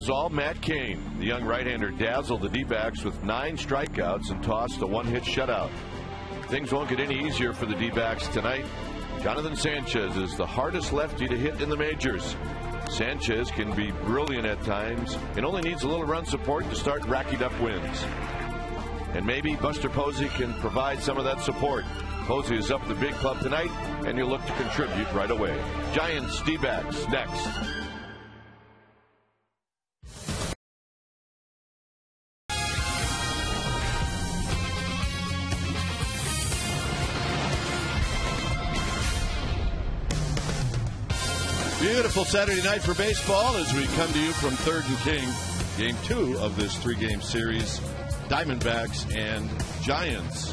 it's all Matt Cain. The young right-hander dazzled the D-backs with 9 strikeouts and tossed a 1-hit shutout. Things won't get any easier for the D-backs tonight. Jonathan Sanchez is the hardest lefty to hit in the majors. Sanchez can be brilliant at times and only needs a little run support to start racking up wins. And maybe Buster Posey can provide some of that support. Posey is up at the big club tonight, and he'll look to contribute right away. Giants, D-backs, next. Beautiful Saturday night for baseball as we come to you from 3rd and King. Game 2 of this 3-game series. Diamondbacks and Giants.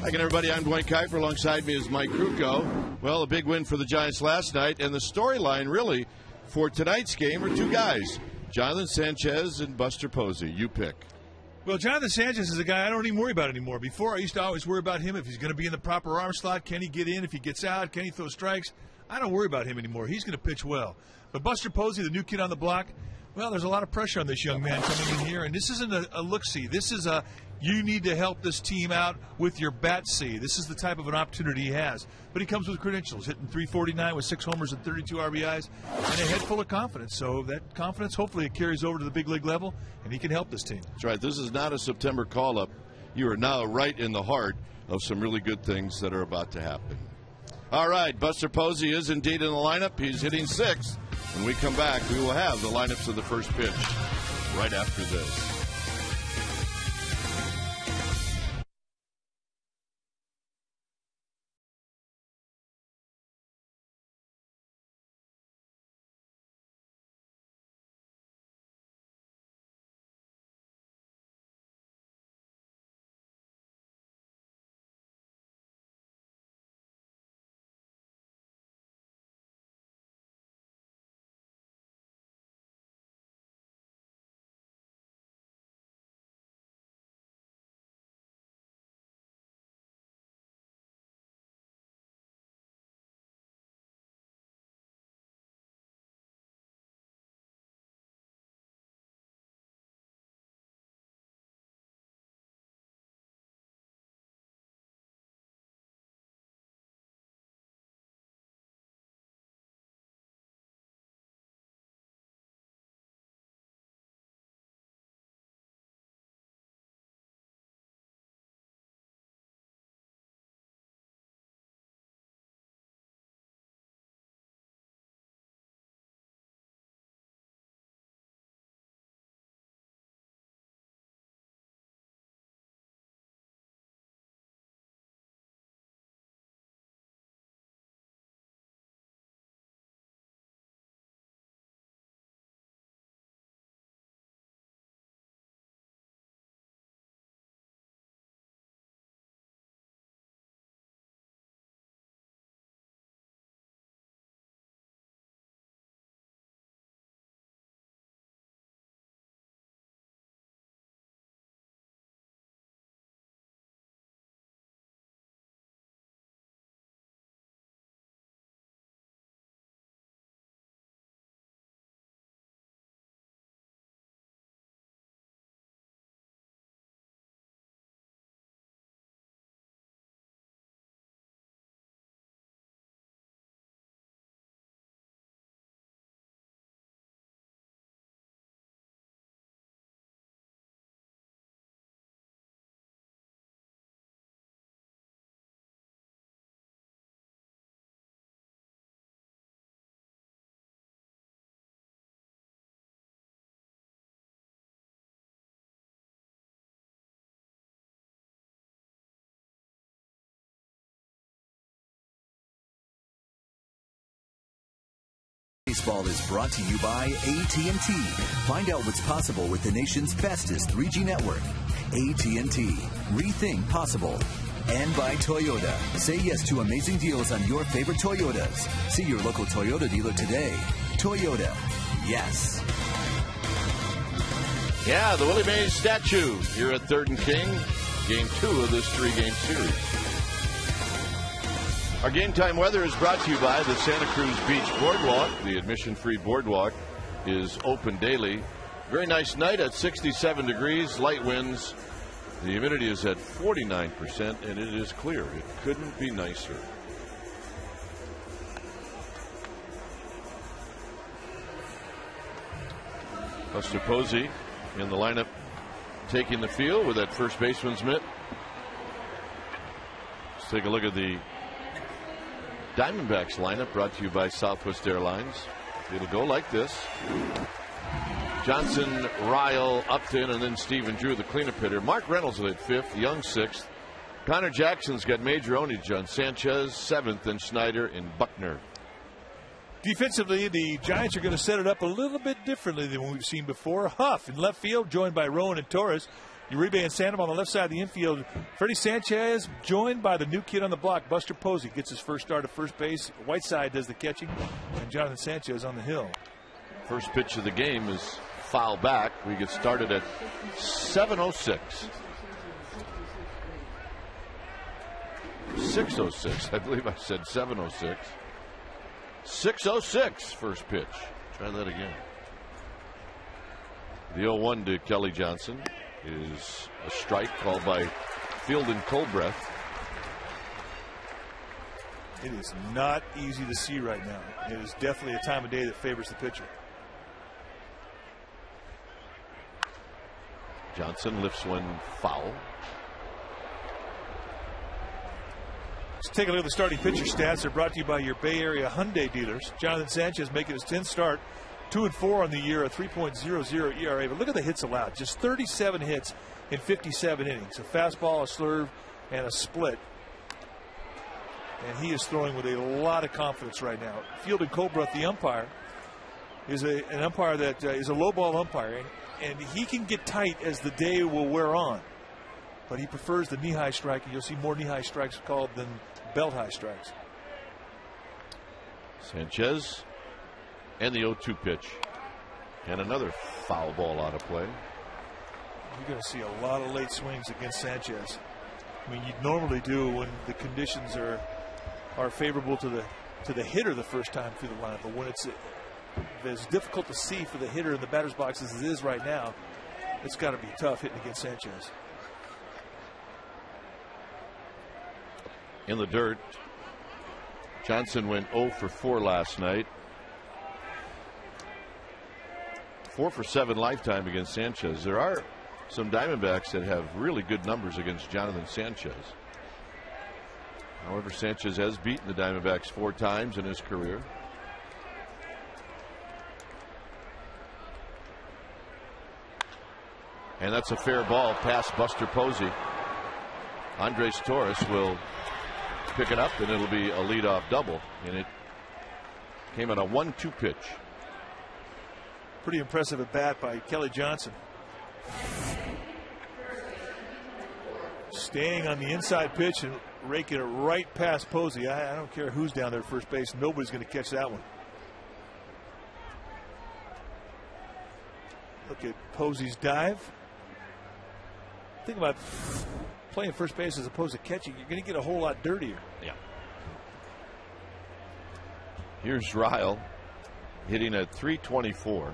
Hi again, everybody. I'm Dwayne Kuiper. Alongside me is Mike Krukow. Well, a big win for the Giants last night, and the storyline really for tonight's game are 2 guys, Jonathan Sanchez and Buster Posey. You pick. Well, Jonathan Sanchez is a guy I don't even worry about anymore. Before, I used to always worry about him if he's going to be in the proper arm slot. Can he get in? If he gets out, can he throw strikes? I don't worry about him anymore. He's going to pitch well. But Buster Posey, the new kid on the block, well, there's a lot of pressure on this young man coming in here, and this isn't a look-see. This is a you need to help this team out with your bat-see. This is the type of an opportunity he has. But he comes with credentials, hitting .349 with 6 homers and 32 RBIs, and a head full of confidence. So that confidence, hopefully, it carries over to the big league level, and he can help this team. That's right. This is not a September call-up. You are now right in the heart of some really good things that are about to happen. All right, Buster Posey is indeed in the lineup. He's hitting 6th. When we come back, we will have the lineups of the first pitch right after this. Baseball is brought to you by AT&T. Find out what's possible with the nation's fastest 3G network. AT&T. Rethink possible. And by Toyota. Say yes to amazing deals on your favorite Toyotas. See your local Toyota dealer today. Toyota. Yes. Yeah, the Willie Mays statue here at 3rd and King. Game 2 of this 3-game series. Our game time weather is brought to you by the Santa Cruz Beach Boardwalk. The admission-free boardwalk is open daily Very nice night at 67 degrees, light winds. The humidity is at 49%, and it is clear. It couldn't be nicer. Buster Posey in the lineup, taking the field with that first baseman's mitt. Let's take a look at the Diamondbacks lineup, brought to you by Southwest Airlines. It'll go like this: Johnson, Ryle, Upton, and then Stephen Drew, the cleanup hitter. Mark Reynolds at fifth, Young sixth. Connor Jackson's got major ownage on Sanchez, seventh, and Schneider and Buckner. Defensively, the Giants are going to set it up a little bit differently than what we've seen before. Huff in left field, joined by Rowan and Torres. Uribe and Sandoval on the left side of the infield. Freddie Sanchez, joined by the new kid on the block, Buster Posey, gets his first start at first base. Whiteside does the catching, and Jonathan Sanchez on the hill. First pitch of the game is foul back. We get started at 7:06. 6:06. I believe I said 7:06. 6:06 first pitch. Try that again. The 0-1 to Kelly Johnson is a strike called by Fielding Colbreth. It is not easy to see right now. It is definitely a time of day that favors the pitcher. Johnson lifts one foul. Let's take a look at the starting pitcher stats. They're brought to you by your Bay Area Hyundai dealers. Jonathan Sanchez making his 10th start, 2-4 on the year, a 3.00 ERA. But look at the hits allowed. Just 37 hits in 57 innings. A fastball, a slurve, and a split. And he is throwing with a lot of confidence right now. Fielding Colbreth, the umpire, is an umpire that is a low ball umpire. And he can get tight as the day will wear on. But he prefers the knee-high strike, and you'll see more knee-high strikes called than belt-high strikes. Sanchez and the 0-2 pitch. And another foul ball out of play. You're going to see a lot of late swings against Sanchez. I mean, you normally do when the conditions are favorable to the hitter the first time through the lineup. But when it's as difficult to see for the hitter in the batter's box as it is right now, it's got to be tough hitting against Sanchez. In the dirt, Johnson went 0 for 4 last night. 4 for 7 lifetime against Sanchez. There are some Diamondbacks that have really good numbers against Jonathan Sanchez. However, Sanchez has beaten the Diamondbacks 4 times in his career. And that's a fair ball past Buster Posey. Andres Torres will pick it up, and it'll be a leadoff double. And it came on a 1-2 pitch. Pretty impressive at bat by Kelly Johnson. Staying on the inside pitch and raking it right past Posey. I don't care who's down there at first base. Nobody's going to catch that one. Look at Posey's dive. Think about playing first base as opposed to catching. You're going to get a whole lot dirtier. Yeah. Here's Ryle hitting at .324.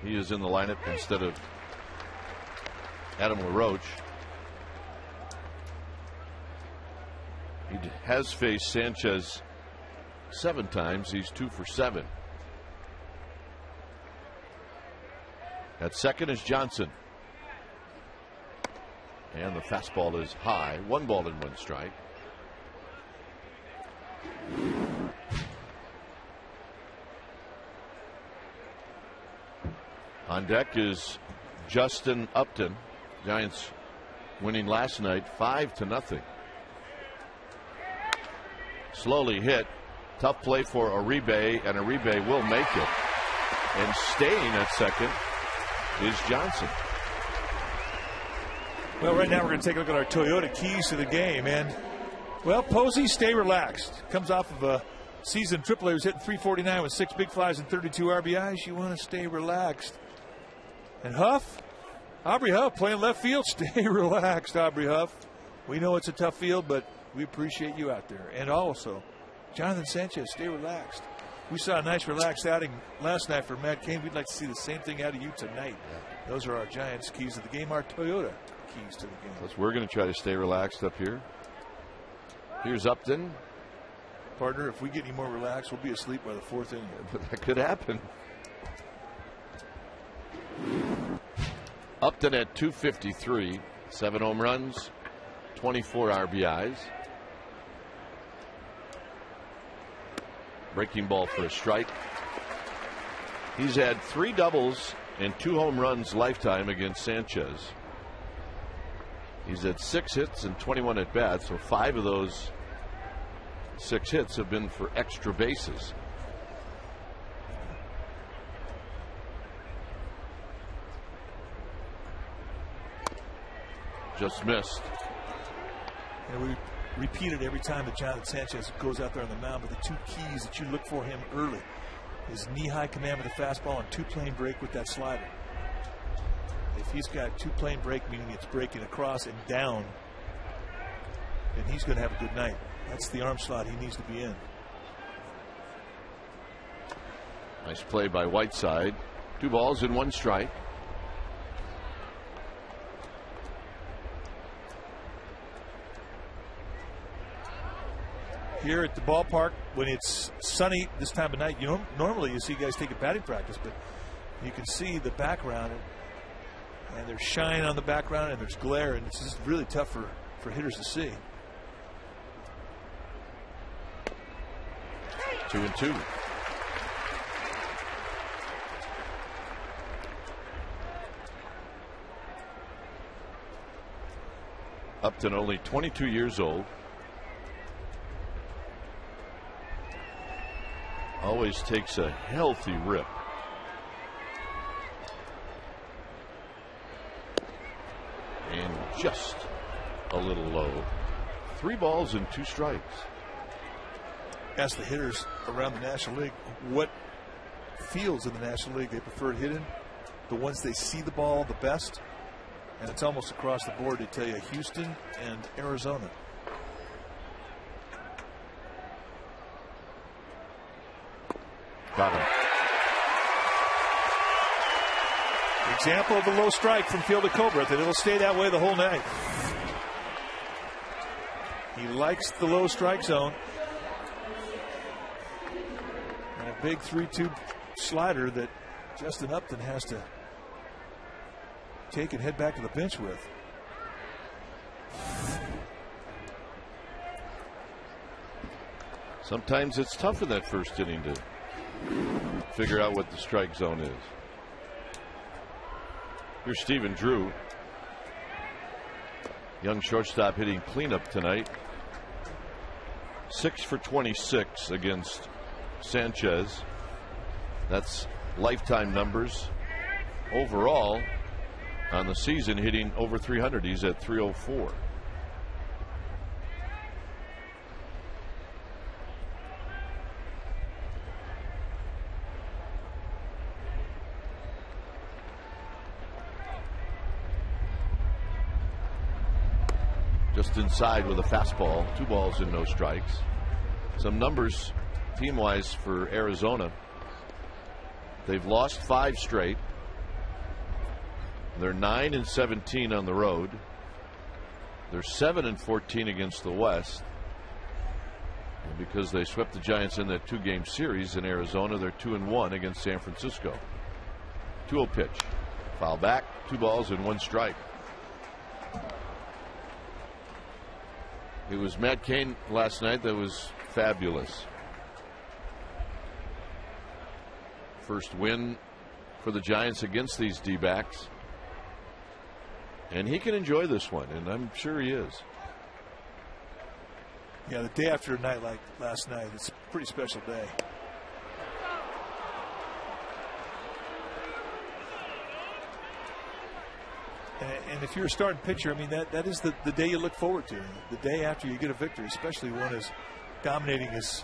He is in the lineup instead of Adam LaRoche. He has faced Sanchez 7 times. He's 2 for 7. At second is Johnson. And the fastball is high. 1 ball and 1 strike. On deck is Justin Upton. Giants winning last night 5-0. Slowly hit. Tough play for Uribe, and Uribe will make it. And staying at second is Johnson. Well, right now we're going to take a look at our Toyota keys to the game. And, well, Posey, stay relaxed. Comes off of a season AAA. He was hitting .349 with 6 big flies and 32 RBIs. You want to stay relaxed. And Huff, Aubrey Huff playing left field. Stay relaxed, Aubrey Huff. We know it's a tough field, but we appreciate you out there. And also, Jonathan Sanchez, stay relaxed. We saw a nice relaxed outing last night for Matt Cain. We'd like to see the same thing out of you tonight. Yeah. Those are our Giants' keys to the game, our Toyota keys to the game. Plus, we're going to try to stay relaxed up here. Here's Upton. Partner, if we get any more relaxed, we'll be asleep by the fourth inning. But that could happen. Upton at 253, 7 home runs, 24 RBIs. Breaking ball for a strike. He's had 3 doubles and 2 home runs lifetime against Sanchez. He's had 6 hits and 21 at bats, so 5 of those 6 hits have been for extra bases. Just missed. And we repeat it every time that Jonathan Sanchez goes out there on the mound, but the 2 keys that you look for him early is knee-high command with the fastball and 2-plane break with that slider. If he's got 2-plane break, meaning it's breaking across and down, then he's going to have a good night. That's the arm slot he needs to be in. Nice play by Whiteside. 2 balls and 1 strike. Here at the ballpark, when it's sunny this time of night, normally you see guys taking batting practice, but you can see the background, and there's shine on the background, and there's glare, and it's just really tough for hitters to see. 2-2. Upton only 22 years old. Always takes a healthy rip. And just a little low. 3 balls and 2 strikes. Ask the hitters around the National League what fields in the National League they prefer to hit in. The ones they see the ball the best. And it's almost across the board. They tell you Houston and Arizona. Got him. Example of the low strike from Field of Cobra, that it'll stay that way the whole night. He likes the low strike zone. And a big 3-2 slider that Justin Upton has to take and head back to the bench with. Sometimes it's tough in that first inning to figure out what the strike zone is. Here's Stephen Drew. Young shortstop hitting cleanup tonight. 6 for 26 against Sanchez. That's lifetime numbers. Overall, on the season, hitting over 300. He's at 304. Just inside with a fastball. 2 balls and no strikes. Some numbers team-wise for Arizona. They've lost 5 straight. They're 9-17 on the road. They're 7-14 against the West. And because they swept the Giants in that 2-game series in Arizona, they're 2-1 against San Francisco. 2-0 pitch. Foul back. 2 balls and 1 strike. It was Matt Cain last night that was fabulous. First win for the Giants against these D-backs. And he can enjoy this one, and I'm sure he is. Yeah, the day after a night like last night, it's a pretty special day. And if you're a starting pitcher, I mean, that is the day you look forward to. The day after you get a victory, especially one as dominating as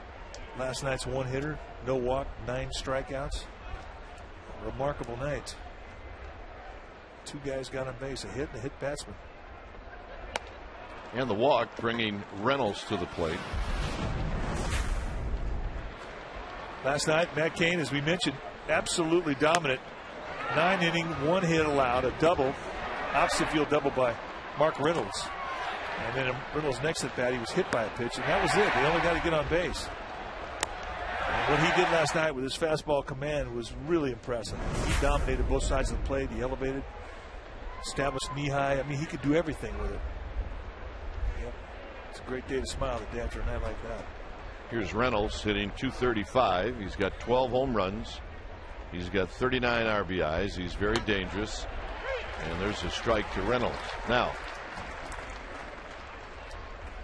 last night's one-hitter. No walk, 9 strikeouts. A remarkable night. 2 guys got on base, a hit and a hit batsman. And the walk bringing Reynolds to the plate. Last night, Matt Cain, as we mentioned, absolutely dominant. 9-inning, 1 hit allowed, a double, opposite field double by Mark Reynolds. And then Reynolds' next at bat, he was hit by a pitch, and that was it. They only got to get on base. And what he did last night with his fastball command was really impressive. He dominated both sides of the plate. He elevated, established knee high. I mean, he could do everything with it. Yep. It's a great day to smile the day after a night like that. Here's Reynolds hitting .235. He's got 12 home runs. He's got 39 RBIs. He's very dangerous. And there's a strike to Reynolds. Now,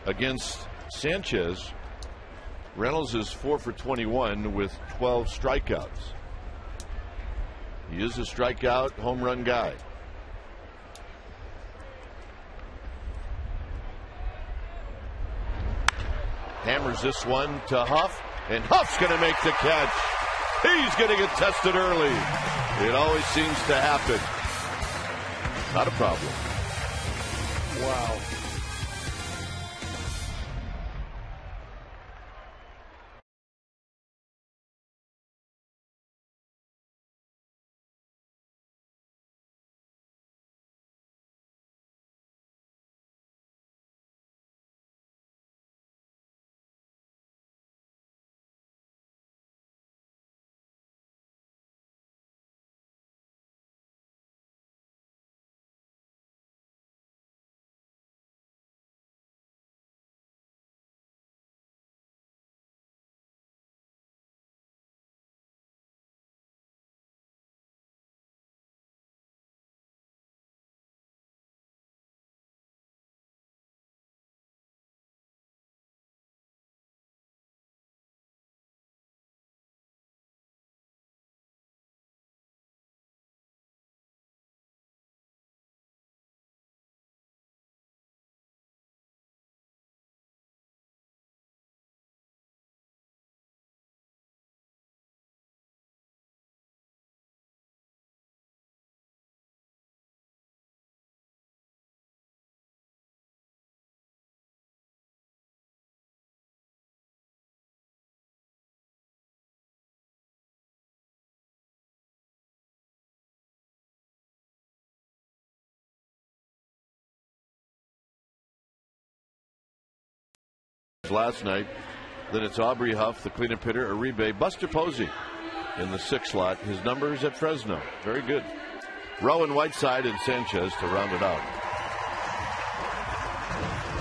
against Sanchez, Reynolds is 4 for 21 with 12 strikeouts. He is a strikeout home run guy. Hammers this one to Huff, and Huff's going to make the catch. He's going to get tested early. It always seems to happen. Not a problem. Wow. Last night, then it's Aubrey Huff, the cleanup hitter, Uribe, Buster Posey in the 6th slot. His numbers at Fresno, very good. Rowan, Whiteside, and Sanchez to round it out.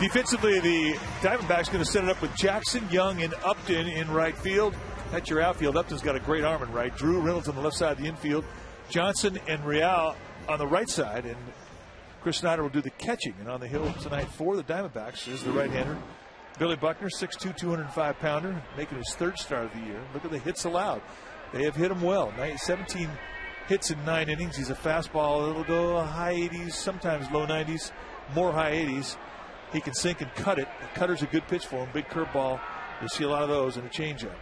Defensively, the Diamondbacks going to set it up with Jackson, Young, and Upton in right field. That's your outfield. Upton's got a great arm in right. Drew Reynolds on the left side of the infield. Johnson and Real on the right side, and Chris Snyder will do the catching. And on the hill tonight for the Diamondbacks is the right-hander Billy Buckner, 6'2", 205-pounder, making his 3rd start of the year. Look at the hits allowed. They have hit him well. 17 hits in 9 innings. He's a fastball. It'll go high 80s, sometimes low 90s, more high 80s. He can sink and cut it. The cutter's a good pitch for him. Big curveball. You'll see a lot of those in a changeup.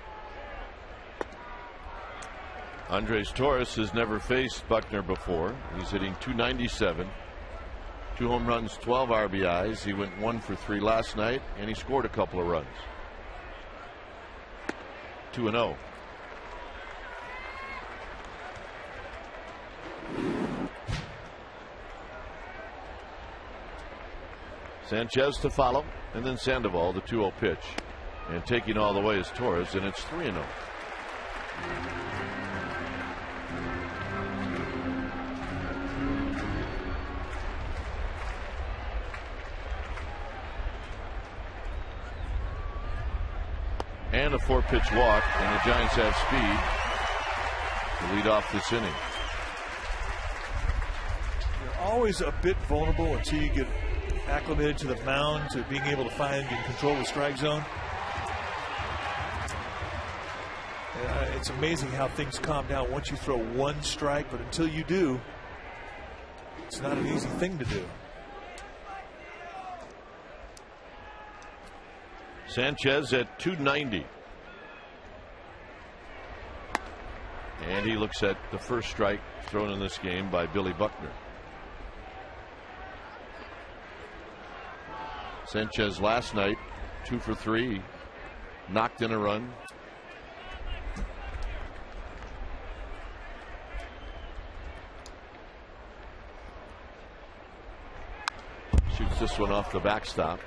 Andres Torres has never faced Buckner before. He's hitting .297. 2 home runs, 12 RBIs. He went 1 for 3 last night, and he scored a couple of runs. 2-0. Sanchez to follow, and then Sandoval, the 2-0 pitch. And taking all the way is Torres, and it's 3-0. And a 4-pitch walk, and the Giants have speed to lead off this inning. You're always a bit vulnerable until you get acclimated to the mound, to being able to find and control the strike zone. It's amazing how things calm down once you throw 1 strike, but until you do, it's not an easy thing to do. Sanchez at .290. And he looks at the first strike thrown in this game by Billy Buckner. Sanchez last night, 2 for 3, knocked in a run. Shoots this one off the backstop.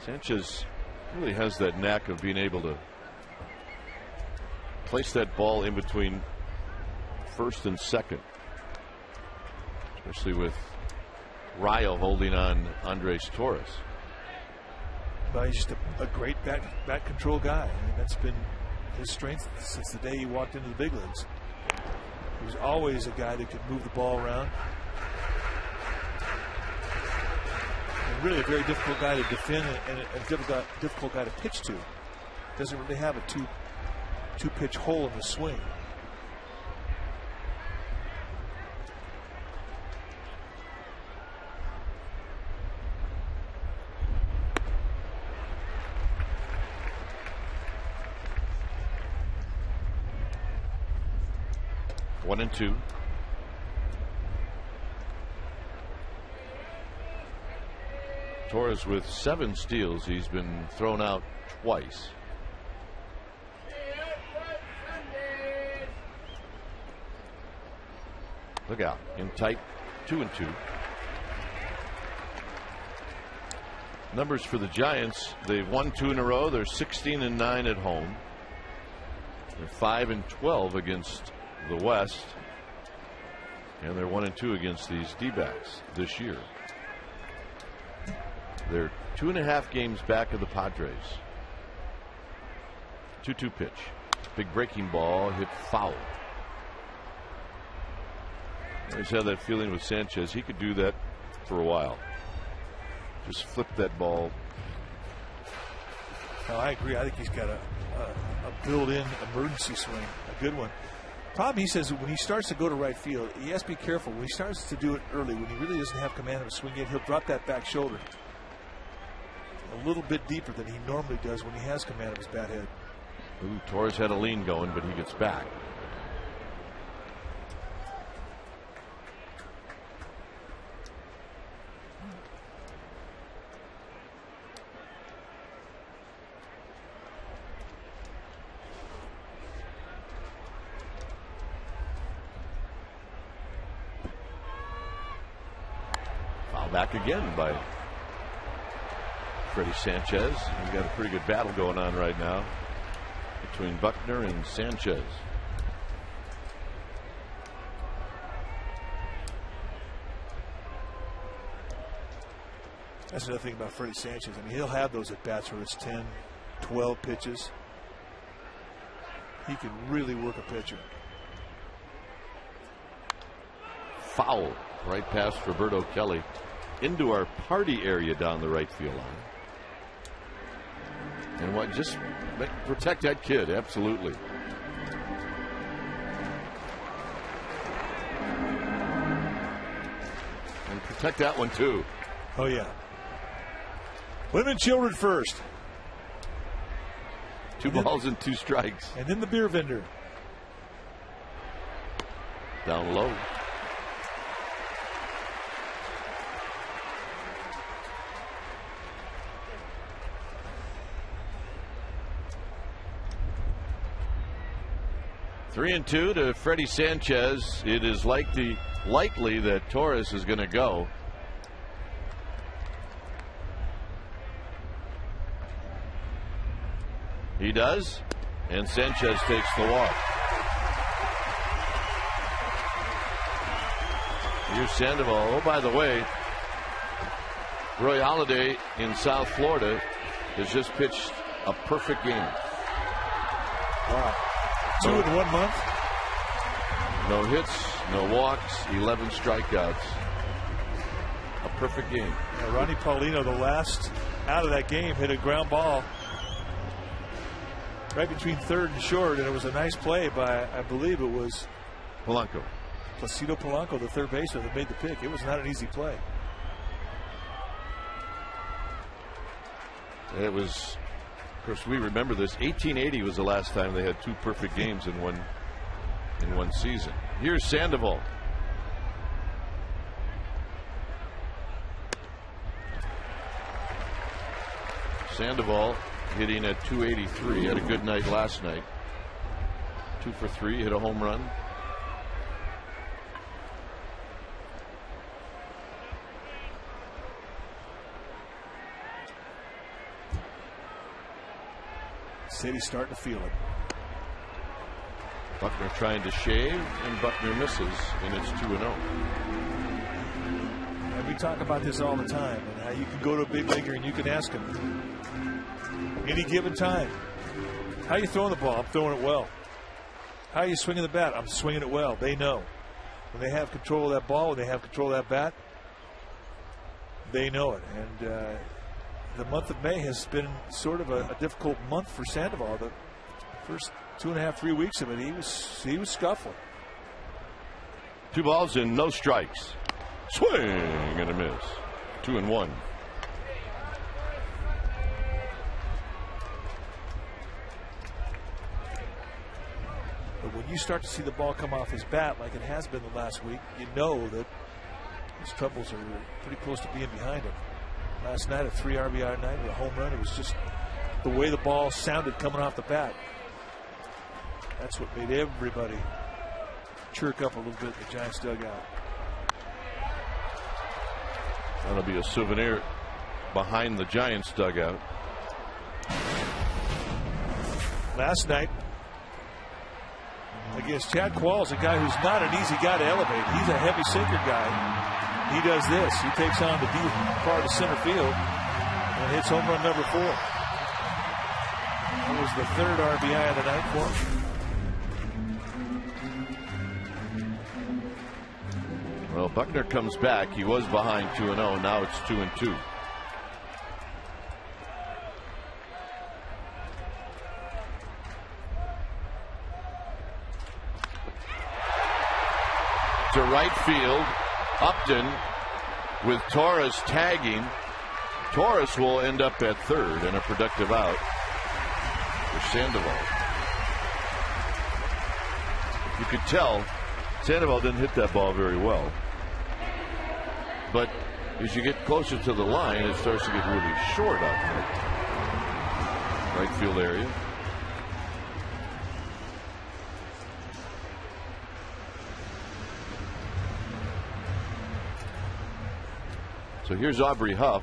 Sanchez really has that knack of being able to place that ball in between first and second, especially with Rayo holding on Andres Torres. But he's just a great bat control guy. I mean, that's been his strength since the day he walked into the big leagues. He was always a guy that could move the ball around. And really a very difficult guy to defend and a difficult guy to pitch to. Doesn't really have a two pitch hole in the swing. One and two. Torres with 7 steals. He's been thrown out twice. Look out. In tight, 2 and 2. Numbers for the Giants. They've won 2 in a row. They're 16 and 9 at home. They're 5 and 12 against the West, and they're 1 and 2 against these D-backs this year. They're 2.5 games back of the Padres. 2-2 pitch. Big breaking ball hit foul. I just had that feeling with Sanchez. He could do that for a while. Just flip that ball. No, I agree. I think he's got a built-in emergency swing, a good one. Problem, he says, when he starts to go to right field, he has to be careful. When he starts to do it early, when he really doesn't have command of a swing yet, he'll drop that back shoulder a little bit deeper than he normally does when he has command of his bat head. Ooh, Torres had a lean going, but he gets back. Back again by Freddie Sanchez. We've got a pretty good battle going on right now between Buckner and Sanchez. That's another thing about Freddie Sanchez. I mean, he'll have those at bats where it's 10, 12 pitches. He can really work a pitcher. Foul right past Roberto Kelly into our party area down the right field line. And what, just protect that kid, absolutely. And protect that one too. Oh yeah. Women and children first. 2 balls and 2 strikes. And then the beer vendor. Down low. Three and 2 to Freddie Sanchez. It is likely that Torres is going to go. He does, and Sanchez takes the walk. Here's Sandoval. Oh, by the way, Roy Halladay in South Florida has just pitched a perfect game. Wow. 2 in 1 month. No hits, no walks, 11 strikeouts. A perfect game. Yeah, Ronnie Paulino, the last out of that game, hit a ground ball right between third and short, and it was a nice play by, I believe it was Polanco. Placido Polanco, the third baseman, that made the pick. It was not an easy play. It was, of course, we remember this. 1880 was the last time they had 2 perfect games in one season. Here's Sandoval. Sandoval hitting at 283. Had a good night last night. 2 for 3, hit a home run. City's starting to feel it. Buckner trying to shave, and Buckner misses, and it's 2-0. And we talk about this all the time, and how you can go to a big leaguer and you can ask him any given time, how you throwing the ball? I'm throwing it well. How are you swinging the bat? I'm swinging it well. They know. When they have control of that ball, when they have control of that bat, they know it. And the month of May has been sort of a difficult month for Sandoval. The first 2.5, 3 weeks of it, he was scuffling. 2 balls and no strikes. Swing and a miss. 2-1. But when you start to see the ball come off his bat like it has been the last week, you know that his troubles are pretty close to being behind him. Last night, a 3 RBI night with a home run. It was just the way the ball sounded coming off the bat. That's what made everybody chirk up a little bit in the Giants dugout. That'll be a souvenir behind the Giants dugout. Last night against Chad Qualls, a guy who's not an easy guy to elevate. He's a heavy sinker guy. He does this. He takes on the deep part of center field and hits home run number 4. That was the 3rd RBI of the night for him. Well, Buckner comes back. He was behind 2-0. Now it's 2-2. To right field, Upton with Torres tagging. Torres will end up at 3rd and a productive out for Sandoval. You could tell Sandoval didn't hit that ball very well. But as you get closer to the line, it starts to get really short out there. Right field area. So here's Aubrey Huff.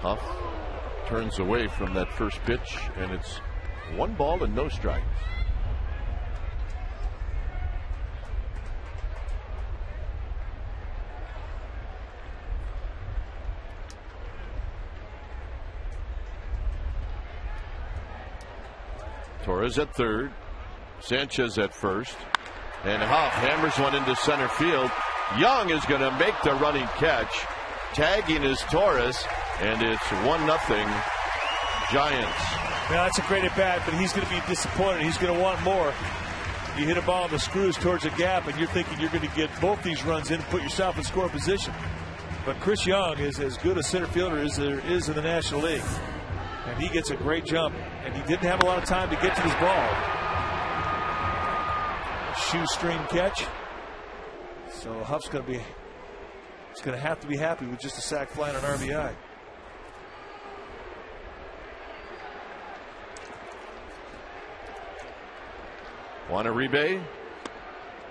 Huff turns away from that first pitch, and it's 1 ball and no strikes. Torres at 3rd, Sanchez at 1st, and Huff hammers one into center field. Young is going to make the running catch. Tagging is Torres, and it's 1-0 Giants. Now that's a great at bat, but he's going to be disappointed. He's going to want more. You hit a ball on the screws towards a gap, and you're thinking you're going to get both these runs in and put yourself in scoring position. But Chris Young is as good a center fielder as there is in the National League. And he gets a great jump, and he didn't have a lot of time to get to this ball. Shoestring catch. So Huff's going to have to be happy with just a sac fly and an RBI. Juan Uribe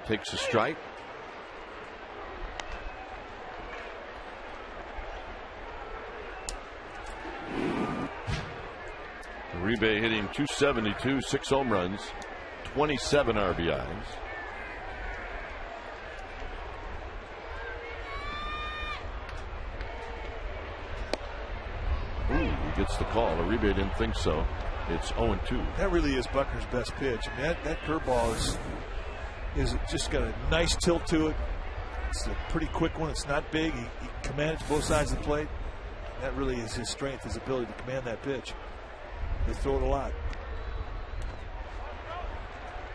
takes a strike. Uribe hitting .272, 6 home runs, 27 RBIs. Ooh, he gets the call. Uribe didn't think so. It's 0-2. That really is Buckner's best pitch. I mean, that curveball is just got a nice tilt to it. It's a pretty quick one. It's not big. He commands both sides of the plate. That really is his strength, his ability to command that pitch. They throw it a lot.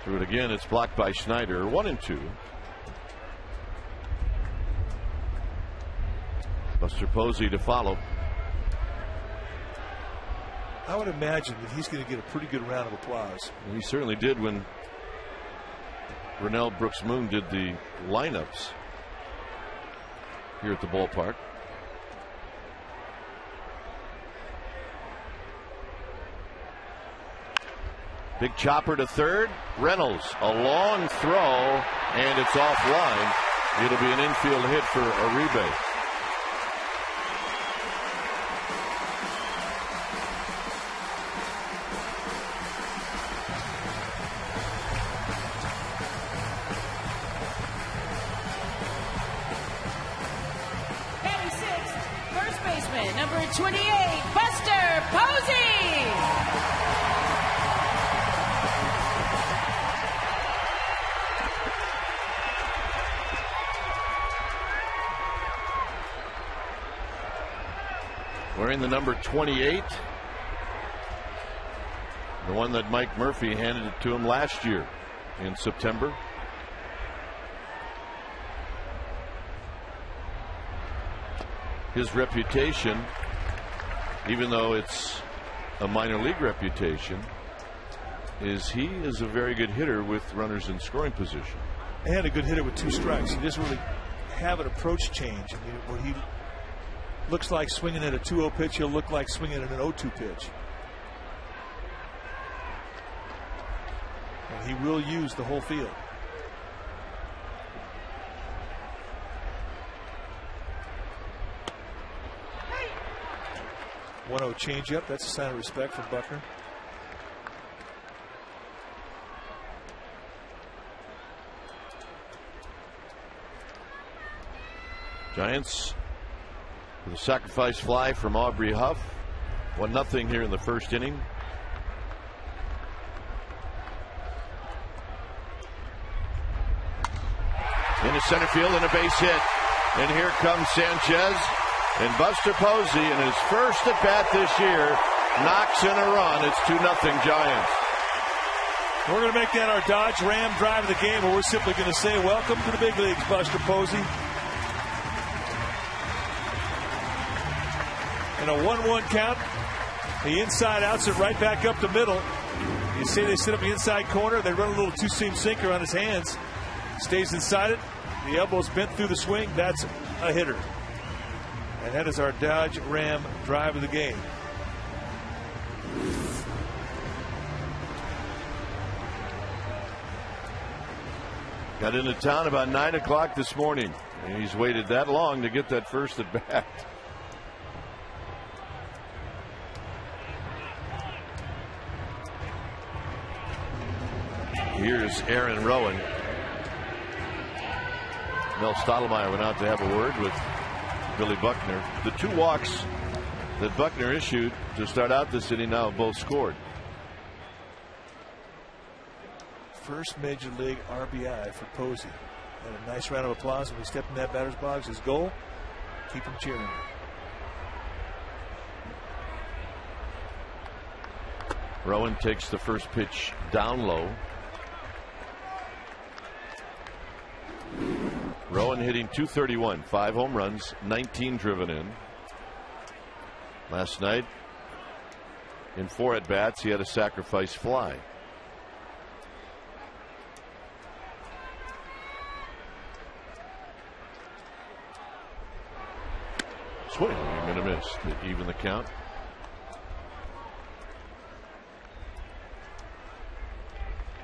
Threw it again. It's blocked by Schneider. 1-2. Buster Posey to follow. I would imagine that he's going to get a pretty good round of applause. He certainly did when Rennell Brooks Moon did the lineups here at the ballpark. Big chopper to third. Reynolds, a long throw, and it's offline. It'll be an infield hit for Uribe. First baseman, number 28, Buster Posey. Wearing the number 28, the one that Mike Murphy handed it to him last year in September. His reputation, even though it's a minor league reputation, is he is a very good hitter with runners in scoring position. He had a good hitter with 2 strikes. He doesn't really have an approach change. I mean, when he looks like swinging at a 2-0 pitch, he'll look like swinging at an 0-2 pitch. And he will use the whole field. Hey. 1-0 changeup. That's a sign of respect from Buckner. Giants with a sacrifice fly from Aubrey Huff. 1-0 here in the first inning. Into center field and a base hit. And here comes Sanchez. And Buster Posey in his first at bat this year knocks in a run. It's 2-0 Giants. We're going to make that our Dodge Ram drive of the game, and we're simply going to say welcome to the big leagues, Buster Posey. And a 1-1 count. The inside outs it right back up the middle. You see they sit up the inside corner. They run a little two-seam sinker on his hands. Stays inside it. The elbow's bent through the swing. That's a hitter. And that is our Dodge Ram drive of the game. Got into town about 9 o'clock this morning. And he's waited that long to get that first at bat. Here's Aaron Rowan. Mel Stottlemyre went out to have a word with Billy Buckner. The 2 walks that Buckner issued to start out this inning now have both scored. First major league RBI for Posey. And a nice round of applause when he stepped in that batter's box. His goal, keep him cheering. Rowan takes the first pitch down low. Rowan hitting .231, 5 home runs, 19 driven in. Last night, in 4 at bats, he had a sacrifice fly. Swing and a miss to even the count.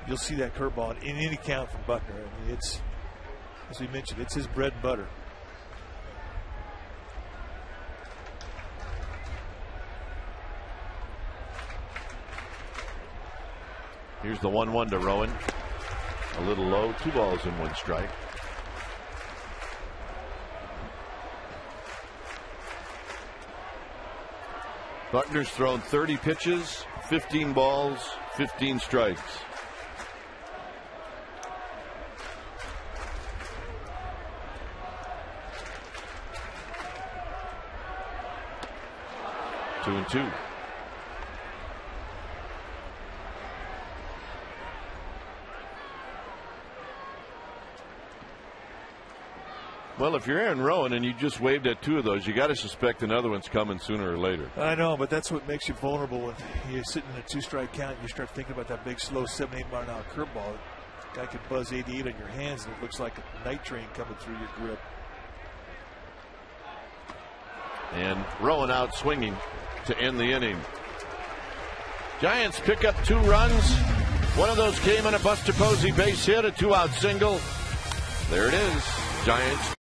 You'll see that curveball in any count from Buckner. I mean, it's, as we mentioned, it's his bread and butter. Here's the 1-1 to Rowan. A little low, 2 balls and 1 strike. Buckner's thrown 30 pitches, 15 balls, 15 strikes. Two and 2. Well, if you're Aaron Rowan and you just waved at 2 of those, you got to suspect another one's coming sooner or later. I know, but that's what makes you vulnerable when you're sitting in a 2-strike count and you start thinking about that big, slow 7-8 mile an hour curveball. Guy could buzz 88 on your hands and it looks like a night train coming through your grip. And Rowan out swinging to end the inning. Giants pick up 2 runs. One of those came on a Buster Posey base hit, a 2-out single. There it is. Giants.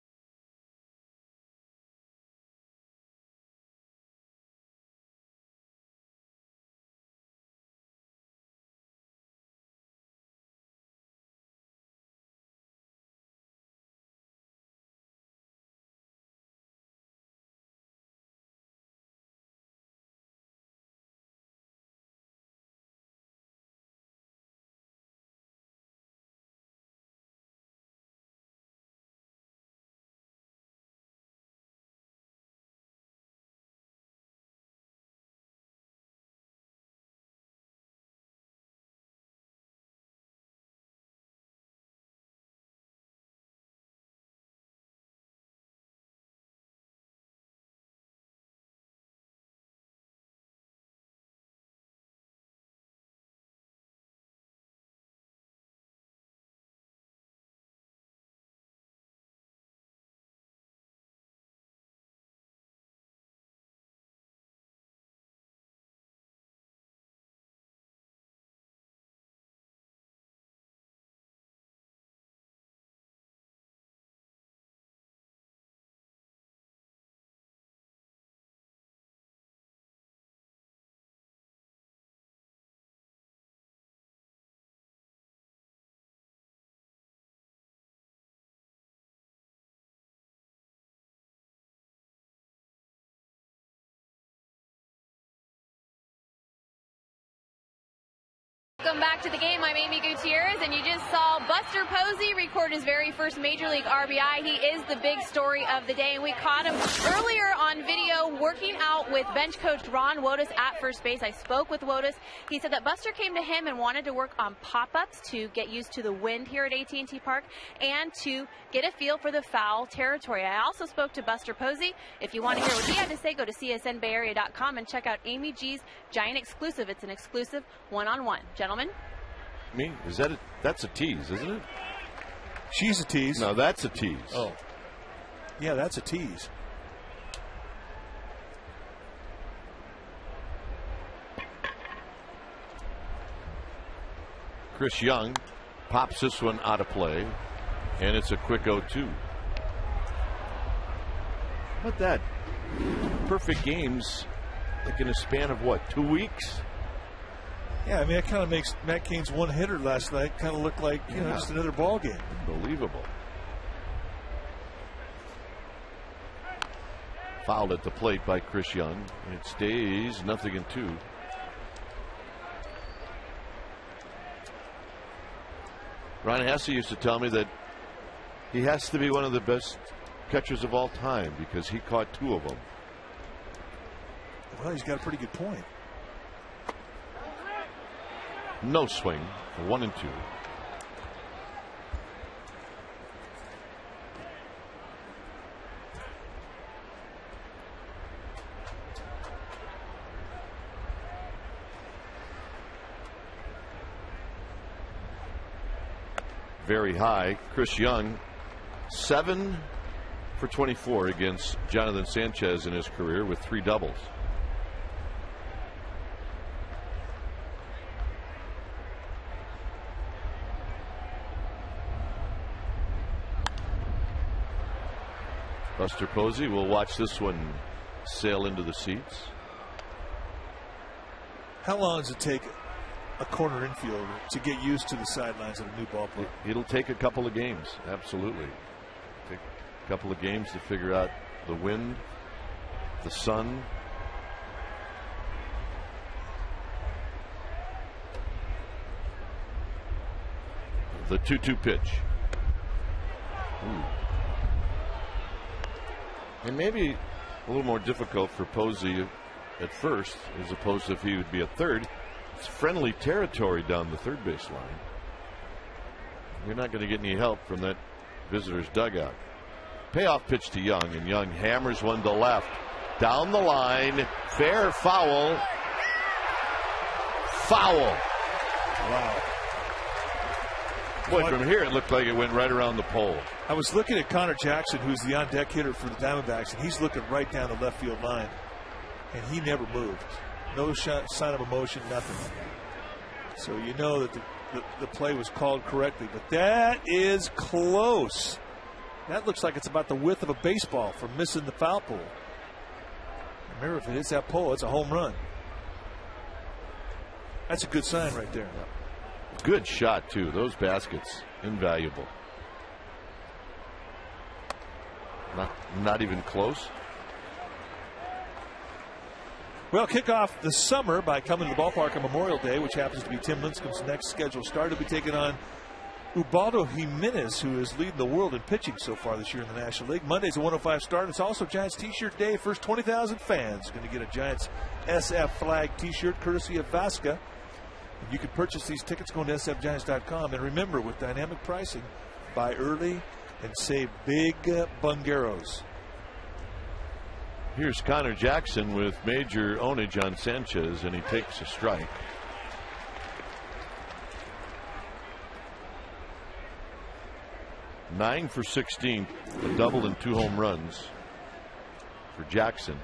Welcome back to the game. I'm Amy Gutierrez, and you just saw Buster Posey record his very first Major League RBI. He is the big story of the day, and we caught him earlier on video working out with bench coach Ron Wotus at first base. I spoke with Wotus. He said that Buster came to him and wanted to work on pop-ups to get used to the wind here at AT&T Park and to get a feel for the foul territory. I also spoke to Buster Posey. If you want to hear what he had to say, go to csnbayarea.com and check out Amy G's Giant Exclusive. It's an exclusive one-on-one. Gentlemen? Me? Is that that's a tease, isn't it? She's a tease. No, that's a tease. Oh. Yeah, that's a tease. Chris Young pops this one out of play, and it's a quick 0-2. How about that? Perfect games, like in a span of what, 2 weeks? Yeah, I mean, it kind of makes Matt Cain's one hitter last night kind of look like, you know, just another ball game. Unbelievable. Fouled at the plate by Chris Young. It stays 0-2. Ron Hesse used to tell me that he has to be one of the best catchers of all time because he caught 2 of them. Well, he's got a pretty good point. No swing, 1-2. Very high. Chris Young, 7 for 24 against Jonathan Sanchez in his career with 3 doubles. Buster Posey will watch this one sail into the seats. How long does it take a corner infielder to get used to the sidelines of a new ballpark? It'll take a couple of games, absolutely. Take a couple of games to figure out the wind, the sun. The 2-2 pitch. Ooh. And maybe a little more difficult for Posey at first, as opposed to if he would be at third. It's friendly territory down the third base line. You're not going to get any help from that visitor's dugout. Payoff pitch to Young, and Young hammers one to left. Down the line. Fair foul. Foul. Wow. Boy, from here it looked like it went right around the pole. I was looking at Connor Jackson, who's the on-deck hitter for the Diamondbacks, and he's looking right down the left field line, and he never moved. No sign of emotion, nothing. So you know that the play was called correctly, but that is close. That looks like it's about the width of a baseball from missing the foul pole. Remember, if it hits that pole, it's a home run. That's a good sign right there. Good shot, too. Those baskets, invaluable. Not even close. Well, kick off the summer by coming to the ballpark on Memorial Day, which happens to be Tim Lincecum's next scheduled start. He'll be taking on Ubaldo Jimenez, who is leading the world in pitching so far this year in the National League. Monday's a 105 start. It's also Giants T-shirt day. First 20,000 fans are going to get a Giants SF flag T-shirt courtesy of Vasca. And you can purchase these tickets going to sfgiants.com. And remember, with dynamic pricing, buy early and save big bungeros. Here's Connor Jackson with major ownage on Sanchez, and he takes a strike. Nine for 16, a double and 2 home runs for Jackson.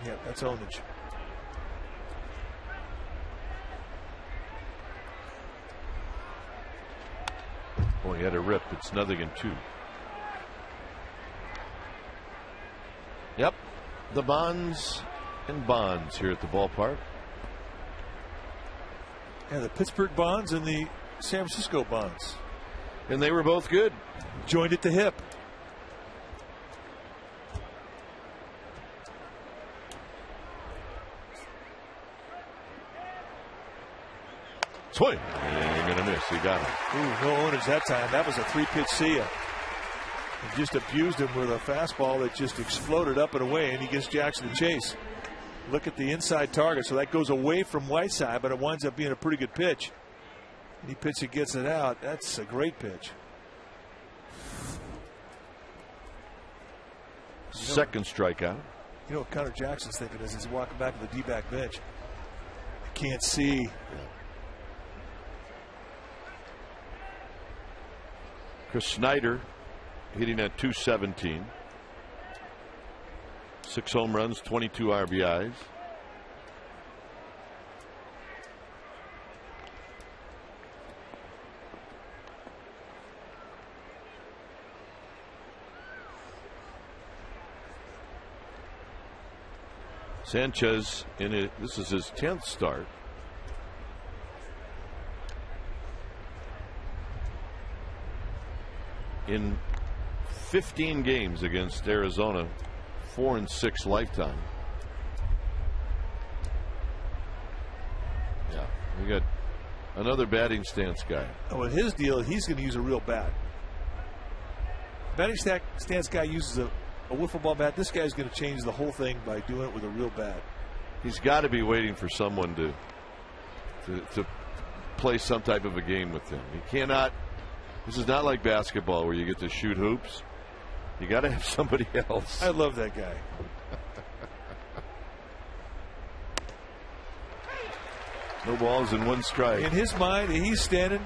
Yeah, that's ownage. Oh, he had a rip. It's 0-2. Yep. The Bonds and Bonds here at the ballpark. Yeah, the Pittsburgh Bonds and the San Francisco Bonds. And they were both good. Joined at the hip. Swing. Ain't gonna miss. He got it. Ooh, no ownage that time. That was a 3-pitch see ya. He just abused him with a fastball that just exploded up and away, and he gets Jackson to chase. Look at the inside target. So that goes away from Whiteside, but it winds up being a pretty good pitch. Any pitch that gets it out, that's a great pitch. Second strikeout. You know what Connor Jackson's thinking as he's walking back to the D-back bench? I can't see. Chris Snyder hitting at .217. 6 home runs, 22 RBIs. Sanchez in it. This is his 10th start. In 15 games against Arizona, 4-6 lifetime. Yeah, we got another batting stance guy. Well, his deal, he's going to use a real bat. Batting stance guy uses a wiffle ball bat. This guy's going to change the whole thing by doing it with a real bat. He's got to be waiting for someone to play some type of a game with him. He cannot. This is not like basketball where you get to shoot hoops. You got to have somebody else. I love that guy. No balls and 1 strike. In his mind, he's standing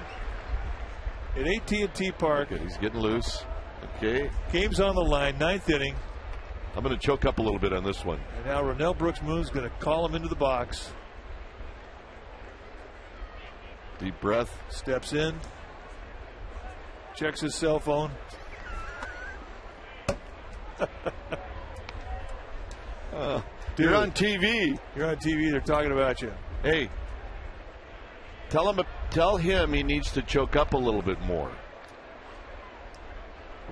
at AT&T Park. Okay, he's getting loose. Okay. Game's on the line, 9th inning. I'm going to choke up a little bit on this one. And now Ronell Brooks Moon's going to call him into the box. Deep breath. Steps in. Checks his cell phone. You're on TV. You're on TV. They're talking about you. Hey, tell him he needs to choke up a little bit more.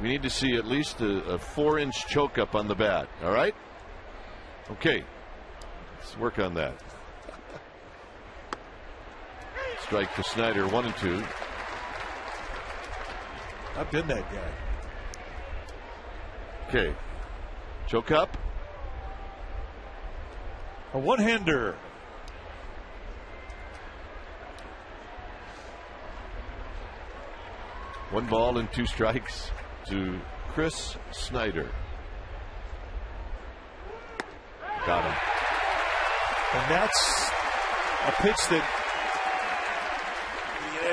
We need to see at least a 4-inch choke up on the bat. All right? Okay. Let's work on that. Strike to Snyder, 1-2. I've been that guy. Okay. Choke up. A one-hander. One ball and 2 strikes to Chris Snyder. Got him. And that's a pitch that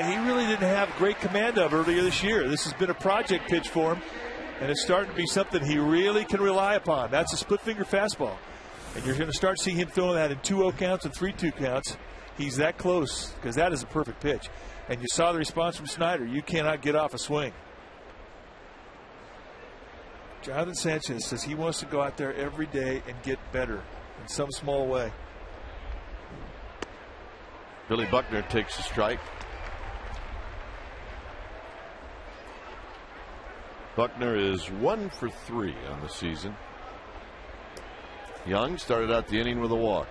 he really didn't have great command of earlier this year. This has been a project pitch for him, and it's starting to be something he really can rely upon. That's a split finger fastball. And you're going to start seeing him throwing that in 2-0 counts and 3-2 counts. He's that close because that is a perfect pitch. And you saw the response from Snyder. You cannot get off a swing. Jonathan Sanchez says he wants to go out there every day and get better in some small way. Billy Buckner takes a strike. Buckner is 1 for 3 on the season. Young started out the inning with a walk.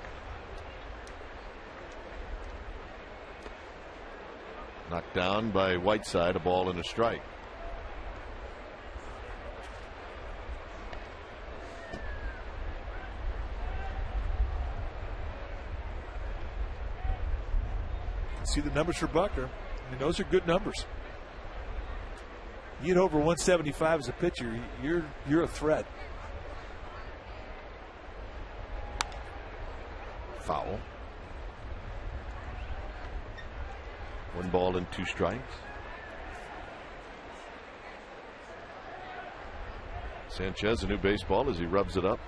Knocked down by Whiteside, a ball and a strike. See the numbers for Buckner. I mean, those are good numbers. You get over 175 as a pitcher, you're a threat. Foul. 1 ball and 2 strikes. Sanchez, a new baseball as he rubs it up.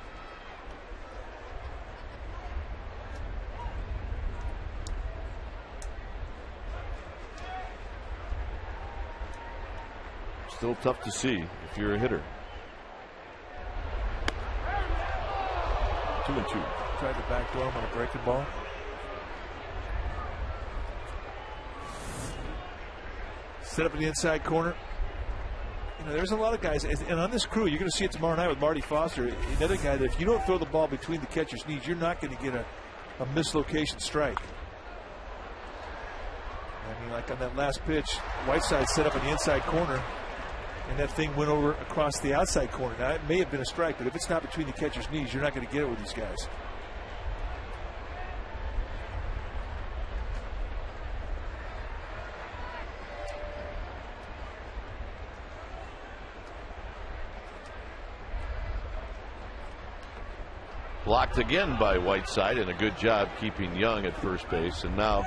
Still tough to see if you're a hitter. 2-2. Tried to backdoor him on a breaking ball. Set up in the inside corner. You know, there's a lot of guys, and on this crew, you're going to see it tomorrow night with Marty Foster, another guy that if you don't throw the ball between the catcher's knees, you're not going to get a mislocation strike. I mean, like on that last pitch, Whiteside set up in the inside corner, and that thing went over across the outside corner. Now, it may have been a strike, but if it's not between the catcher's knees, you're not going to get it with these guys. Blocked again by Whiteside, and a good job keeping Young at first base, and now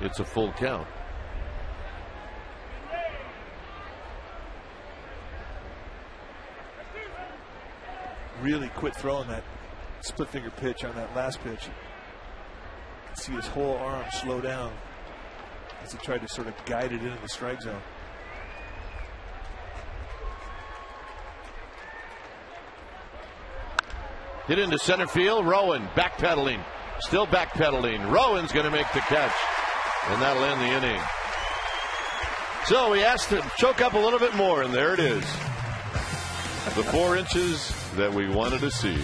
it's a full count. Really quit throwing that split finger pitch on that last pitch. You can see his whole arm slow down as he tried to sort of guide it into the strike zone. Hit into center field. Rowan backpedaling. Still backpedaling. Rowan's going to make the catch. And that'll end the inning. So we asked to choke up a little bit more, and there it is. The 4 inches that we wanted to see.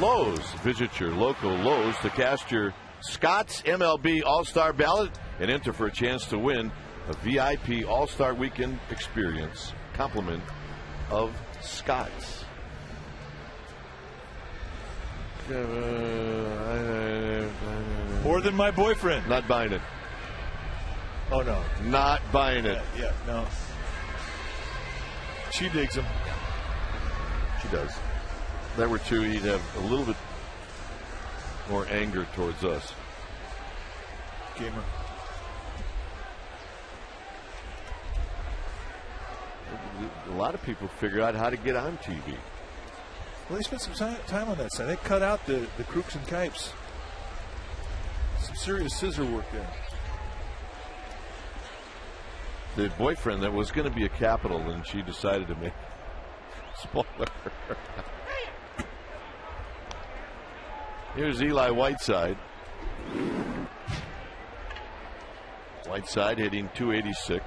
Lowe's. Visit your local Lowe's to cast your Scott's MLB All-Star ballot and enter for a chance to win a VIP All-Star Weekend experience. Compliment of Scott's. More than my boyfriend. Not buying it. Oh, no. Not buying it. Yeah, no. She digs him. She does. If that were true, he'd have a little bit more anger towards us. Gamer. A lot of people figure out how to get on TV. Well, they spent some time on that side. They cut out the crooks and kipes. Some serious scissor work there. The boyfriend that was going to be a capital, and she decided to make smaller. Here's Eli Whiteside. Whiteside hitting .286.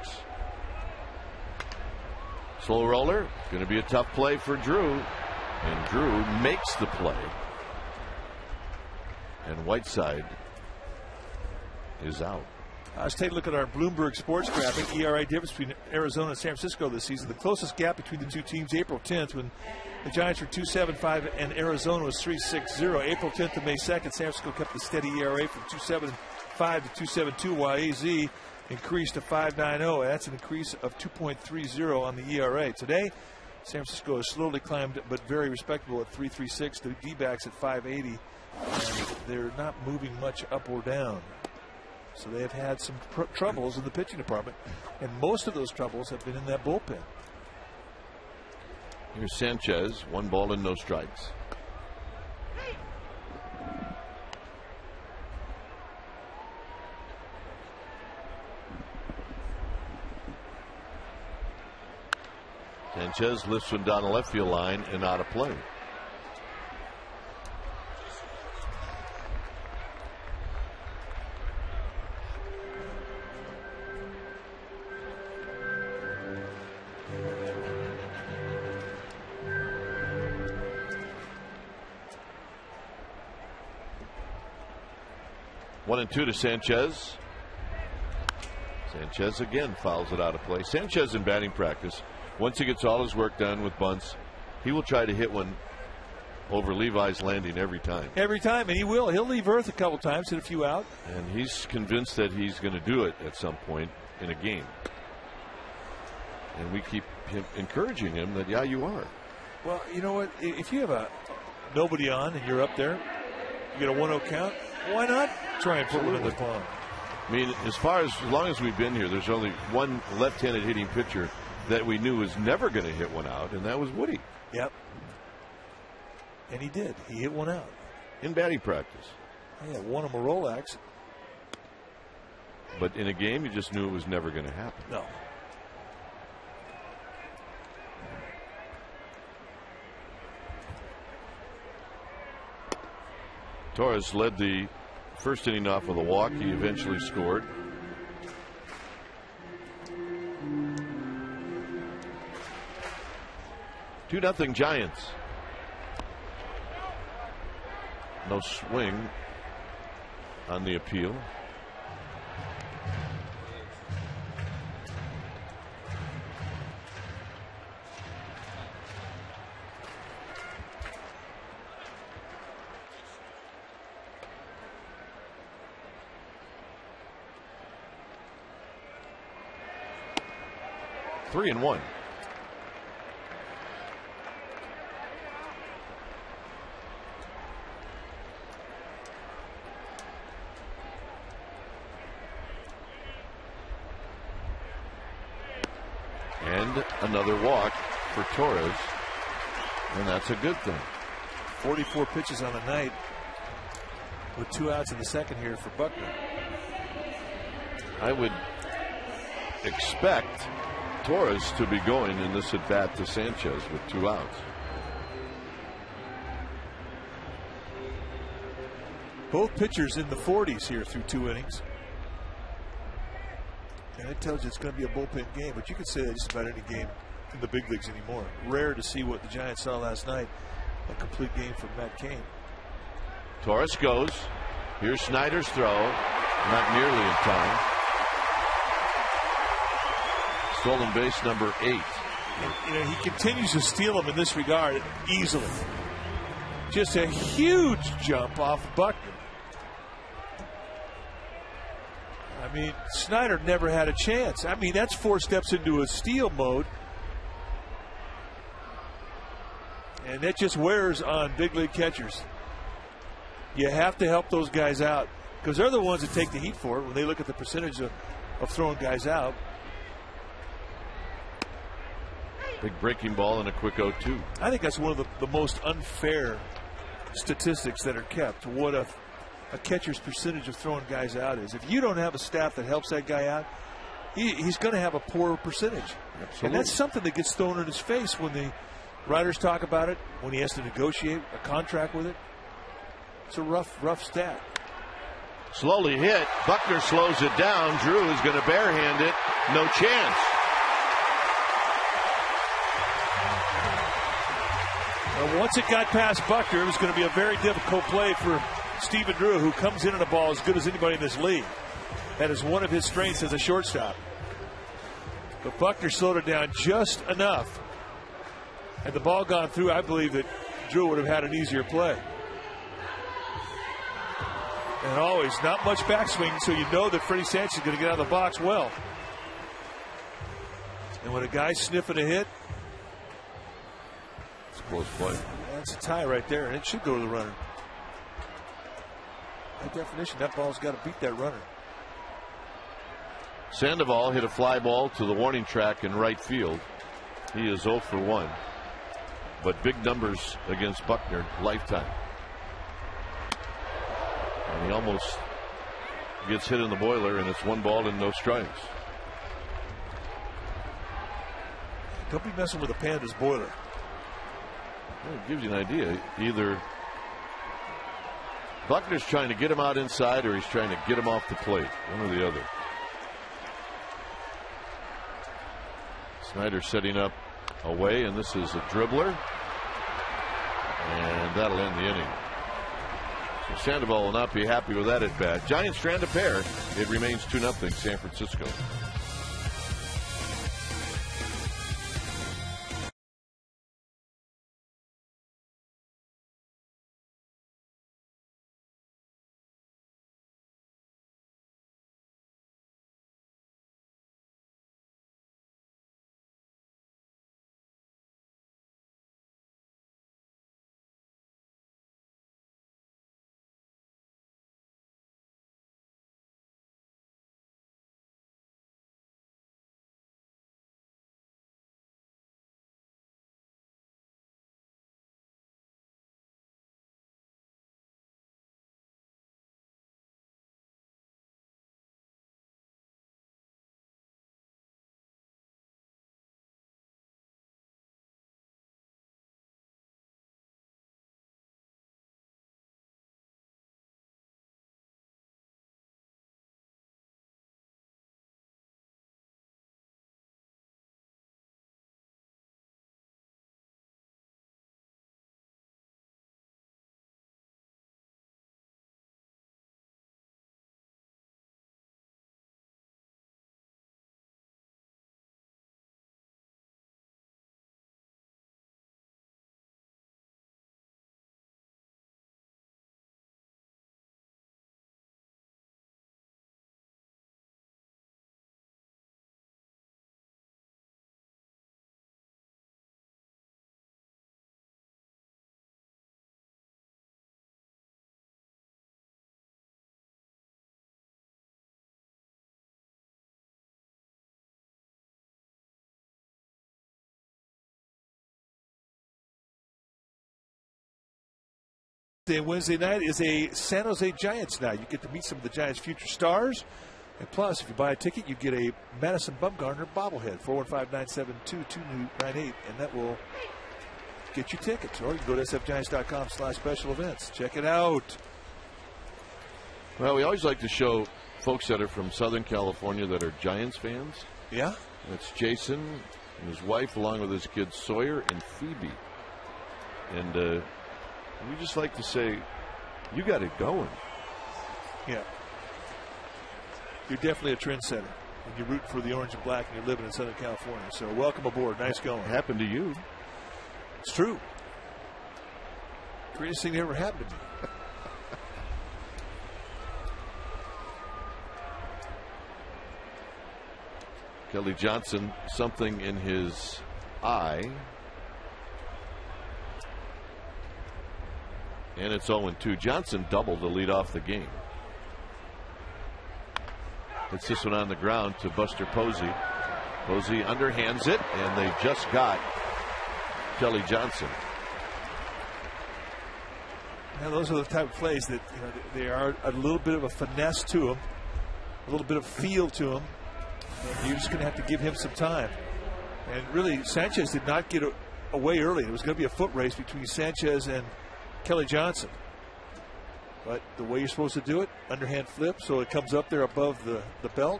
Slow roller. Going to be a tough play for Drew. And Drew makes the play. And Whiteside is out. Let's take a look at our Bloomberg Sports graphic. ERA difference between Arizona and San Francisco this season. The closest gap between the two teams, April 10th, when the Giants were 2.75 and Arizona was 3.60. April 10th to May 2nd, San Francisco kept the steady ERA from 2.75 to 2.72, while AZ increased to 5.90. That's an increase of 2.30 on the ERA. Today, San Francisco has slowly climbed, but very respectable at 3.36. The D-backs at 5.80, and they're not moving much up or down. So they have had some troubles in the pitching department, and most of those troubles have been in that bullpen. Here's Sanchez, 1 ball and no strikes. Sanchez lifts one down the left field line and out of play. One and two to Sanchez. Sanchez again fouls it out of play. Sanchez in batting practice, once he gets all his work done with bunts, he will try to hit one over Levi's landing every time. Every time, and he will. He'll leave earth a couple times, hit a few out. And he's convinced that he's going to do it at some point in a game. And we keep encouraging him that, yeah, you are. Well, you know what? If you have nobody on and you're up there, you get a 1-0 count, why not try and put one in the pond? I mean, as long as we've been here, there's only one left-handed hitting pitcher that we knew was never going to hit one out, and that was Woody. Yep. And he did. He hit one out. In batting practice. Yeah, won him a Rolex. But in a game, you just knew it was never going to happen. No. Torres led the first inning off with a walk. He eventually scored. Two 2-0 Giants. No swing on the appeal. Three and one. And another walk for Torres, and that's a good thing. 44 pitches on the night with 2 outs in the second here for Buckner. I would expect Torres to be going in this at bat to Sanchez with 2 outs. Both pitchers in the 40s here through 2 innings. And it tells you it's going to be a bullpen game, but you could say that just about any game in the big leagues anymore. Rare to see what the Giants saw last night, a complete game from Matt Cain. Torres goes. Here's Snyder's throw. Not nearly in time. Stolen base number 8. He continues to steal them in this regard easily. Just a huge jump off Buckner. I mean, Snyder never had a chance. I mean, that's 4 steps into a steal mode. And that just wears on big league catchers. You have to help those guys out because they're the ones that take the heat for it when they look at the percentage of throwing guys out. Big breaking ball and a quick 0-2. I think that's one of the most unfair statistics that are kept. What a catcher's percentage of throwing guys out is. If you don't have a staff that helps that guy out, he's going to have a poor percentage. Absolutely. And that's something that gets thrown in his face when the writers talk about it, when he has to negotiate a contract with it. It's a rough stat. Slowly hit. Buckner slows it down. Drew is going to barehand it. No chance. Well, once it got past Buckner, it was going to be a very difficult play for Stephen Drew, who comes into the ball as good as anybody in this league. That is one of his strengths as a shortstop. But Buckner slowed it down just enough. Had the ball gone through, I believe that Drew would have had an easier play. And always not much backswing, so you know that Freddie Sanchez is going to get out of the box well. And when a guy's sniffing a hit, it's a close play. That's a tie right there, and it should go to the runner. By definition, that ball's got to beat that runner. Sandoval hit a fly ball to the warning track in right field. He is 0 for 1. But big numbers against Buckner lifetime. And he almost gets hit in the boiler, and it's 1 ball and no strikes. Don't be messing with the Panda's boiler. Well, it gives you an idea. Either Buckner's trying to get him out inside or he's trying to get him off the plate. One or the other. Snyder setting up away, and this is a dribbler. And that'll end the inning. So Sandoval will not be happy with that at bat. Giants strand a pair. It remains 2-0 San Francisco. Wednesday night is a San Jose Giants night. You get to meet some of the Giants' future stars. And plus, if you buy a ticket, you get a Madison Bumgarner bobblehead, 415-972-2298, and that will get you tickets. Or you can go to sfgiants.com/special events. Check it out. Well, we always like to show folks that are from Southern California that are Giants fans. Yeah. That's Jason and his wife, along with his kids Sawyer and Phoebe. And we just like to say You got it going. Yeah. You're definitely a trendsetter. And you're rooting for the orange and black and you're living in Southern California. So welcome aboard. Nice going. Happened to you. It's true. Greatest thing that ever happened to me. Kelly Johnson, something in his eye. And it's 0-2. Johnson doubled to lead off the game. It's this one on the ground to Buster Posey. Posey underhands it, and they just got Kelly Johnson. Now those are the type of plays that, you know, they are a little bit of a finesse to them, a little bit of feel to them. And you're just going to have to give him some time. And really, Sanchez did not get away early. It was going to be a foot race between Sanchez and Kelly Johnson. But the way you're supposed to do it, underhand flip, so it comes up there above the belt.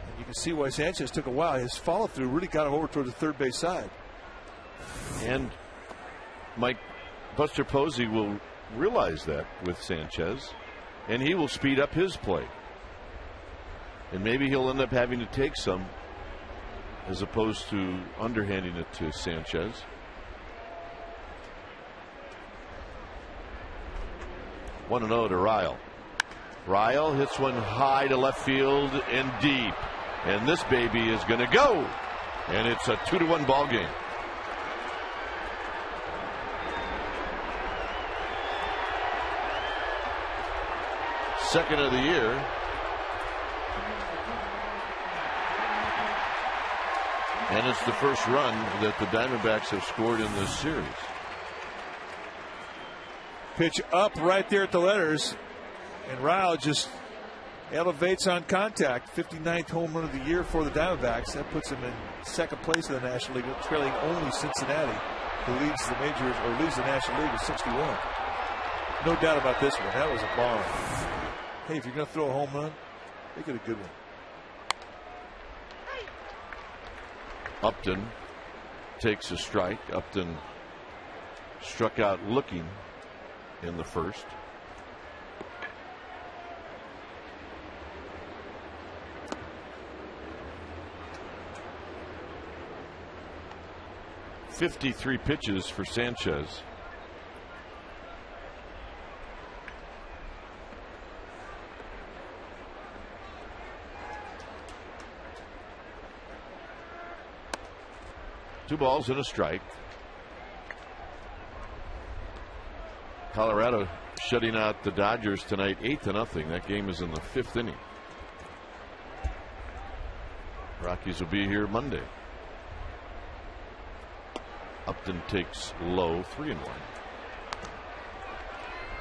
And you can see why Sanchez took a while. His follow-through really got him over toward the third base side. And Mike, Buster Posey will realize that with Sanchez, and he will speed up his play. And maybe he'll end up having to take some as opposed to underhanding it to Sanchez. 1-0 to Ryle. Ryle hits one high to left field and deep. And this baby is going to go. And it's a 2-1 ball game. Second of the year. And it's the first run that the Diamondbacks have scored in this series. Pitch up right there at the letters. And Ryle just elevates on contact. 59th home run of the year for the Diamondbacks. That puts him in second place in the National League, trailing only Cincinnati, who leads the majors or leads the National League with 61. No doubt about this one. That was a bomb. Hey, if you're going to throw a home run, make it a good one. Upton takes a strike. Upton struck out looking in the first. .53 pitches for Sanchez. Two balls and a strike. Colorado shutting out the Dodgers tonight 8-0. That game is in the 5th inning. Rockies will be here Monday. Upton takes low, 3-1.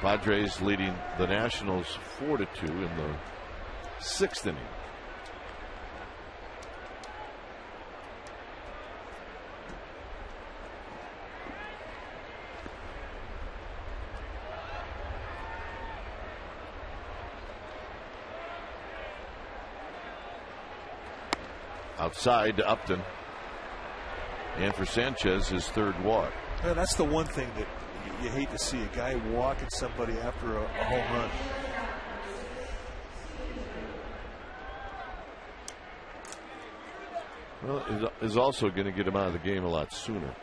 Padres leading the Nationals 4-2 in the 6th inning. Outside to Upton. And for Sanchez, his third walk. Well, that's the one thing that you hate to see, a guy walking somebody after a home run. Well, it is also going to get him out of the game a lot sooner.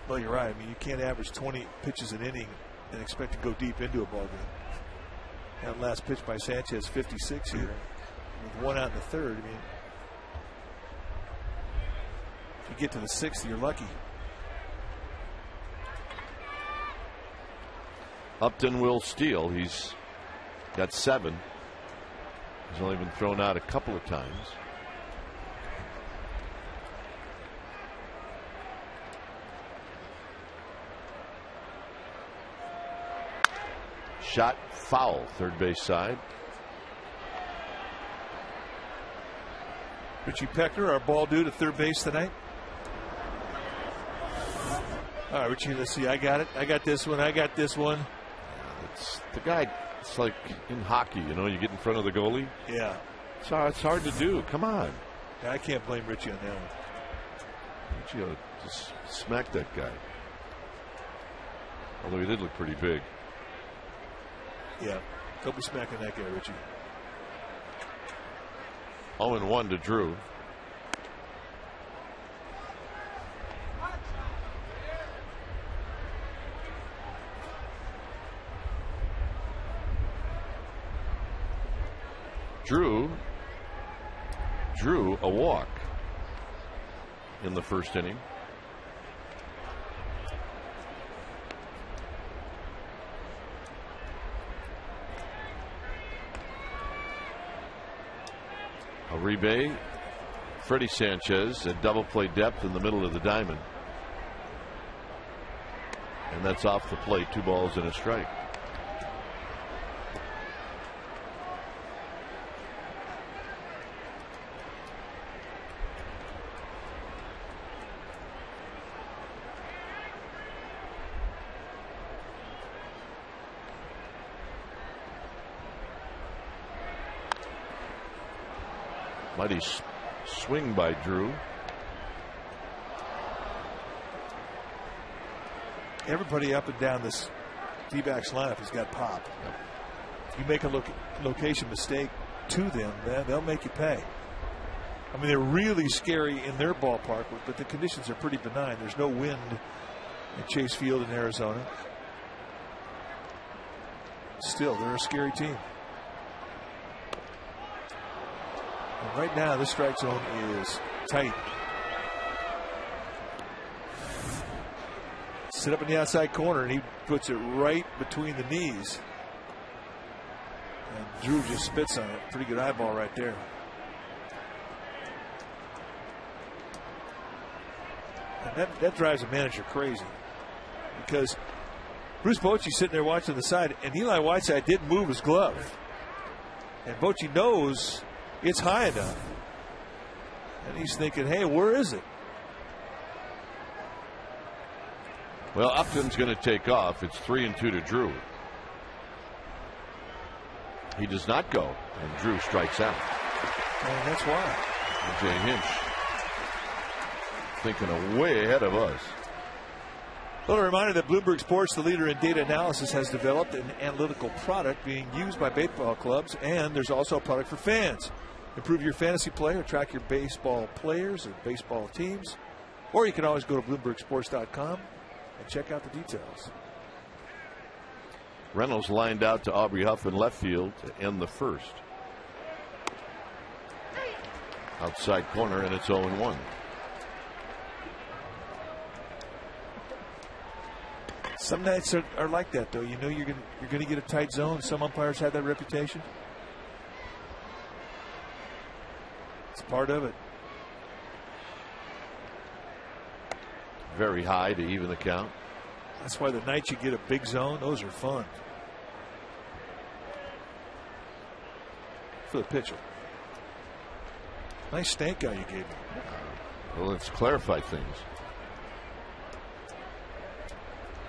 Well, you're right. I mean, you can't average 20 pitches an inning and expect to go deep into a ball game. That last pitch by Sanchez, 56 here, with one out in the third. I mean, if you get to the 6th, you're lucky. Upton will steal. He's got 7. He's only been thrown out a couple of times. Shot foul, third base side. Richie Peckner, our ball dude at third base tonight. All right, Richie, let's see. I got it. I got this one. I got this one. It's the guy. It's like in hockey, you know, you get in front of the goalie. Yeah. It's hard to do. Come on. Yeah, I can't blame Richie on that one. Richie just smacked that guy. Although he did look pretty big. Yeah. Don't be smacking that guy, Richie. 0-1 to Drew. Drew a walk in the first inning. Uribe, Freddie Sanchez at double play depth in the middle of the diamond. And that's off the plate. 2 balls and a strike. Mighty swing by Drew. Everybody up and down this D-backs lineup has got pop. Yep. If you make a location mistake to them, they'll make you pay. I mean, they're really scary in their ballpark, but the conditions are pretty benign. There's no wind at Chase Field in Arizona. Still, they're a scary team. And right now, this strike zone is tight. Sit up in the outside corner, and he puts it right between the knees. And Drew just spits on it. Pretty good eyeball right there. And that drives a manager crazy, because Bruce Bochy's sitting there watching the side, and Eli Whiteside didn't move his glove. And Bochy knows it's high enough. And he's thinking, hey, where is it? Well, Upton's going to take off. It's 3-2 to Drew. He does not go, and Drew strikes out. And that's why. And Jay Hinch thinking way ahead of us. Well, a reminder that Bloomberg Sports, the leader in data analysis, has developed an analytical product being used by baseball clubs, and there's also a product for fans. Improve your fantasy play or track your baseball players or baseball teams. Or you can always go to BloombergSports.com and check out the details. Reynolds lined out to Aubrey Huff in left field to end the first. Outside corner, and it's 0-1. Some nights are like that, though. You know you're going to get a tight zone. Some umpires have that reputation. It's part of it. Very high to even the count. That's why the nights you get a big zone, those are fun. For the pitcher. Nice stank guy you gave me. Well, let's clarify things.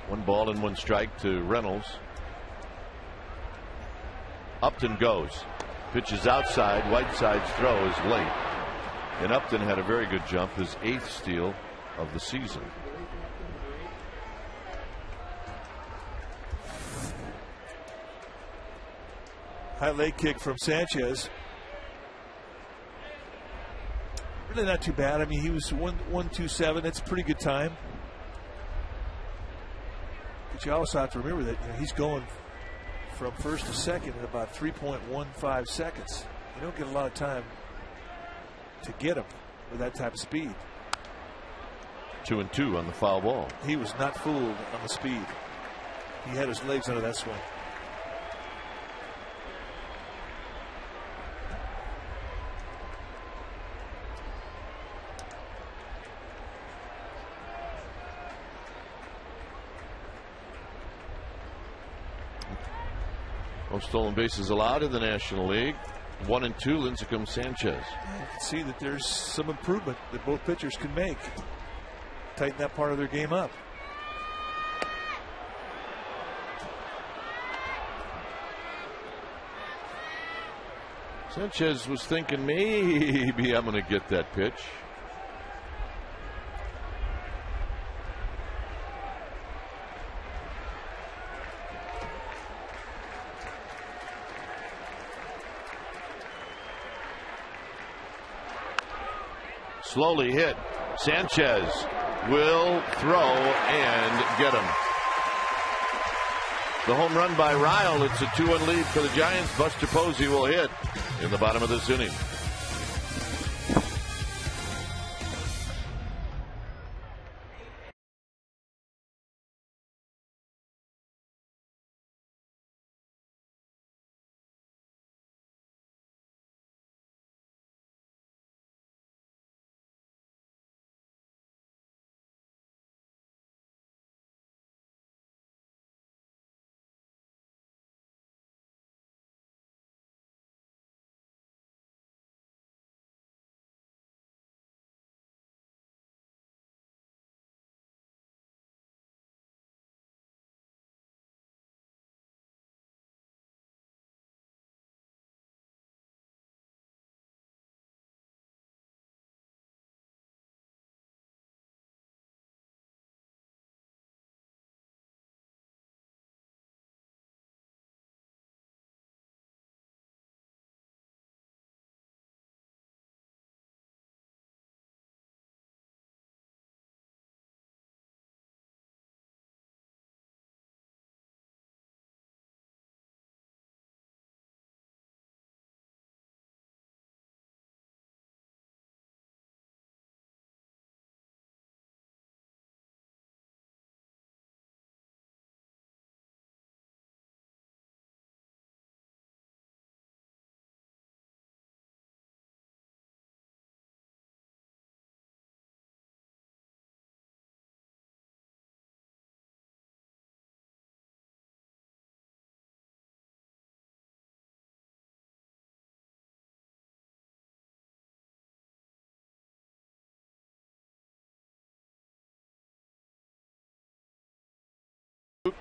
1 ball and 1 strike to Reynolds. Upton goes. Pitches outside. Whiteside's throw is late. And Upton had a very good jump, his 8th steal of the season. High leg kick from Sanchez. Really not too bad. I mean, he was 1-2-7. That's a pretty good time. But you also have to remember that he's going from first to second in about 3.15 seconds. You don't get a lot of time to get him with that type of speed. 2-2 on the foul ball. He was not fooled on the speed. He had his legs under that swing. Most stolen bases allowed in the National League. 1-2, Lincecum, Sanchez. You can see that there's some improvement that both pitchers can make. Tighten that part of their game up. Sanchez was thinking maybe I'm going to get that pitch. slowly hit. Sanchez will throw and get him. The home run by Ryle. It's a 2-1 lead for the Giants. Buster Posey will hit in the bottom of this inning.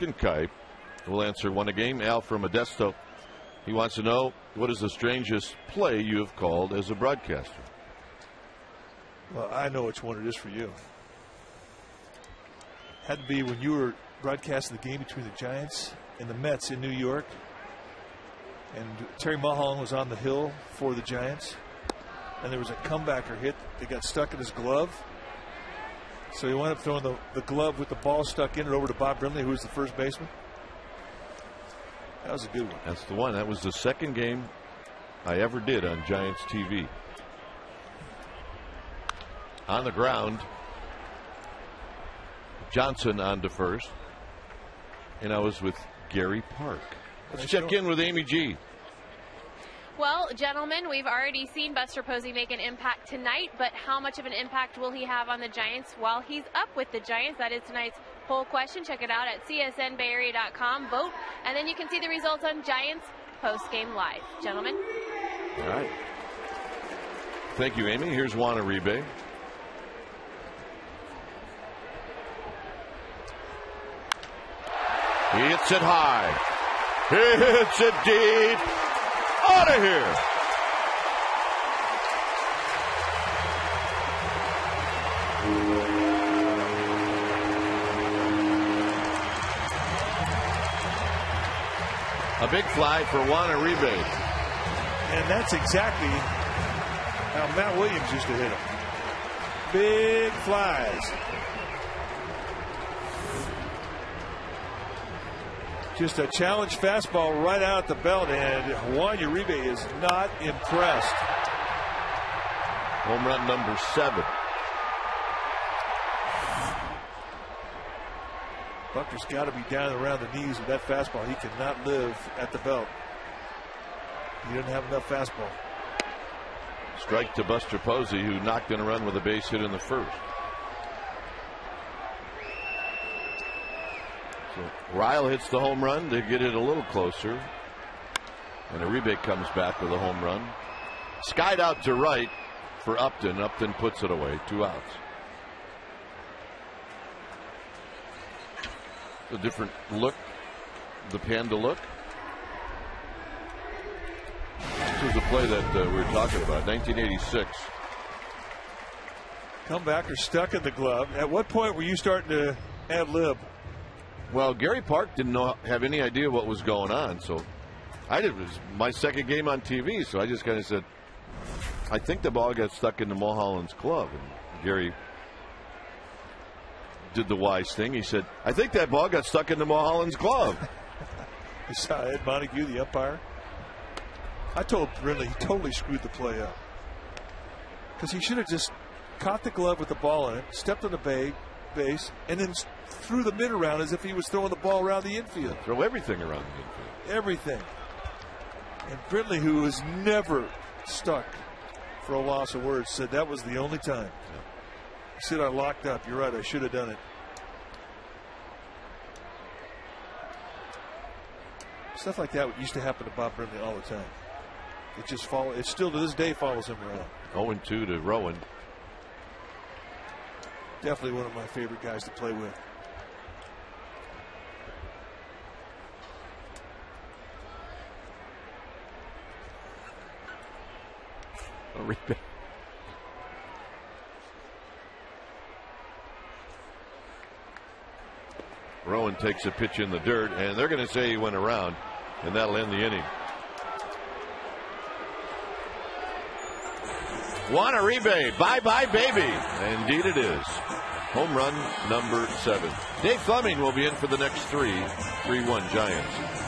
And Kuip will answer one a game. Al from Modesto. He wants to know, what is the strangest play you have called as a broadcaster? Well, I know which one it is for you. Had to be when you were broadcasting the game between the Giants and the Mets in New York. And Terry Mulholland was on the hill for the Giants. And there was a comebacker hit that got stuck in his glove. So he wound up throwing the glove with the ball stuck in it over to Bob Brimley, who was the first baseman. That was a good one. That's the one. That was the second game I ever did on Giants TV. On the ground, Johnson on to first. And I was with Gary Park. Let's check in with Amy G. Well, gentlemen, we've already seen Buster Posey make an impact tonight, but how much of an impact will he have on the Giants while he's up with the Giants? That is tonight's poll question. Check it out at csnbayarea.com. Vote, and then you can see the results on Giants Postgame Live. Gentlemen. All right. Thank you, Amy. Here's Juan Uribe. He hits it high. He hits it deep. Out of here. A big fly for Juan Uribe. And that's exactly how Matt Williams used to hit him. Big flies. Just a challenge fastball right out the belt, and Juan Uribe is not impressed. Home run number 7. Bucker's got to be down around the knees with that fastball. He cannot live at the belt. He didn't have enough fastball. Strike to Buster Posey, who knocked in a run with a base hit in the first. So Ryle hits the home run to get it a little closer. And Uribe comes back with a home run. Skied out to right for Upton. Upton puts it away. 2 outs. A different look. The Panda look. This was a play that we were talking about. 1986. Comebacker stuck in the glove. At what point were you starting to ad lib? Well, Gary Park didn't have any idea what was going on, so I did. It was my second game on TV, so I just kind of said, I think the ball got stuck into Mulholland's glove, and Gary did the wise thing. He said, I think that ball got stuck into Mulholland's glove. You saw Ed Montague, the umpire. I told Brindley he totally screwed the play up, because he should have just caught the glove with the ball in it, stepped on the base, and then threw the mid around as if he was throwing the ball around the infield. Throw everything around the infield. Everything. And Brindley, who was never stuck for a loss of words, said that was the only time. Yeah. He said, I locked up. You're right. I should have done it. Stuff like that used to happen to Bob Brindley all the time. It still to this day follows him around. 0-2 to Rowan. Definitely one of my favorite guys to play with. Rowan takes a pitch in the dirt, and they're going to say he went around, and that'll end the inning. Juan Uribe, bye-bye, baby. Indeed it is. Home run number 7. Dave Fleming will be in for the next 3-1 Giants.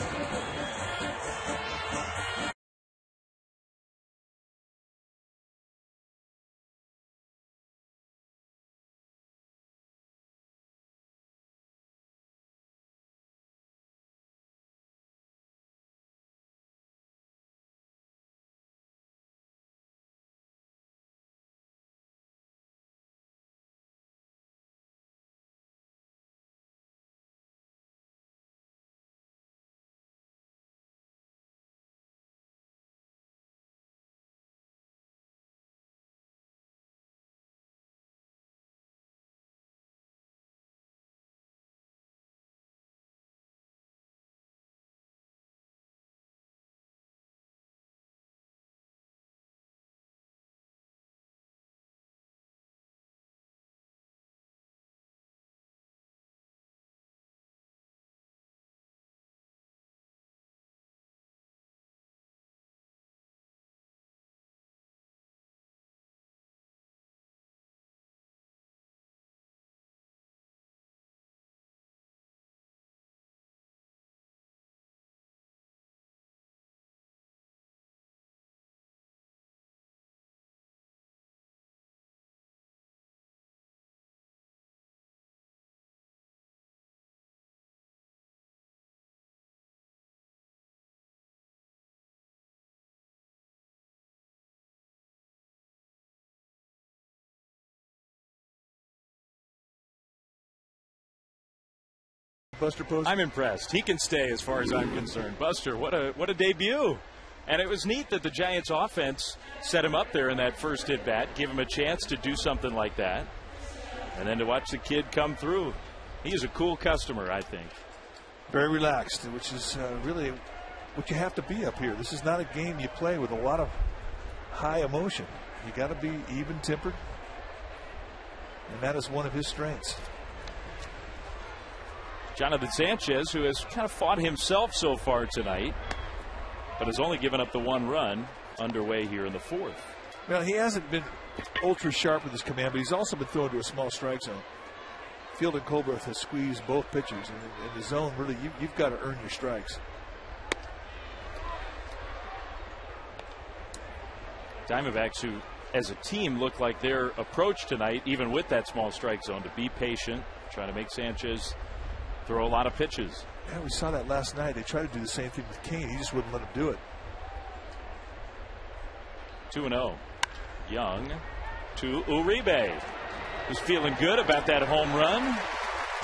Buster Posey? I'm impressed. He can stay as far as I'm concerned. Buster, what a debut. And it was neat that the Giants offense set him up there in that first at bat, give him a chance to do something like that. And then to watch the kid come through. He's a cool customer, I think. Very relaxed, which is really what you have to be up here. This is not a game you play with a lot of high emotion. You got to be even-tempered. And that is one of his strengths. Jonathan Sanchez, who has kind of fought himself so far tonight, but has only given up the 1 run underway here in the 4th. Well, he hasn't been ultra sharp with his command, but he's also been thrown to a small strike zone. Field and Colbert has squeezed both pitchers. And in the zone, really, you've got to earn your strikes. Diamondbacks, who as a team look like their approach tonight, even with that small strike zone, to be patient, trying to make Sanchez throw a lot of pitches. Yeah, we saw that last night. They tried to do the same thing with Kane. He just wouldn't let him do it. 2-0. Young to Uribe, who's feeling good about that home run.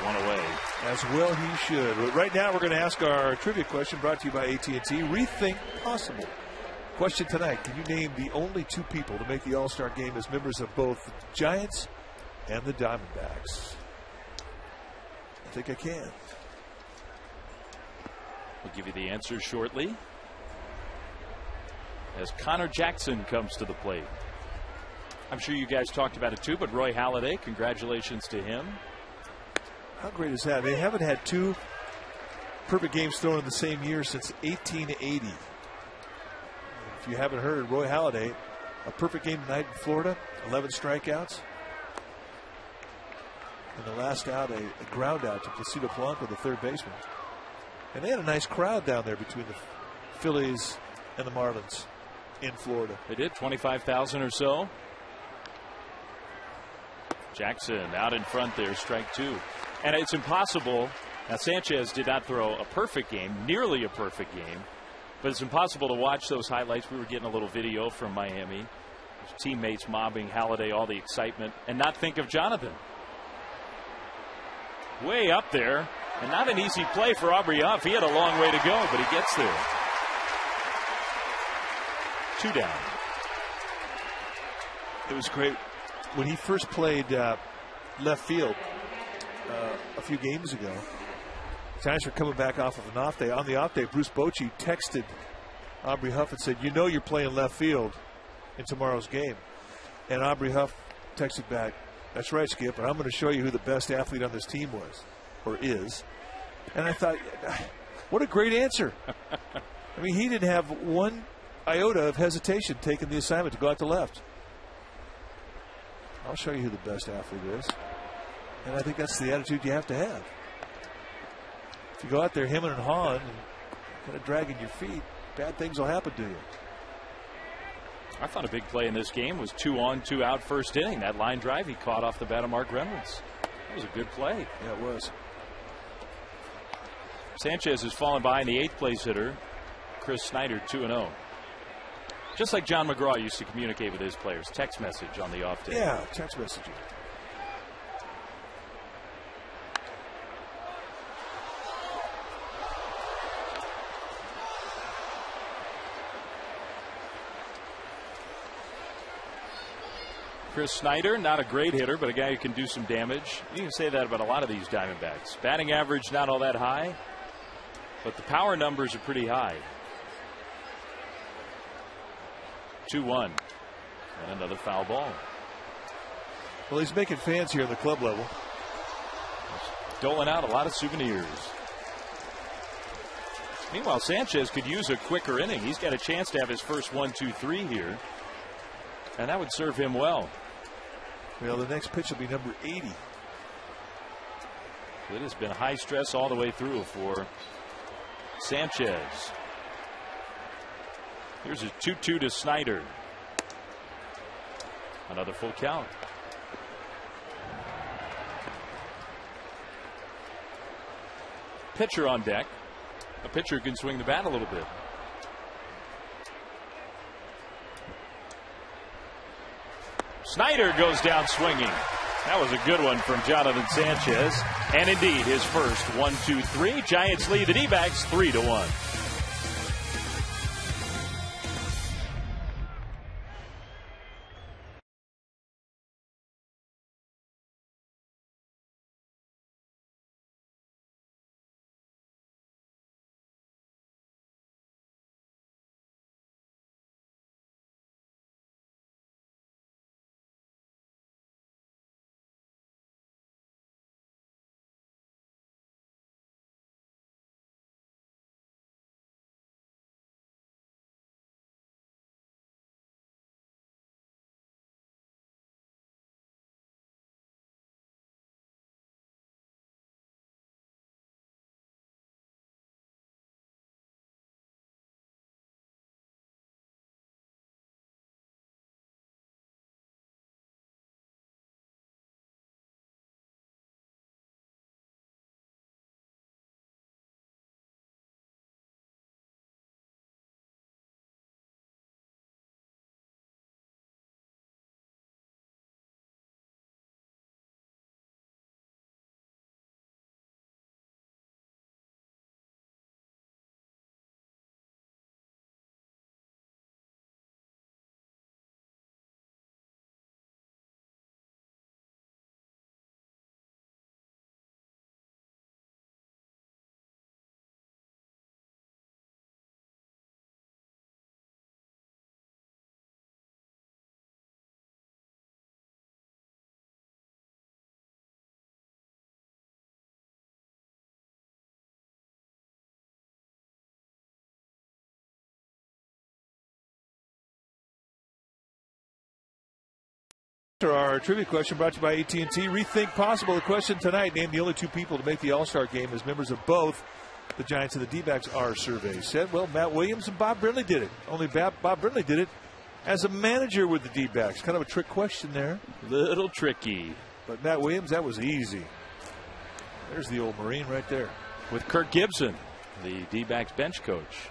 1 away. As well he should. But right now we're going to ask our trivia question brought to you by AT&T. Rethink Possible. Question tonight. Can you name the only 2 people to make the All-Star game as members of both the Giants and the Diamondbacks? I think I can. We'll give you the answer shortly as Connor Jackson comes to the plate. I'm sure you guys talked about it too, but Roy Halladay, congratulations to him. How great is that? They haven't had 2 perfect games thrown in the same year since 1880. If you haven't heard, Roy Halladay a perfect game tonight in Florida, 11 strikeouts. And the last out, a ground out to Placido Polanco, the third baseman. And they had a nice crowd down there between the Phillies and the Marlins in Florida. They did, 25,000 or so. Jackson out in front there, strike two. And it's impossible. Now, Sanchez did not throw a perfect game, nearly a perfect game. But it's impossible to watch those highlights. We were getting a little video from Miami. His teammates mobbing Halladay, all the excitement, and not think of Jonathan. Way up there, and not an easy play for Aubrey Huff. He had a long way to go, but he gets there. 2 down. It was great. When he first played left field a few games ago, Giants were coming back off of an off day. On the off day, Bruce Bochy texted Aubrey Huff and said, "You know you're playing left field in tomorrow's game." And Aubrey Huff texted back, "That's right, Skip, and I'm going to show you who the best athlete on this team was, or is." And I thought, what a great answer. I mean, he didn't have one iota of hesitation taking the assignment to go out to left. I'll show you who the best athlete is. And I think that's the attitude you have to have. If you go out there hemming and hawing and kind of dragging your feet, bad things will happen to you. I thought a big play in this game was 2 on, 2 out first inning. That line drive he caught off the bat of Mark Reynolds. That was a good play. Yeah, it was. Sanchez has fallen behind the 8th place hitter, Chris Snyder, 2-0. Just like John McGraw used to communicate with his players. Text message on the off day. Yeah, text messaging. Chris Snyder, not a great hitter, but a guy who can do some damage. You can say that about a lot of these Diamondbacks. Batting average not all that high, but the power numbers are pretty high. 2-1. And another foul ball. Well, he's making fans here at the club level. Doling out a lot of souvenirs. Meanwhile, Sanchez could use a quicker inning. He's got a chance to have his first 1-2-3 here. And that would serve him well. Well, the next pitch will be number 80. It has been high stress all the way through for Sanchez. Here's a 2-2 to Snyder. Another full count. Pitcher on deck. A pitcher can swing the bat a little bit. Snyder goes down swinging. That was a good one from Jonathan Sanchez. And indeed, his first 1-2-3. Giants lead the D-backs 3-1. Our trivia question brought to you by AT&T. Rethink Possible. The question tonight: name the only two people to make the All-Star game as members of both the Giants and the D-backs. Our survey said, well, Matt Williams and Bob Brenly did it. Only Bob Brenly did it as a manager with the D-backs. Kind of a trick question there. Little tricky. But Matt Williams, that was easy. There's the old Marine right there. With Kirk Gibson, the D-backs bench coach.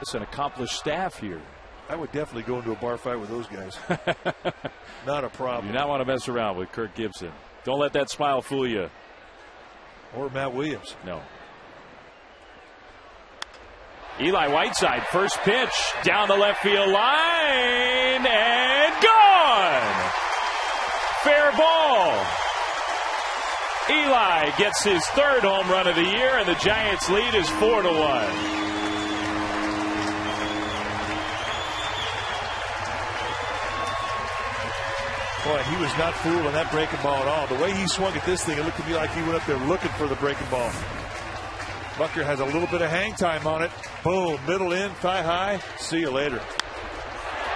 It's an accomplished staff here. I would definitely go into a bar fight with those guys. Not a problem. You do not want to mess around with Kirk Gibson. Don't let that smile fool you. Or Matt Williams. No. Eli Whiteside, first pitch down the left field line and gone. Fair ball. Eli gets his third home run of the year, and the Giants' lead is 4-1. Boy, he was not fooled on that breaking ball at all. The way he swung at this thing, it looked to me like he went up there looking for the breaking ball. Buckner has a little bit of hang time on it. Boom, middle in, thigh high. See you later.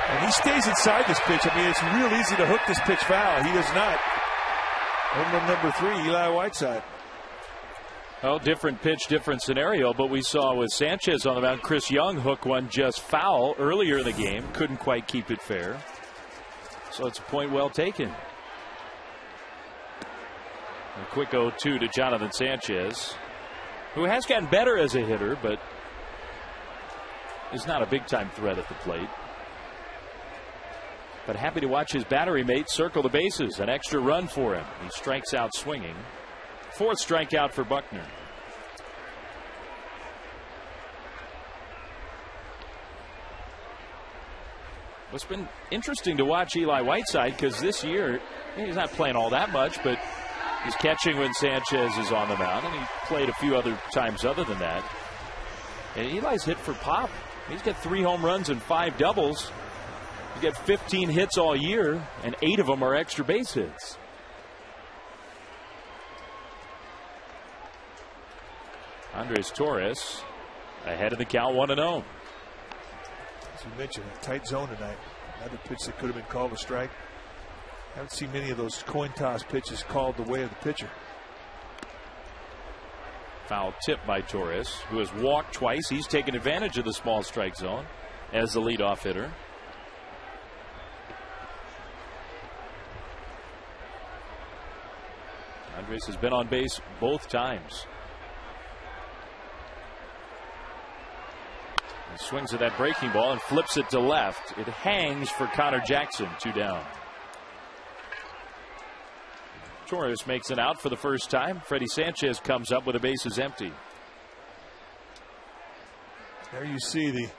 And he stays inside this pitch. I mean, it's real easy to hook this pitch foul. He does not. Home run number 3, Eli Whiteside. Well, different pitch, different scenario, but we saw with Sanchez on the mound, Chris Young hook one just foul earlier in the game. Couldn't quite keep it fair. So it's a point well taken. A quick 0-2 to Jonathan Sanchez, who has gotten better as a hitter, but is not a big-time threat at the plate. But happy to watch his battery mate circle the bases. An extra run for him. He strikes out swinging. 4th strikeout for Buckner. It's been interesting to watch Eli Whiteside because this year he's not playing all that much, but he's catching when Sanchez is on the mound, and he played a few other times other than that. And Eli's hit for pop. He's got 3 home runs and 5 doubles. He's got 15 hits all year, and 8 of them are extra base hits. Andres Torres ahead of the count, 1-0. As you mentioned, a tight zone tonight. Another pitch that could have been called a strike. Haven't seen many of those coin toss pitches called the way of the pitcher. Foul tip by Torres, who has walked twice. He's taken advantage of the small strike zone as the leadoff hitter. Andres has been on base both times. He swings at that breaking ball and flips it to left. It hangs for Connor Jackson, 2 down. Torres makes it out for the first time. Freddie Sanchez comes up with the bases empty. There you see the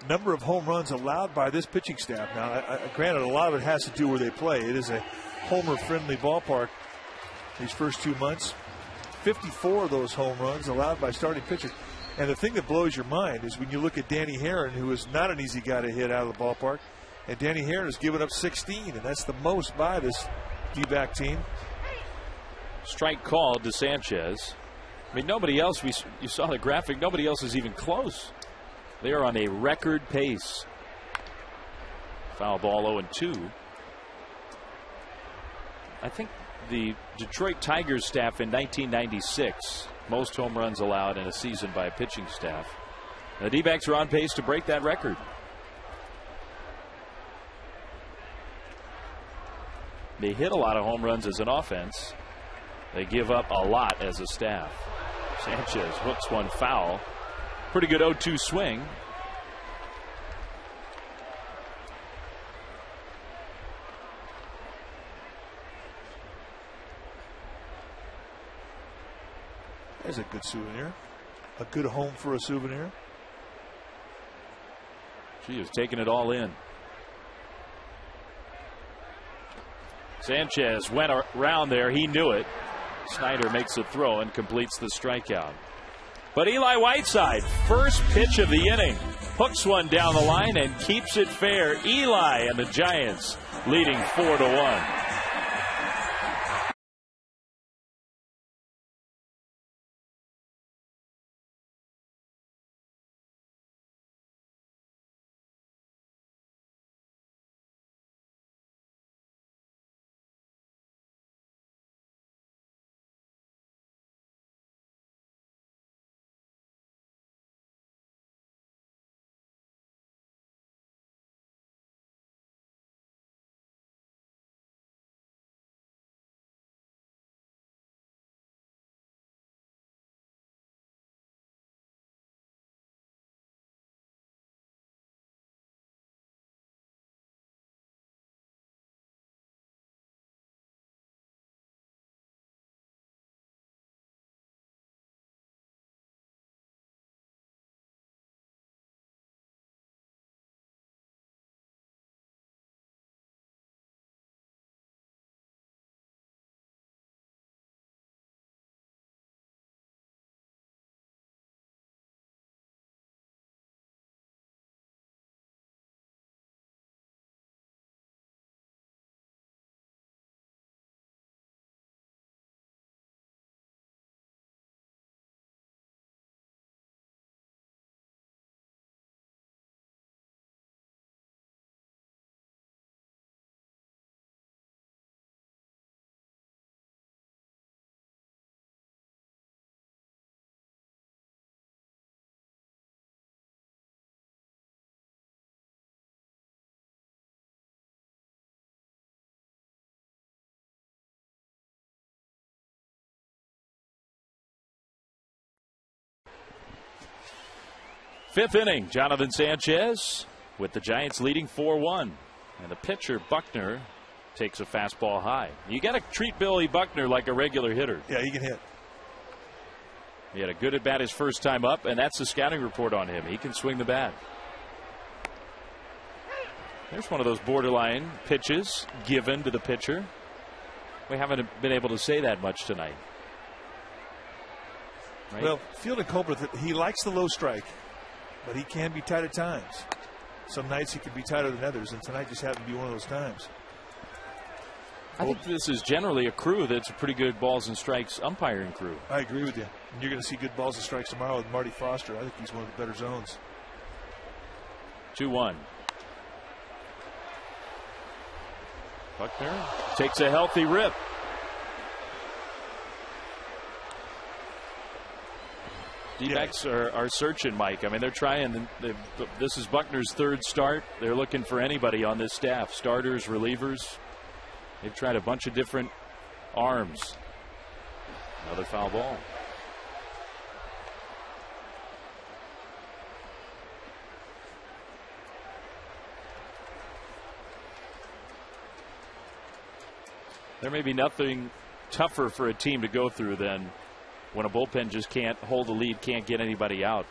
number of home runs allowed by this pitching staff. Now, granted, a lot of it has to do where they play. It is a homer-friendly ballpark these first 2 months. 54 of those home runs allowed by starting pitchers. And the thing that blows your mind is when you look at Danny Herron, who is not an easy guy to hit out of the ballpark. And Danny Herron has given up 16, and that's the most by this D-back team. Strike called to Sanchez. I mean, nobody else, you saw the graphic, nobody else is even close. They are on a record pace. Foul ball 0-2. I think the Detroit Tigers staff in 1996, most home runs allowed in a season by a pitching staff. The D-backs are on pace to break that record. They hit a lot of home runs as an offense. They give up a lot as a staff. Sanchez hooks one foul. Pretty good 0-2 swing. There's a good souvenir. A good home for a souvenir. She is taking it all in. Sanchez went around there. He knew it. Snyder makes a throw and completes the strikeout. But Eli Whiteside, first pitch of the inning, hooks one down the line and keeps it fair. Eli and the Giants leading 4-1. Fifth inning, Jonathan Sanchez with the Giants leading 4-1. And the pitcher, Buckner, takes a fastball high. You got to treat Billy Buckner like a regular hitter. Yeah, he can hit. He had a good at bat his first time up, and that's the scouting report on him. He can swing the bat. There's one of those borderline pitches given to the pitcher. We haven't been able to say that much tonight. Right? Well, Fielding Colbert, he likes the low strike, but he can be tight at times. Some nights he can be tighter than others, and tonight just happened to be one of those times. I think this is generally a crew that's a pretty good balls and strikes umpiring crew. I agree with you. And you're going to see good balls and strikes tomorrow with Marty Foster. I think he's one of the better zones. 2-1. Buckner takes a healthy rip. D-backs are searching, Mike. I mean, they're trying. This is Buckner's third start. They're looking for anybody on this staff. Starters, relievers. They've tried a bunch of different arms. Another foul ball. There may be nothing tougher for a team to go through than when a bullpen just can't hold the lead, can't get anybody out.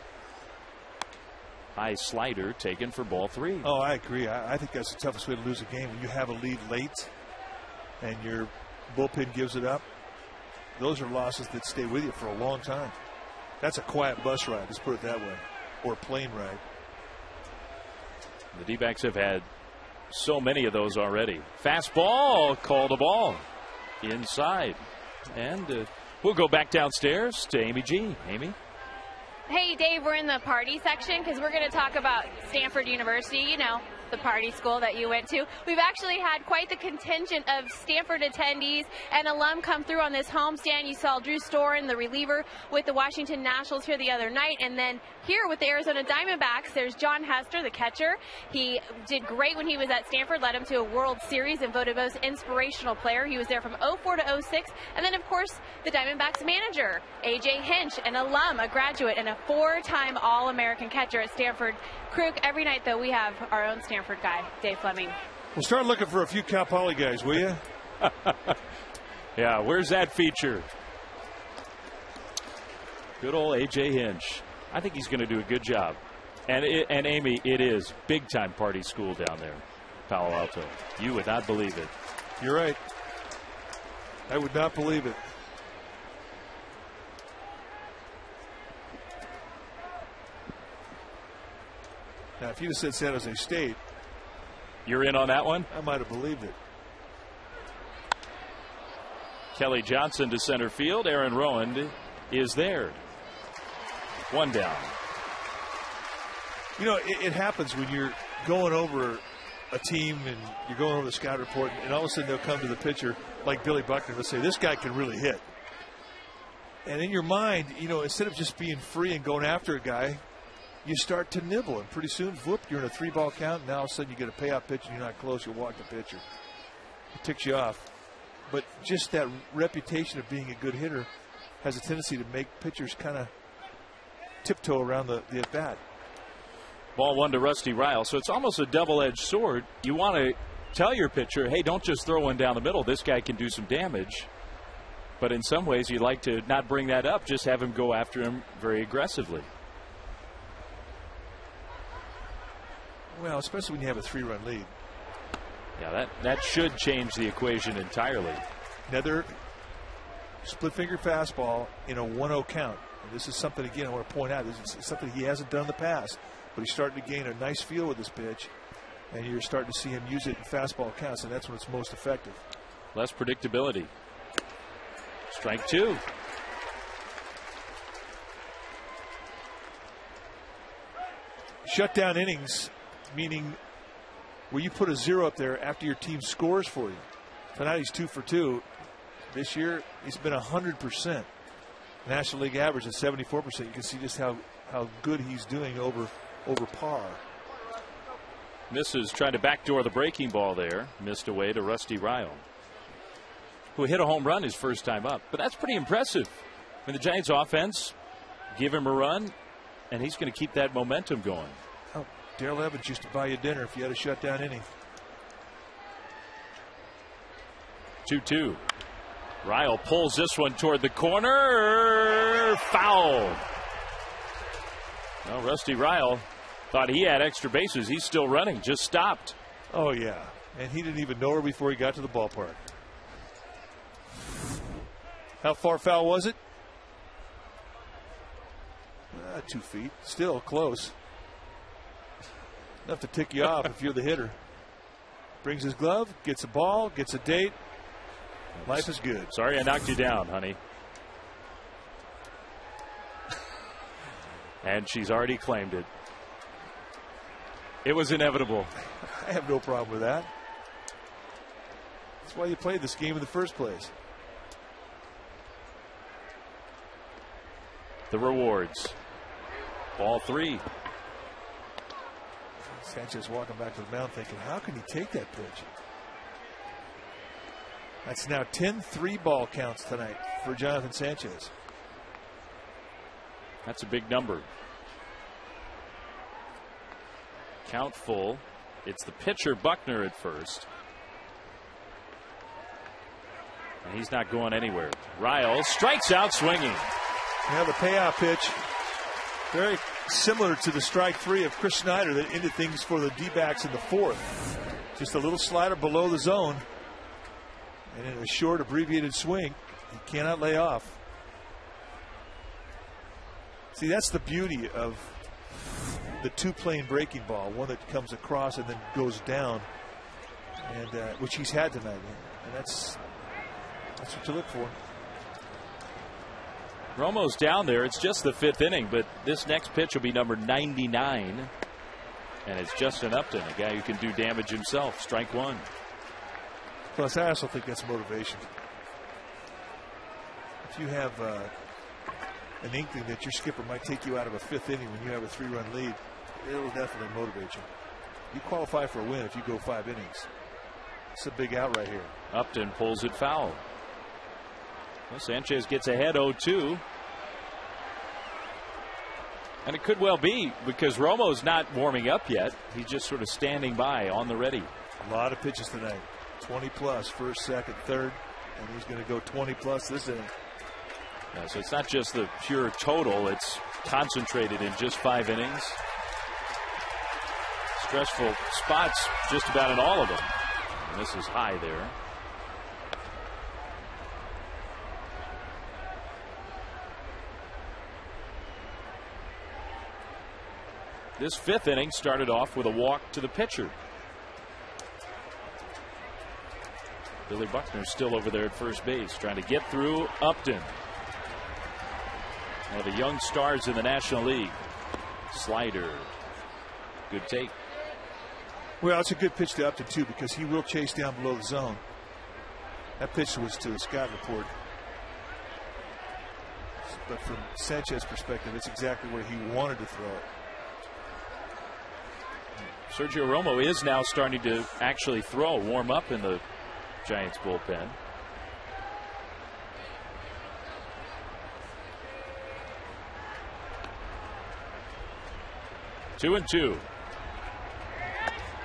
High slider taken for ball 3. Oh, I agree. I think that's the toughest way to lose a game. When you have a lead late and your bullpen gives it up, those are losses that stay with you for a long time. That's a quiet bus ride, let's put it that way, or a plane ride. The D-backs have had so many of those already. Fastball, called a ball inside. And we'll go back downstairs to Amy G. Amy? Hey, Dave, we're in the party section because we're going to talk about Stanford University, you know, the party school that you went to. We've actually had quite the contingent of Stanford attendees and alum come through on this homestand. You saw Drew Storen, the reliever with the Washington Nationals here the other night. And then here with the Arizona Diamondbacks, there's John Hester, the catcher. He did great when he was at Stanford, led him to a World Series and voted most inspirational player. He was there from 04 to 06. And then, of course, the Diamondbacks manager, A.J. Hinch, an alum, a graduate, and a 4-time All-American catcher at Stanford. Krug, every night, though, we have our own Stanford guy, Dave Fleming. Well, start looking for a few Cal Poly guys, will you? Yeah, where's that feature? Good old A.J. Hinch. I think he's going to do a good job. And Amy, it is big-time party school down there, Palo Alto. You would not believe it. You're right. I would not believe it. Now, if you'd have said San Jose State, you're in on that one? I might have believed it. Kelly Johnson to center field. Aaron Rowan is there. 1 down. You know, it happens when you're going over a team and you're going over the scout report, and all of a sudden they'll come to the pitcher like Billy Buckner and say, this guy can really hit. And in your mind, you know, instead of just being free and going after a guy, you start to nibble, and pretty soon, whoop, you're in a 3-ball count, and now all of a sudden you get a payoff pitch and you're not close, you walk the pitcher. It ticks you off. But just that reputation of being a good hitter has a tendency to make pitchers kind of tiptoe around the at-bat. Ball 1 to Rusty Ryle. So it's almost a double-edged sword. You want to tell your pitcher, hey, don't just throw one down the middle. This guy can do some damage. But in some ways, you'd like to not bring that up, just have him go after him very aggressively. Well, especially when you have a 3-run lead. Yeah, that should change the equation entirely. Another split finger fastball in a 1-0 count. And this is something, again, I want to point out. This is something he hasn't done in the past. But he's starting to gain a nice feel with this pitch. And you're starting to see him use it in fastball counts, and that's when it's most effective. Less predictability. Strike 2. Shutdown innings, meaning where you put a 0 up there after your team scores for you. Tonight he's 2 for 2. This year he's been 100%. National League average is 74%. You can see just how good he's doing over par. Misses, trying to backdoor the breaking ball there. Missed away to Rusty Ryle, who hit a home run his first time up. But that's pretty impressive. I mean, the Giants offense give him a run, and he's going to keep that momentum going. Oh, Darrell Evans used to buy you dinner if you had a shutdown inning. 2-2. Ryle pulls this one toward the corner. Foul. Well, Rusty Ryle thought he had extra bases. He's still running, just stopped. Oh, yeah. And he didn't even know her before he got to the ballpark. How far foul was it? 2 feet. Still close. Enough to tick you off if you're the hitter. Brings his glove, gets a ball, gets a date. Life is good. Sorry I knocked you down, honey. And she's already claimed it. It was inevitable. I have no problem with that. That's why you played this game in the first place. The rewards. Ball 3. Sanchez walking back to the mound thinking, how can he take that pitch? That's now 10 3-ball counts tonight for Jonathan Sanchez. That's a big number. Count full. It's the pitcher, Buckner, at first. And he's not going anywhere. Ryle strikes out swinging. Now the payoff pitch, very similar to the strike 3 of Chris Snyder that ended things for the D-backs in the 4th. Just a little slider below the zone. And in a short, abbreviated swing, he cannot lay off. See, that's the beauty of the 2-plane breaking ball, one that comes across and then goes down, and which he's had tonight. And that's what you look for. Romo's down there. It's just the 5th inning, but this next pitch will be number 99. And it's Justin Upton, a guy who can do damage himself. Strike 1. Plus, I also think that's motivation. If you have an inkling that your skipper might take you out of a 5th inning when you have a 3-run lead, it'll definitely motivate you. You qualify for a win if you go 5 innings. It's a big out right here. Upton pulls it foul. Well, Sanchez gets ahead 0-2. And it could well be because Romo's not warming up yet. He's just sort of standing by on the ready. A lot of pitches tonight. 20 plus, first, second, third, and he's going to go 20 plus this inning. Yeah, so it's not just the pure total, it's concentrated in just 5 innings. Stressful spots just about in all of them. And this is high there. This 5th inning started off with a walk to the pitcher. Billy Buckner's still over there at first base trying to get through Upton. One of the young stars in the National League. Slider. Good take. Well, it's a good pitch to Upton, too, because he will chase down below the zone. That pitch was to the scout report. But from Sanchez's perspective, it's exactly where he wanted to throw it. Sergio Romo is now starting to actually throw, warm up in the Giants bullpen. Two and two.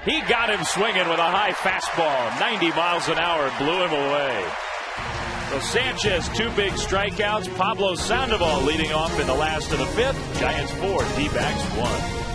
He got him swinging with a high fastball. 90 miles an hour, blew him away. So Sanchez, 2 big strikeouts. Pablo Sandoval leading off in the last of the 5th. Giants 4, D-backs 1.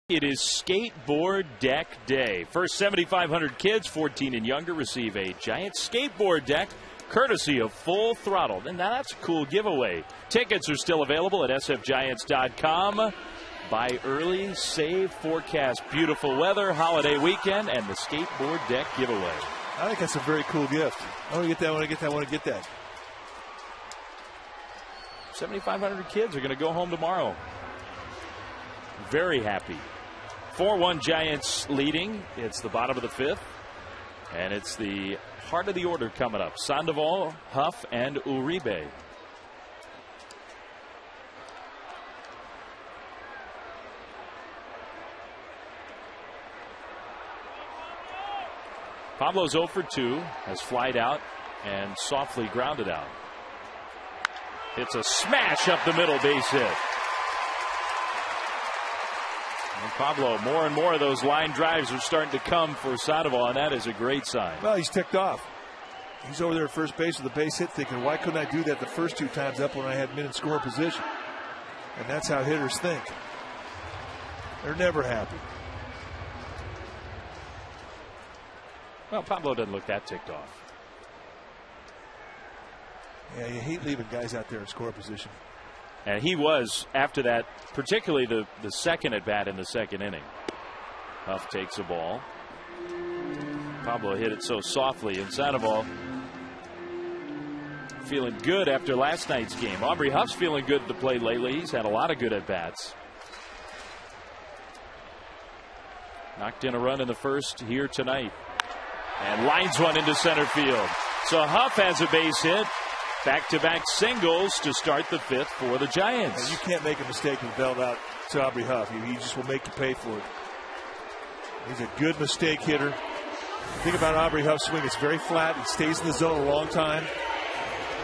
It is skateboard deck day. First 7,500 kids 14 and younger receive a giant skateboard deck courtesy of Full Throttle. And now that's a cool giveaway. Tickets are still available at sfgiants.com. Buy early, save, forecast beautiful weather, holiday weekend, and the skateboard deck giveaway. I think that's a very cool gift. I want to get that, I want to get that, I want to get that. 7,500 kids are going to go home tomorrow. Very happy. 4-1 Giants leading. It's the bottom of the fifth. And it's the heart of the order coming up. Sandoval, Huff, and Uribe. Pablo's 0 for 2, has flied out and softly grounded out. It's a smash up the middle, base hit. And Pablo, more and more of those line drives are starting to come for Sandoval, and that is a great sign. Well, he's ticked off. He's over there at first base with a base hit thinking, why couldn't I do that the first 2 times up when I had men in score position? And that's how hitters think. They're never happy. Well, Pablo doesn't look that ticked off. Yeah, you hate leaving guys out there in score position. And he was, after that, particularly the second at bat in the second inning. Huff takes the ball. Pablo hit it so softly, and Sandoval feeling good after last night's game. Aubrey Huff's feeling good at the plate lately. He's had a lot of good at bats. Knocked in a run in the first here tonight. And lines one into center field. So Huff has a base hit. Back-to-back singles to start the fifth for the Giants. And you can't make a mistake and belt out to Aubrey Huff. He just will make you pay for it. He's a good mistake hitter. The thing about Aubrey Huff's swing, it's very flat. He stays in the zone a long time.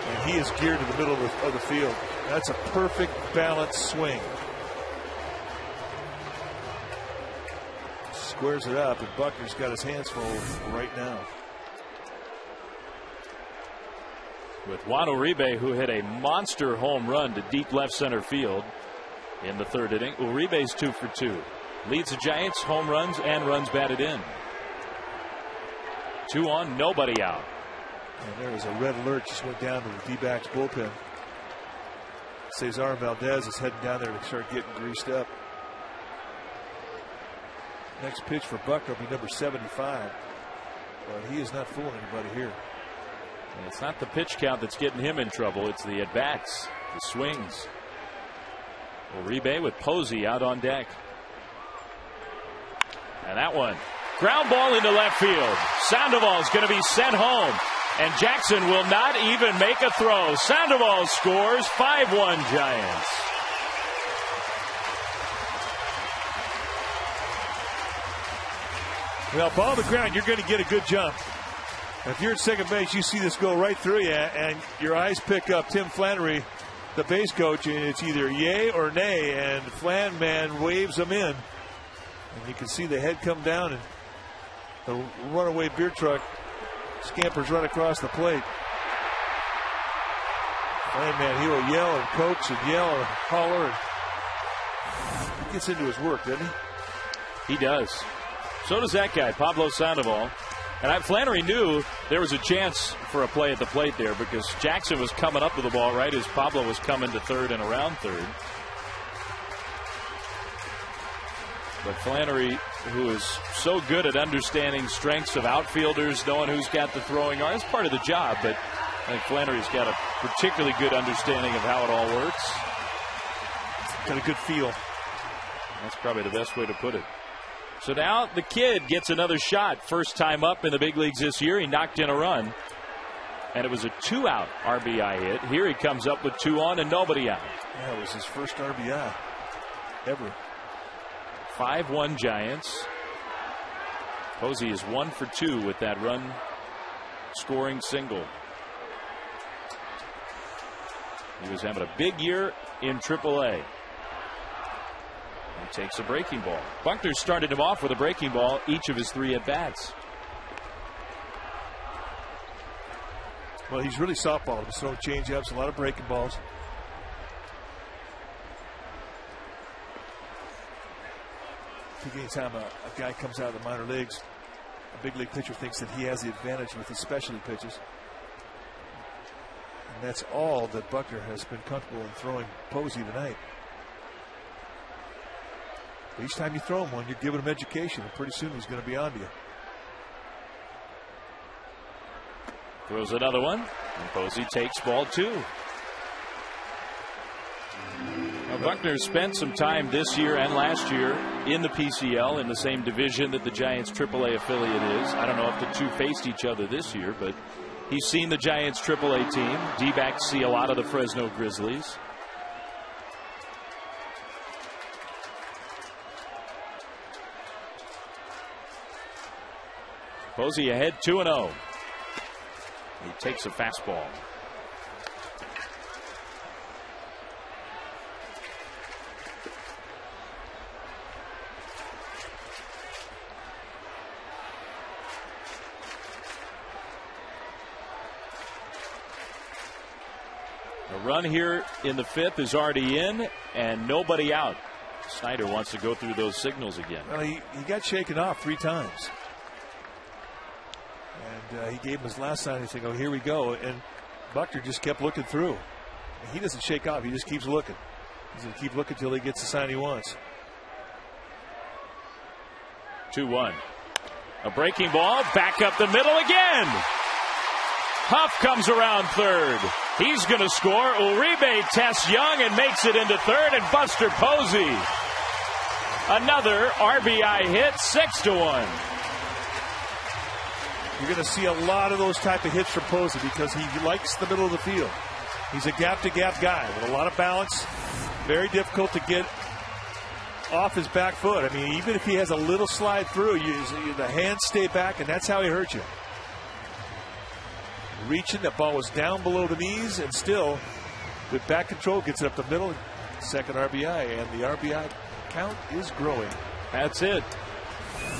And he is geared to the middle of the field. That's a perfect balanced swing. Squares it up, and Buckner's got his hands full right now. With Juan Uribe, who hit a monster home run to deep left center field in the third inning. Uribe's 2 for 2. Leads the Giants, home runs and runs batted in. 2 on, nobody out. And there was a red alert just went down to the D-backs bullpen. Cesar Valdez is heading down there to start getting greased up. Next pitch for Buckner will be number 75. But he is not fooling anybody here. And it's not the pitch count that's getting him in trouble. It's the at-bats, the swings. Uribe with Posey out on deck. And that one, ground ball into left field. Sandoval is going to be sent home. And Jackson will not even make a throw. Sandoval scores. 5-1 Giants. Well, ball on the ground, you're going to get a good jump. If you're at second base, you see this go right through you, and your eyes pick up Tim Flannery, the base coach, and it's either yay or nay, and Flan man waves them in. And you can see the head come down, and the runaway beer truck scampers right across the plate. Flan man, he will yell and coax and yell and holler. And he gets into his work, doesn't he? He does. So does that guy, Pablo Sandoval. And Flannery knew there was a chance for a play at the plate there because Jackson was coming up to the ball right as Pablo was coming to third and around third. But Flannery, who is so good at understanding strengths of outfielders, knowing who's got the throwing arm, it's part of the job, but I think Flannery's got a particularly good understanding of how it all works. Got a good feel. That's probably the best way to put it. So now the kid gets another shot. First time up in the big leagues this year. He knocked in a run. And it was a 2-out RBI hit. Here he comes up with 2 on and nobody out. Yeah, it was his first RBI ever. 5-1 Giants. Posey is 1 for 2 with that run scoring single. He was having a big year in AAA. He takes a breaking ball. Buckner started him off with a breaking ball each of his 3 at-bats. Well, he's really softball. He's throwing change-ups, a lot of breaking balls. think anytime a guy comes out of the minor leagues, a big league pitcher thinks that he has the advantage with his specialty pitches. And that's all that Buckner has been comfortable in throwing Posey tonight. But each time you throw him one, you're giving him education, and pretty soon he's going to be on to you. Throws another one, and Posey takes ball 2. Now, Buckner spent some time this year and last year in the PCL in the same division that the Giants AAA affiliate is. I don't know if the two faced each other this year, but he's seen the Giants AAA team. D-backs see a lot of the Fresno Grizzlies. Posey ahead 2-0. He takes a fastball. The run here in the 5th is already in, and nobody out. Snyder wants to go through those signals again. Well, he got shaken off 3 times. And he gave him his last sign. He's saying, oh, here we go. And Buckner just kept looking through. He doesn't shake off. He just keeps looking. He's going to keep looking until he gets the sign he wants. 2-1. A breaking ball. Back up the middle again. Huff comes around third. He's going to score. Uribe tests Young and makes it into third. And Buster Posey, another RBI hit. 6-1. You're going to see a lot of those type of hits from Posey because he likes the middle of the field. He's a gap-to-gap guy with a lot of balance. Very difficult to get off his back foot. I mean, even if he has a little slide through, the hands stay back, and that's how he hurts you. Reaching, that ball was down below the knees, and still, with back control, gets it up the middle. Second RBI, and the RBI count is growing. That's it.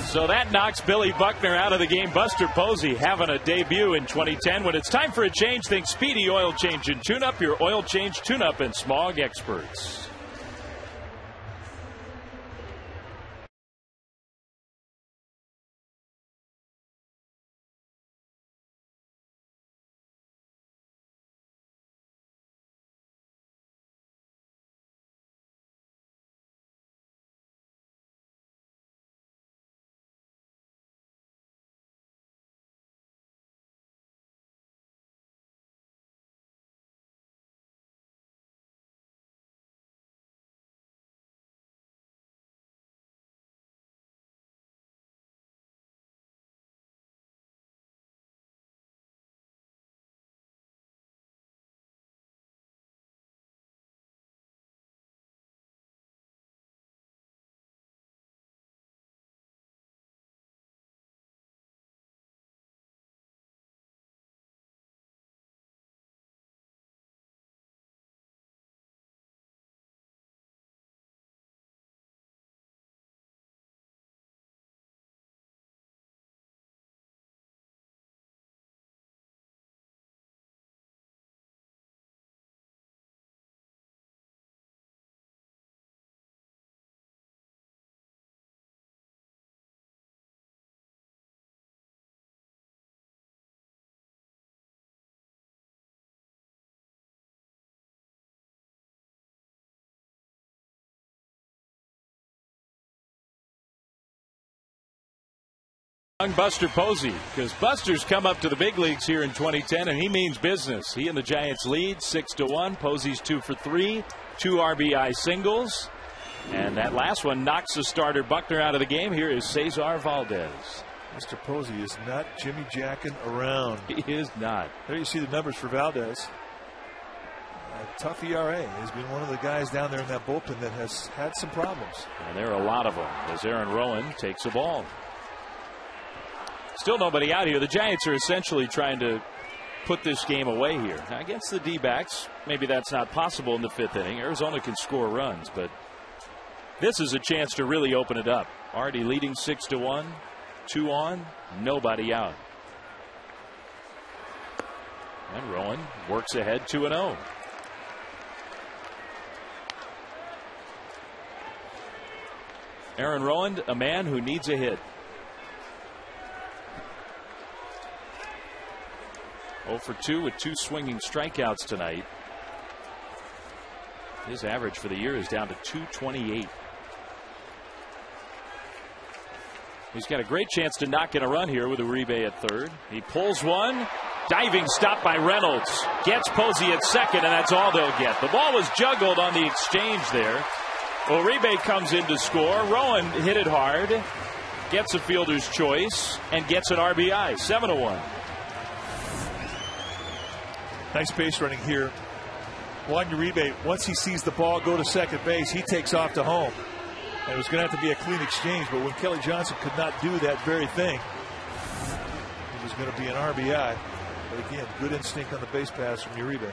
So that knocks Billy Buckner out of the game. Buster Posey having a debut in 2010. When it's time for a change, think Speedy Oil Change and Tune-Up, your oil change, tune-up, and smog experts. Young Buster Posey, because Buster's come up to the big leagues here in 2010, and he means business. He and the Giants lead 6-1. Posey's 2 for 3, 2 RBI singles, and that last one knocks the starter Buckner out of the game. Here is Cesar Valdez. Mr. Posey is not Jimmy Jacking around. He is not. There you see the numbers for Valdez. A tough ERA. He's been one of the guys down there in that bullpen that has had some problems. And there are a lot of them as Aaron Rowan takes a ball. Still nobody out here. The Giants are essentially trying to put this game away here. Now, against the D-backs, maybe that's not possible in the 5th inning. Arizona can score runs, but this is a chance to really open it up. Already leading 6-1, 2 on, nobody out. And Rowan works ahead 2-0. Aaron Rowand, a man who needs a hit. 0 for 2 with 2 swinging strikeouts tonight. His average for the year is down to 228. He's got a great chance to knock in a run here with Uribe at third. He pulls one. Diving stop by Reynolds. Gets Posey at second, and that's all they'll get. The ball was juggled on the exchange there. Uribe comes in to score. Rowand hit it hard. Gets a fielder's choice and gets an RBI. 7-1. Nice base running here. Juan Uribe, once he sees the ball go to second base, he takes off to home. And it was going to have to be a clean exchange, but when Kelly Johnson could not do that very thing, it was going to be an RBI. But again, good instinct on the base pass from Uribe.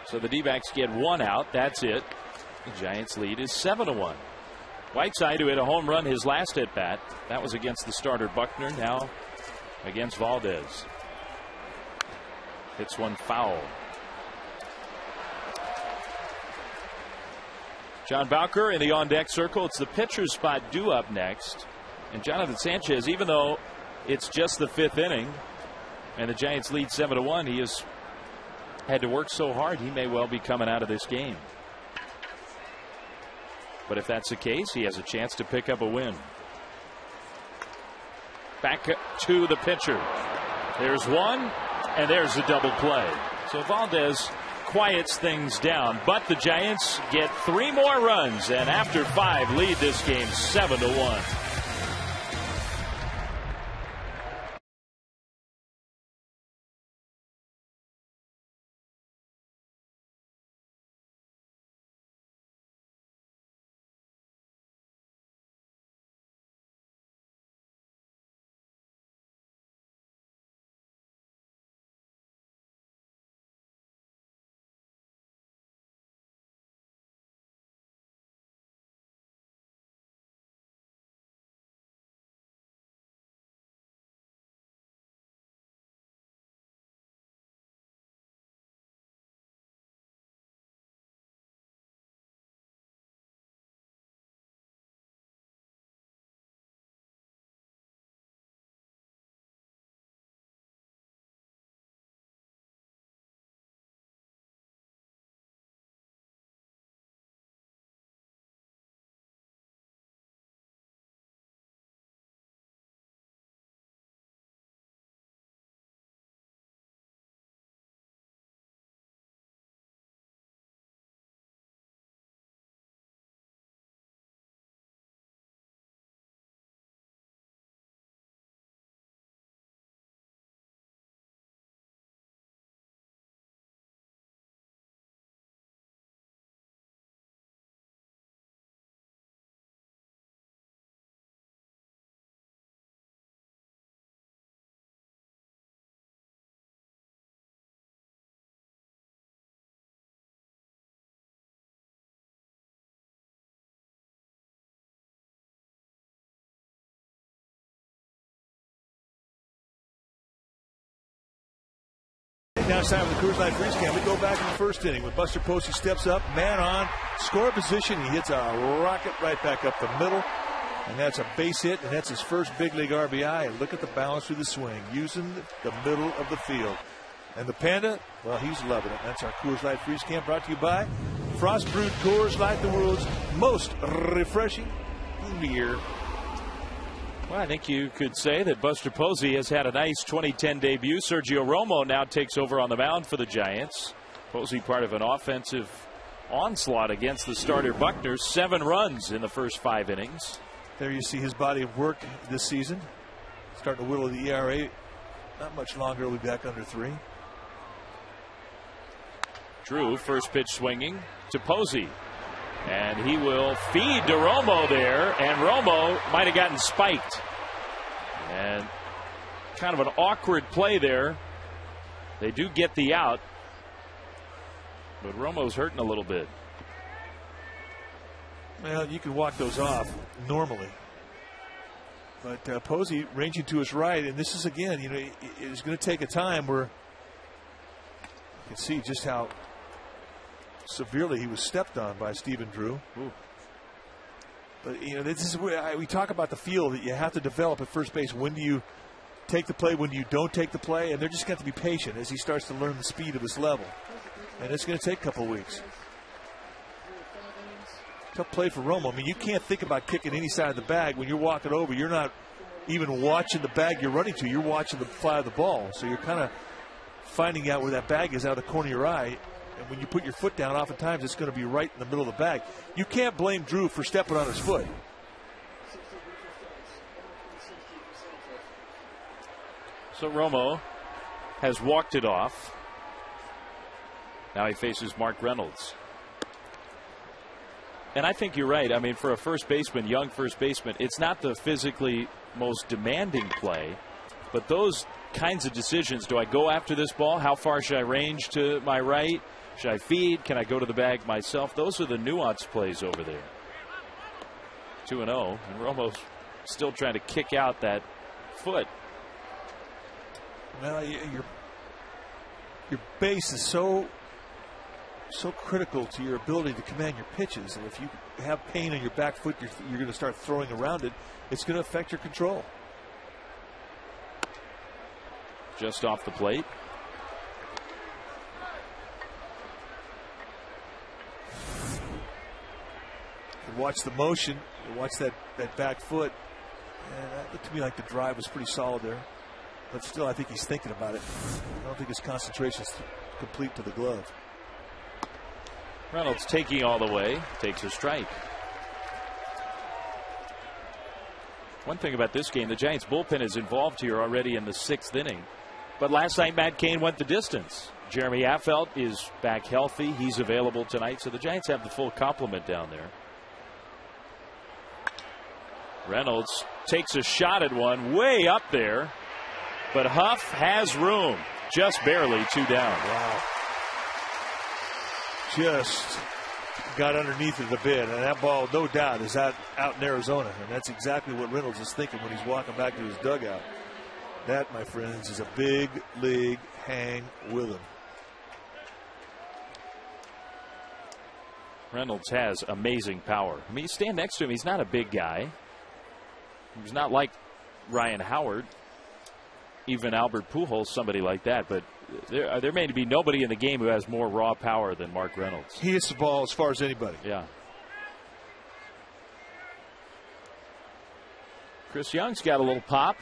So the D-backs get 1 out. That's it. The Giants' lead is 7-1. Whiteside, who hit a home run his last at bat, that was against the starter Buckner. Now against Valdez. Hits one foul. John Bowker in the on-deck circle. It's the pitcher's spot due up next. And Jonathan Sanchez, even though it's just the 5th inning and the Giants lead 7-1, he has had to work so hard he may well be coming out of this game. But if that's the case, he has a chance to pick up a win. Back to the pitcher. There's one, and there's a double play. So Valdez quiets things down, but the Giants get 3 more runs, and after 5 lead this game 7-1. Now it's time for the Coors Light Freeze Cam. We go back in the first inning when Buster Posey steps up, man on, score position. He hits a rocket right back up the middle, and that's a base hit, and that's his first big league RBI. And look at the balance through the swing, using the middle of the field. And the Panda, well, he's loving it. That's our Coors Light Freeze Cam, brought to you by Frost Brewed Coors Light, the world's most refreshing beer. Well, I think you could say that Buster Posey has had a nice 2010 debut. Sergio Romo now takes over on the mound for the Giants. Posey part of an offensive onslaught against the starter Buckner. 7 runs in the first 5 innings. There you see his body of work this season. Starting to whittle the ERA. Not much longer, we'll be back under 3. Drew, first pitch swinging to Posey. And he will feed to Romo there, and Romo might have gotten spiked. And kind of an awkward play there. They do get the out, but Romo's hurting a little bit. Well, you can walk those off normally. But Posey ranging to his right, and this is, again, you know, it's going to take a time where you can see just how severely. He was stepped on by Stephen Drew. Ooh. But, this is where we talk about the feel that you have to develop at first base. When do you take the play, when you don't take the play? And they're just going to be patient as he starts to learn the speed of this level. And it's going to take a couple of weeks. Tough play for Romo. I mean, you can't think about kicking any side of the bag. When you're walking over, you're not even watching the bag you're running to. You're watching the fly of the ball. So you're kind of finding out where that bag is out of the corner of your eye. And when you put your foot down, oftentimes it's going to be right in the middle of the bag. You can't blame Drew for stepping on his foot. So Romo has walked it off. Now he faces Mark Reynolds. And I think you're right. I mean, for a first baseman, young first baseman, it's not the physically most demanding play, but those kinds of decisions. Do I go after this ball? How far should I range to my right? Should I feed? Can I go to the bag myself? Those are the nuanced plays over there. 2-0, and Romo's still trying to kick out that foot. Well, your base is so critical to your ability to command your pitches. And if you have pain on your back foot, you're going to start throwing around it. It's going to affect your control. Just off the plate. You watch the motion. You watch that back foot. And that looked to me like the drive was pretty solid there. But still, I think he's thinking about it. I don't think his concentration is complete to the glove. Reynolds taking all the way, takes a strike. One thing about this game, the Giants bullpen is involved here already in the 6th inning. But last night, Matt Cain went the distance. Jeremy Affeldt is back healthy. He's available tonight, so the Giants have the full complement down there. Reynolds takes a shot at one way up there, but Huff has room. Just barely 2 down. Wow. Just got underneath of the bid, and that ball, no doubt, is out in Arizona, and that's exactly what Reynolds is thinking when he's walking back to his dugout. That, my friends, is a big league hang with him. Reynolds has amazing power. I mean, you stand next to him, he's not a big guy. He's not like Ryan Howard, even Albert Pujols, somebody like that, but there may be nobody in the game who has more raw power than Mark Reynolds. He hits the ball as far as anybody. Yeah. Chris Young's got a little pop.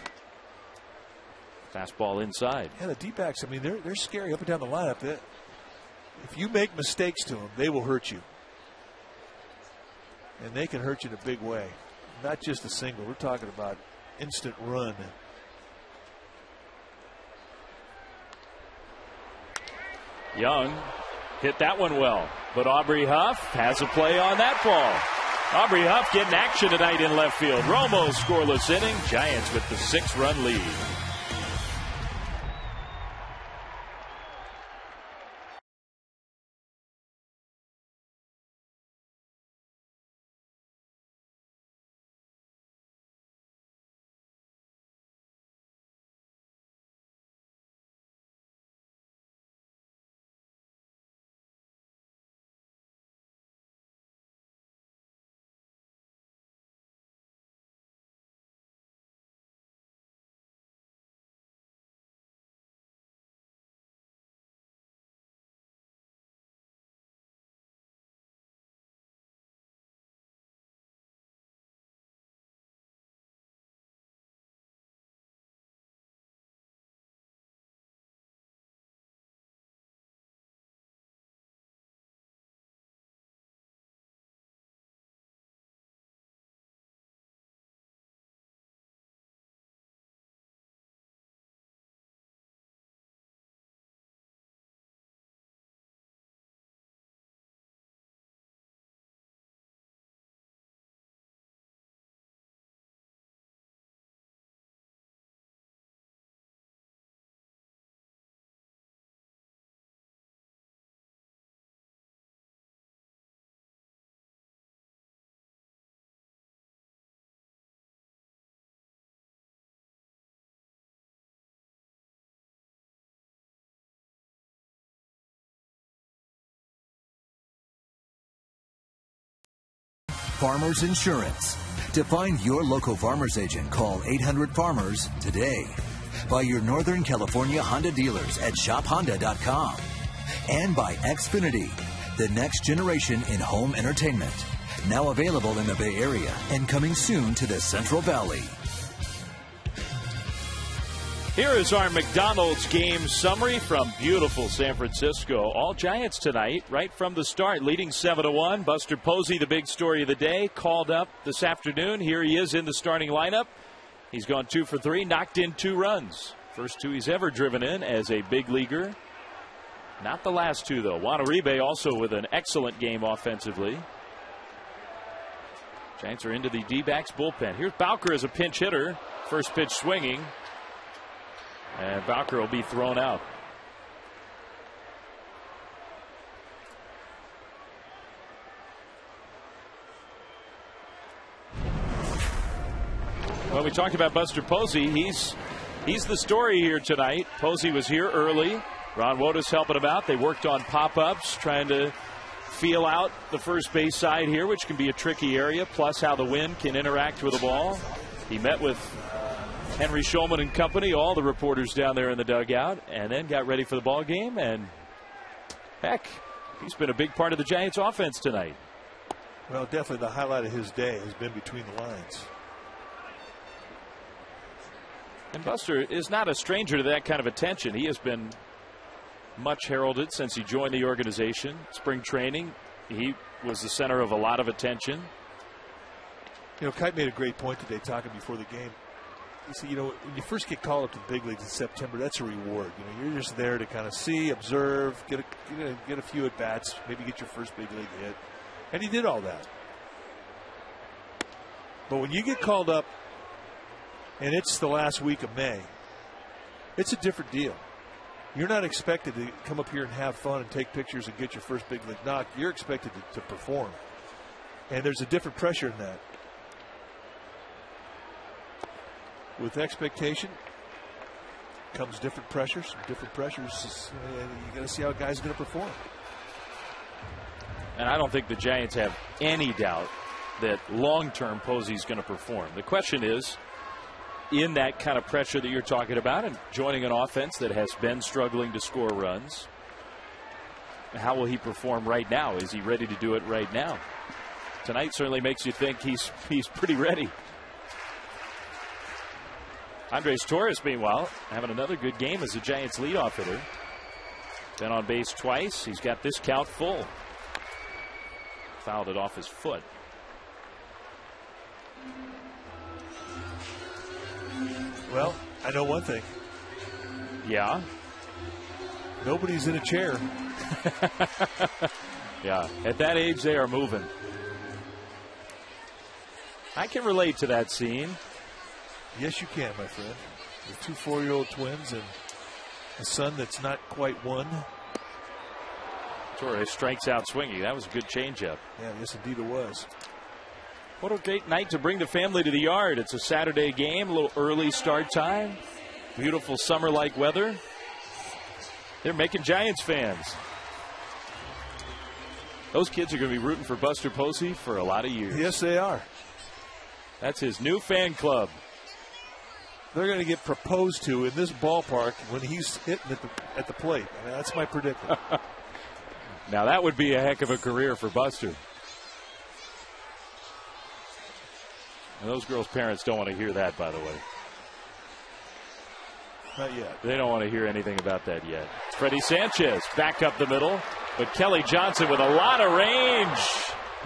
Fastball inside. Yeah, the D-backs, I mean, they're scary up and down the lineup. If you make mistakes to them, they will hurt you. And they can hurt you in a big way. Not just a single. We're talking about instant run. Young hit that one well, but Aubrey Huff has a play on that ball. Aubrey Huff getting action tonight in left field. Romo scoreless inning. Giants with the 6-run lead. Farmers Insurance. To find your local Farmers agent, call 800-FARMERS today. By your Northern California Honda dealers at shophonda.com. And by Xfinity, the next generation in home entertainment. Now available in the Bay Area and coming soon to the Central Valley. Here is our McDonald's game summary from beautiful San Francisco. All Giants tonight, right from the start, leading 7-1. Buster Posey, the big story of the day, called up this afternoon. Here he is in the starting lineup. He's gone 2 for 3, knocked in 2 runs. First 2 he's ever driven in as a big leaguer. Not the last 2, though. Juan Uribe also with an excellent game offensively. Giants are into the D-backs bullpen. Here's Bowker as a pinch hitter. First pitch swinging. And Bowker will be thrown out. Well, we talked about Buster Posey. He's the story here tonight. Posey was here early. Ron Wotus helping him out. They worked on pop-ups, trying to feel out the first base side here, which can be a tricky area, plus how the wind can interact with the ball. He met with Henry Schulman and company, all the reporters down there in the dugout, and then got ready for the ball game. And heck, he's been a big part of the Giants offense tonight. Well, definitely the highlight of his day has been between the lines. And Buster is not a stranger to that kind of attention. He has been much heralded since he joined the organization. Spring training, he was the center of a lot of attention. You know, Kite made a great point today talking before the game. He said, you know, when you first get called up to the big leagues in September, that's a reward. You know, you're just there to kind of see, observe, get a few at bats, maybe get your first big league hit, and he did all that. But when you get called up, and it's the last week of May, it's a different deal. You're not expected to come up here and have fun and take pictures and get your first big league knock. You're expected to perform, and there's a different pressure in that. With expectation comes different pressures. Different pressures, you got to see how a guy's going to perform. And I don't think the Giants have any doubt that long-term Posey's going to perform. The question is, in that kind of pressure that you're talking about and joining an offense that has been struggling to score runs, how will he perform right now? Is he ready to do it right now? Tonight certainly makes you think he's pretty ready. Andres Torres, meanwhile, having another good game as the Giants' leadoff hitter. Been on base twice. He's got this count full. Fouled it off his foot. Well, I know one thing. Yeah? Nobody's in a chair. Yeah, at that age, they are moving. I can relate to that scene. Yes, you can, my friend. With 2 4-year-old twins and a son that's not quite one. Torres strikes out swinging. That was a good changeup. Yeah, yes, indeed it was. What a great night to bring the family to the yard. It's a Saturday game, a little early start time. Beautiful summer-like weather. They're making Giants fans. Those kids are going to be rooting for Buster Posey for a lot of years. Yes, they are. That's his new fan club. They're going to get proposed to in this ballpark when he's hitting at the plate. I mean, that's my prediction. Now, that would be a heck of a career for Buster. And those girls' parents don't want to hear that, by the way. Not yet. They don't want to hear anything about that yet. Freddie Sanchez back up the middle, but Kelly Johnson with a lot of range.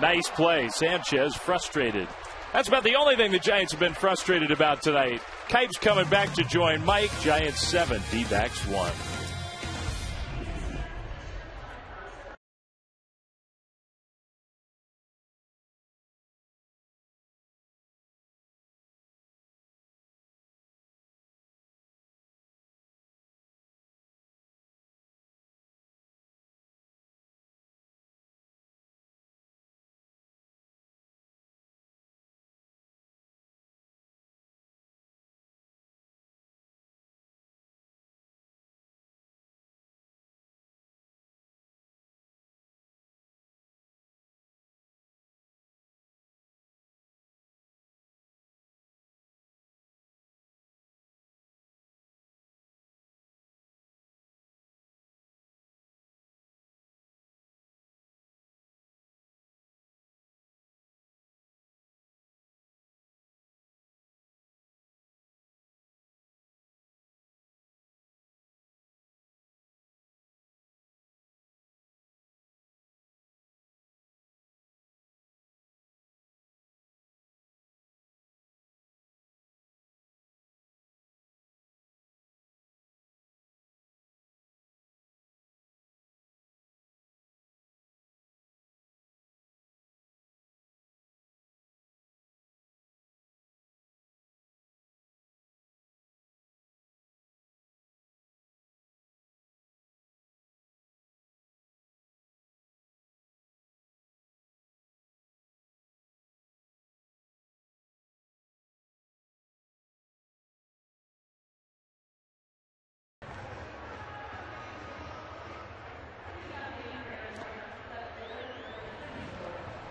Nice play. Sanchez frustrated. That's about the only thing the Giants have been frustrated about tonight. Kipe's coming back to join Mike. Giants 7, D-backs 1.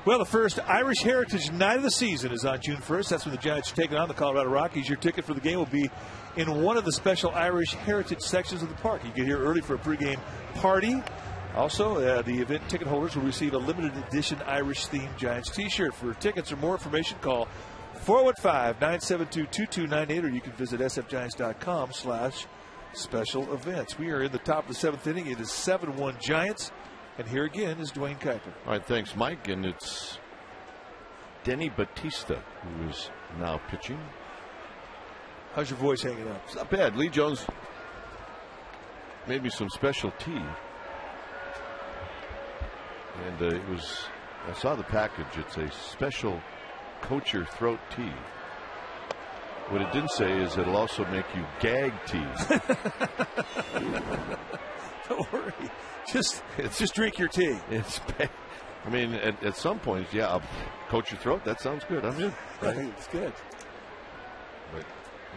Well, the first Irish Heritage Night of the season is on June 1st. That's when the Giants are taking on the Colorado Rockies. Your ticket for the game will be in one of the special Irish Heritage sections of the park. You get here early for a pregame party. Also, the event ticket holders will receive a limited edition Irish-themed Giants t-shirt. For tickets or more information, call 415-972-2298, or you can visit sfgiants.com/special events. We are in the top of the 7th inning. It is 7-1 Giants. And here again is Dwayne Kuiper. All right, thanks, Mike. And it's Denny Bautista who is now pitching. How's your voice hanging up? It's not bad. Lee Jones made me some special tea. And it was, I saw the package. It's a special Coach Your Throat tea. What it didn't say is it'll also make you gag tea. Don't worry. Just drink your tea. I mean, at some point, yeah, I'll coat your throat. That sounds good. I'm in. Right? It's good. But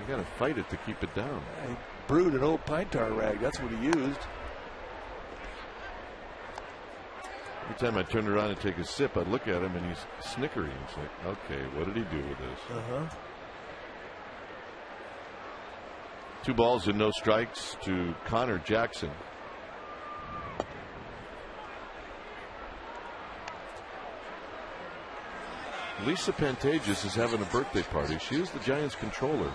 you got to fight it to keep it down. He brewed an old pine tar rag. That's what he used. Every time I turn around and take a sip, I look at him and he's snickering. It's like, okay, what did he do with this? 2 balls and no strikes to Connor Jackson. Lisa Pantages is having a birthday party. She is the Giants controller,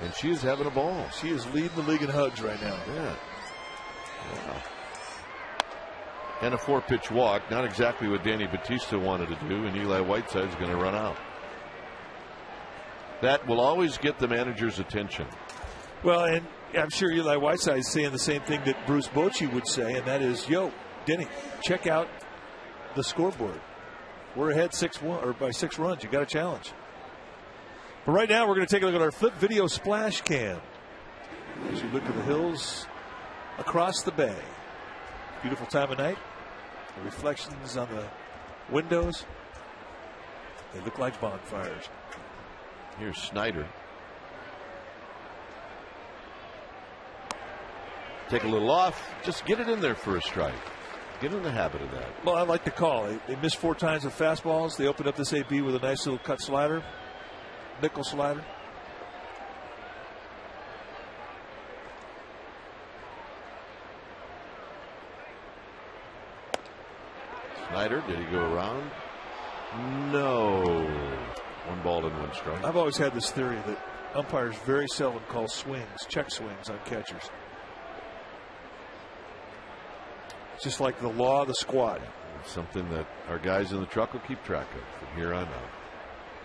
and she is having a ball. She is leading the league in hugs right now. Yeah. Wow. And a 4-pitch walk. Not exactly what Danny Bautista wanted to do, and Eli Whiteside's going to run out. That will always get the manager's attention. Well, and I'm sure Eli Whiteside is saying the same thing that Bruce Bochy would say, and that is, yo, Denny, check out the scoreboard. We're ahead 6-1 or by 6 runs. You got a challenge. But right now, we're going to take a look at our flip video splash cam as you look at the hills across the bay. Beautiful time of night. The reflections on the windows, they look like bonfires. Here's Snyder. Take a little off. Just get it in there for a strike. Get in the habit of that. Well, I like the call. They missed 4 times with fastballs. They opened up this AB with a nice little cut slider, nickel slider. Snyder, did he go around? No. 1 ball and 1 strike. I've always had this theory that umpires very seldom call swings, check swings on catchers. Just like the law of the squad. It's something that our guys in the truck will keep track of from here on out.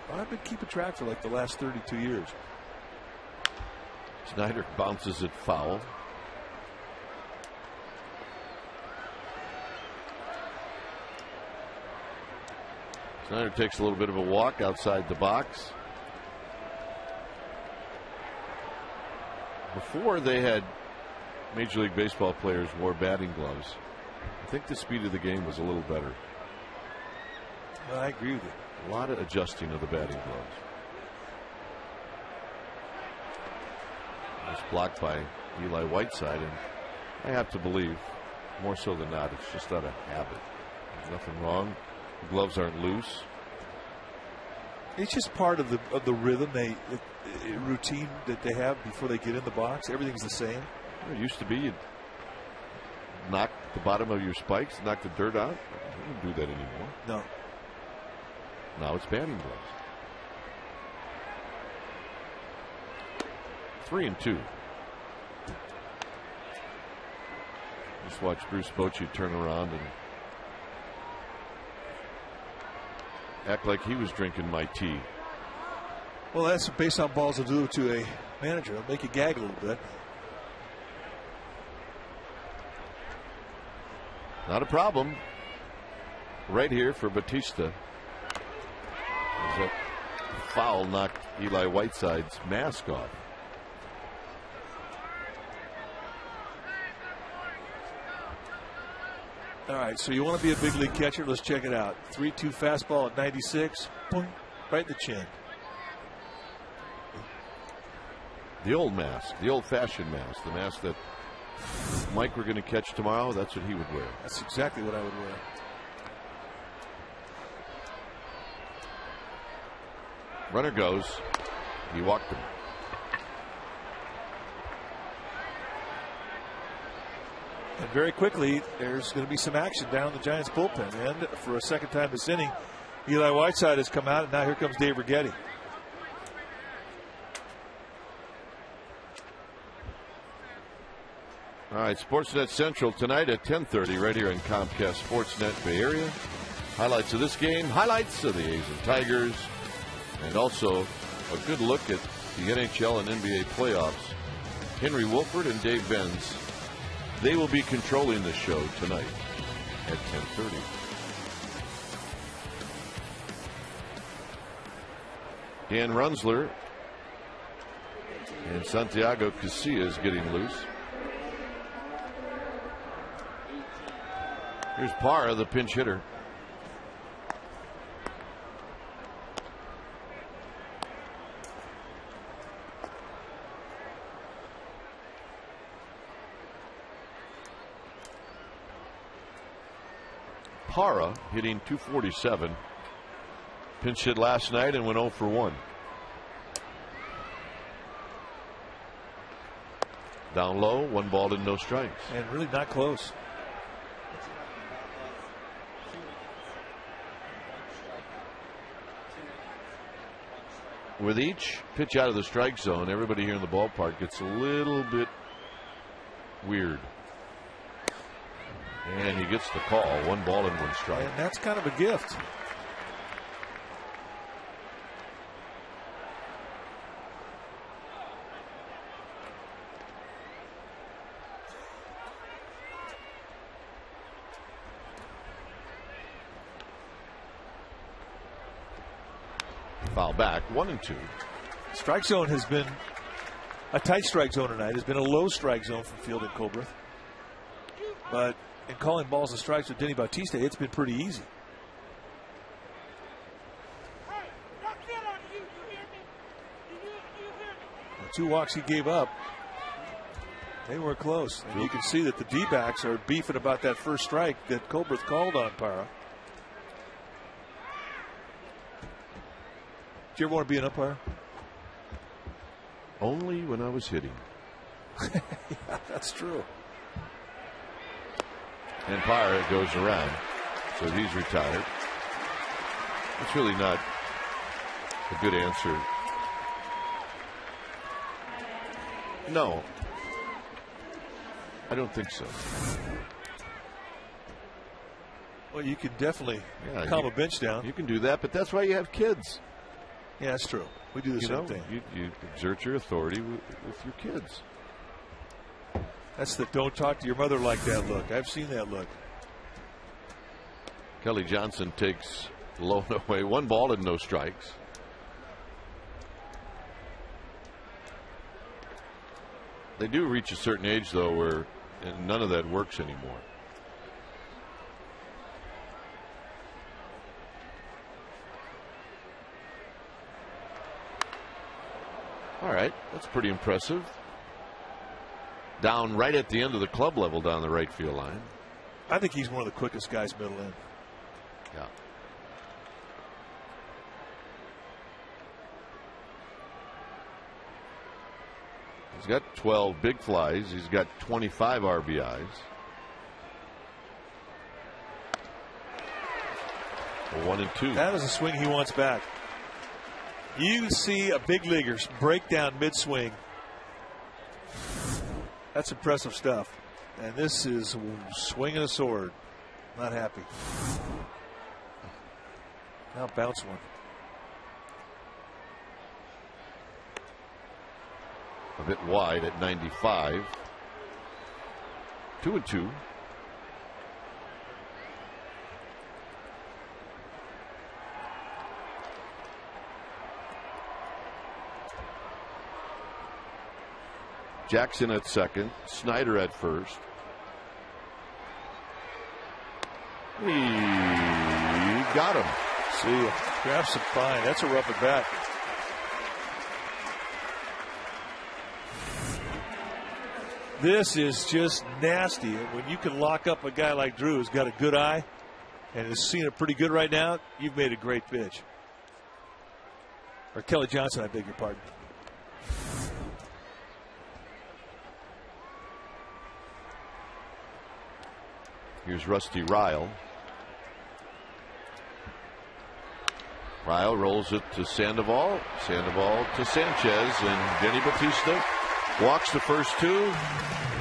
Well, I've been keeping track for like the last 32 years. Snyder bounces it foul. Snyder takes a little bit of a walk outside the box. Before they had Major League Baseball players wore batting gloves. I think the speed of the game was a little better. Well, I agree with you. A lot of adjusting of the batting gloves. It's blocked by Eli Whiteside, and I have to believe, more so than not, it's just out of habit. There's nothing wrong. The gloves aren't loose. It's just part of the rhythm, routine that they have before they get in the box. Everything's the same. It used to be you'd knock the bottom of your spikes, knock the dirt out. You don't do that anymore. No. Now it's batting gloves. 3-2. Just watch Bruce Bochy turn around and act like he was drinking my tea. Well, that's what base on balls will do to a manager. It'll make you gag a little bit. Not a problem. Right here for Bautista. As that foul knocked Eli Whiteside's mask off. All right, so you want to be a big league catcher? Let's check it out. 3-2 fastball at 96. Boom, right in the chin. The old mask, the old-fashioned mask, the mask that Mike were going to catch tomorrow. That's what he would wear. That's exactly what I would wear. Runner goes. He walked him. And very quickly, there's going to be some action down the Giants bullpen. And for a second time this inning, Eli Whiteside has come out, and now here comes Dave Righetti. All right, Sportsnet Central tonight at 10:30 right here in Comcast Sportsnet Bay Area. Highlights of this game, highlights of the A's and Tigers, and also a good look at the NHL and NBA playoffs. Henry Wolford and Dave Benz, they will be controlling the show tonight at 10:30. Dan Runsler and Santiago Casillas getting loose. Here's Parra, the pinch hitter. Parra hitting .247. Pinch hit last night and went 0 for 1. Down low, 1 ball and no strikes. And really not close. With each pitch out of the strike zone, everybody here in the ballpark gets a little bit weird. And he gets the call. 1 ball and 1 strike. And that's kind of a gift. Foul back, 1 and 2. Strike zone has been a tight strike zone tonight. Has been a low strike zone from Field and Colbreth. But in calling balls and strikes with Denny Bautista, it's been pretty easy. The 2 walks he gave up, they were close. And you can see that the D-backs are beefing about that first strike that Colbreth called on Parra. Did you ever want to be an umpire? Only when I was hitting. Yeah, that's true. And Parra goes around, so he's retired. It's really not a good answer. No, I don't think so. Well, you can definitely calm a bench down. You can do that, but that's why you have kids. Yeah, that's true. We do the same thing. You exert your authority with your kids. That's the don't talk to your mother like that look. I've seen that look. Kelly Johnson takes low and away. 1 ball and no strikes. They do reach a certain age, though, where none of that works anymore. All right, that's pretty impressive. Down right at the end of the club level down the right field line. I think he's one of the quickest guys middle in. Yeah. He's got 12 big flies. He's got 25 RBIs. 1 and 2. That is a swing he wants back. You see a big leaguer break down mid-swing. That's impressive stuff. And this is swinging a sword. Not happy. Now bounce one. A bit wide at 95. 2 and 2. Jackson at second, Snyder at first. He got him. See ya. Grabs some fine. That's a rough at bat. This is just nasty. And when you can lock up a guy like Drew who's got a good eye and is seeing it pretty good right now, you've made a great pitch. Or Kelly Johnson, I beg your pardon. Here's Rusty Ryle. Ryle rolls it to Sandoval. Sandoval to Sanchez. And Jenny Bautista walks the first two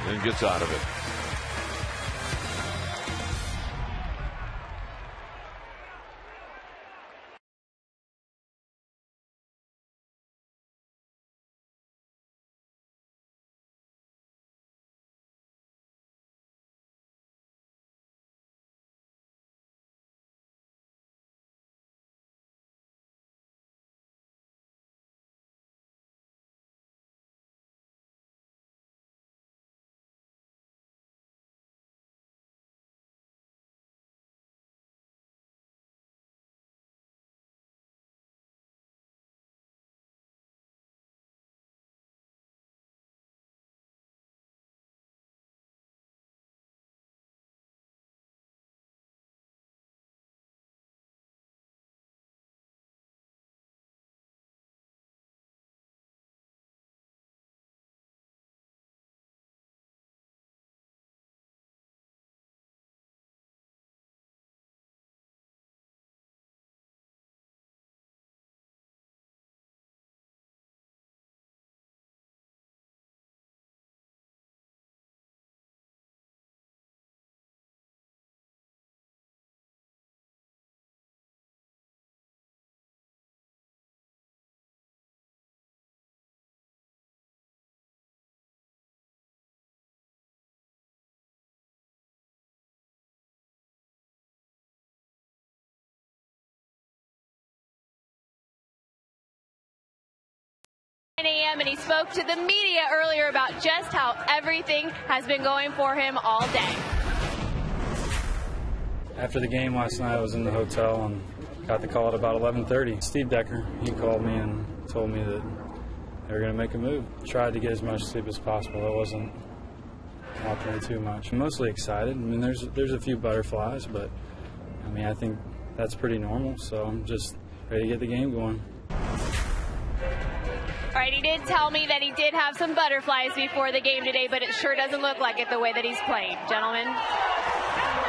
and gets out of it. A.m. and he spoke to the media earlier about just how everything has been going for him all day. After the game last night, I was in the hotel and got the call at about 11:30. Steve Decker, he called me and told me that they were going to make a move. Tried to get as much sleep as possible. I wasn't walking in too much. I'm mostly excited. I mean, there's a few butterflies, but I mean, I think that's pretty normal. So I'm just ready to get the game going. All right, he did tell me that he did have some butterflies before the game today, but it sure doesn't look like it the way that he's playing. Gentlemen?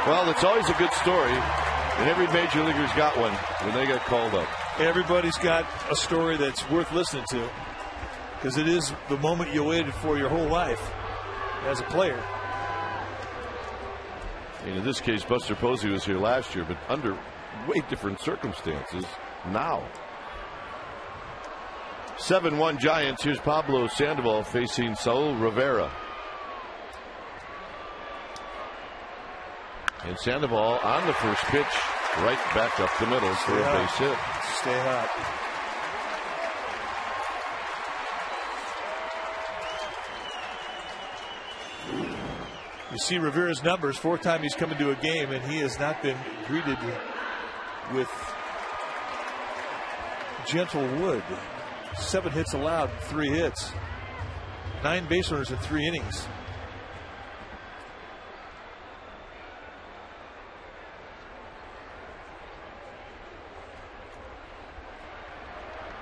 Well, it's always a good story, and every major leaguer's got one when they get called up. Everybody's got a story that's worth listening to, because it is the moment you waited for your whole life as a player. And in this case, Buster Posey was here last year, but under way different circumstances now. 7-1 Giants. Here's Pablo Sandoval facing Saul Rivera. And Sandoval on the first pitch, right back up the middle for a base hit. Stay hot. You see Rivera's numbers, fourth time he's come into a game, and he has not been greeted with gentle wood. 7 hits allowed, 3 hits. 9 base runners in 3 innings.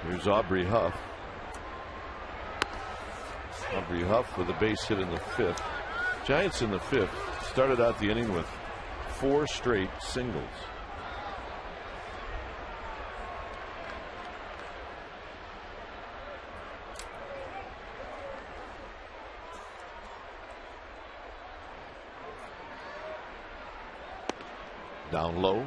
Here's Aubrey Huff. Aubrey Huff with a base hit in the 5th. Giants in the 5th started out the inning with 4 straight singles. Down low.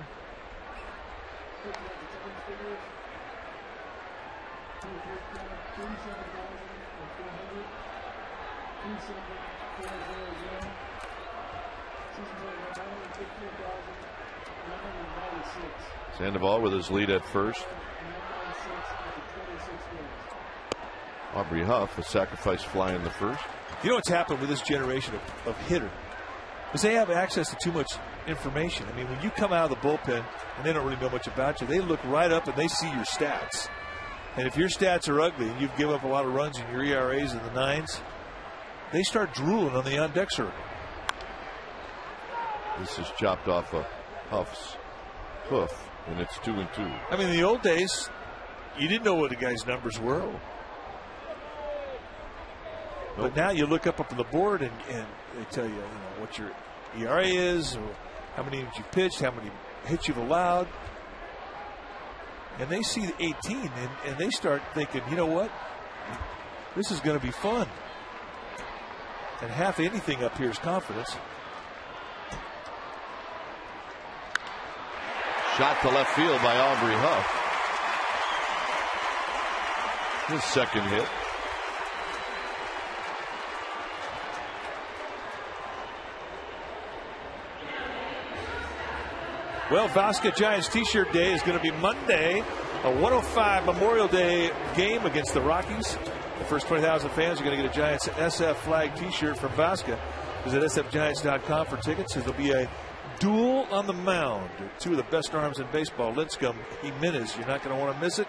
Sandoval with his lead at first. Aubrey Huff, a sacrifice fly in the first. You know what's happened with this generation of hitter? Because they have access to too much information. I mean, when you come out of the bullpen and they don't really know much about you, they look right up and they see your stats. And if your stats are ugly and you've given up a lot of runs in your ERAs in the 9s, they start drooling on the on-deck circle. This is chopped off of Huff's hoof, and it's 2-2. I mean, in the old days, You didn't know what the guy's numbers were. But now you look up on the board and they tell you, what your ERA is, or how many innings you've pitched, how many hits you've allowed. And they see 18 and they start thinking, you know what? This is going to be fun. And half anything up here is confidence. Shot to left field by Aubrey Huff. His second hit. Well, Vasca Giants T-shirt day is going to be Monday, a 105 Memorial Day game against the Rockies. The first 20,000 fans are going to get a Giants SF flag T-shirt from Vasca. Visit sfgiants.com for tickets. There'll be a duel on the mound. Two of the best arms in baseball, Lincecum, Jimenez. You're not going to want to miss it.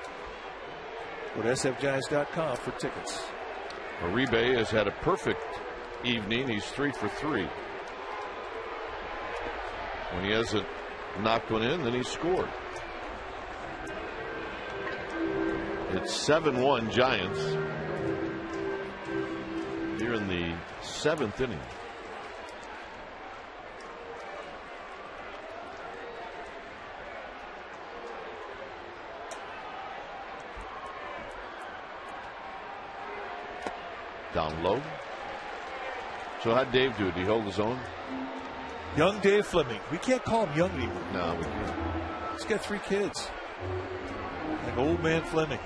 Go to sfgiants.com for tickets. Uribe has had a perfect evening. He's 3 for 3. When he hasn't knocked one in, then he scored. It's 7-1 Giants here in the 7th inning. Down low. So how'd Dave do? Did he hold his own? Young Dave Fleming. We can't call him young anymore. No, we can't. He's got 3 kids. Like old man Fleming.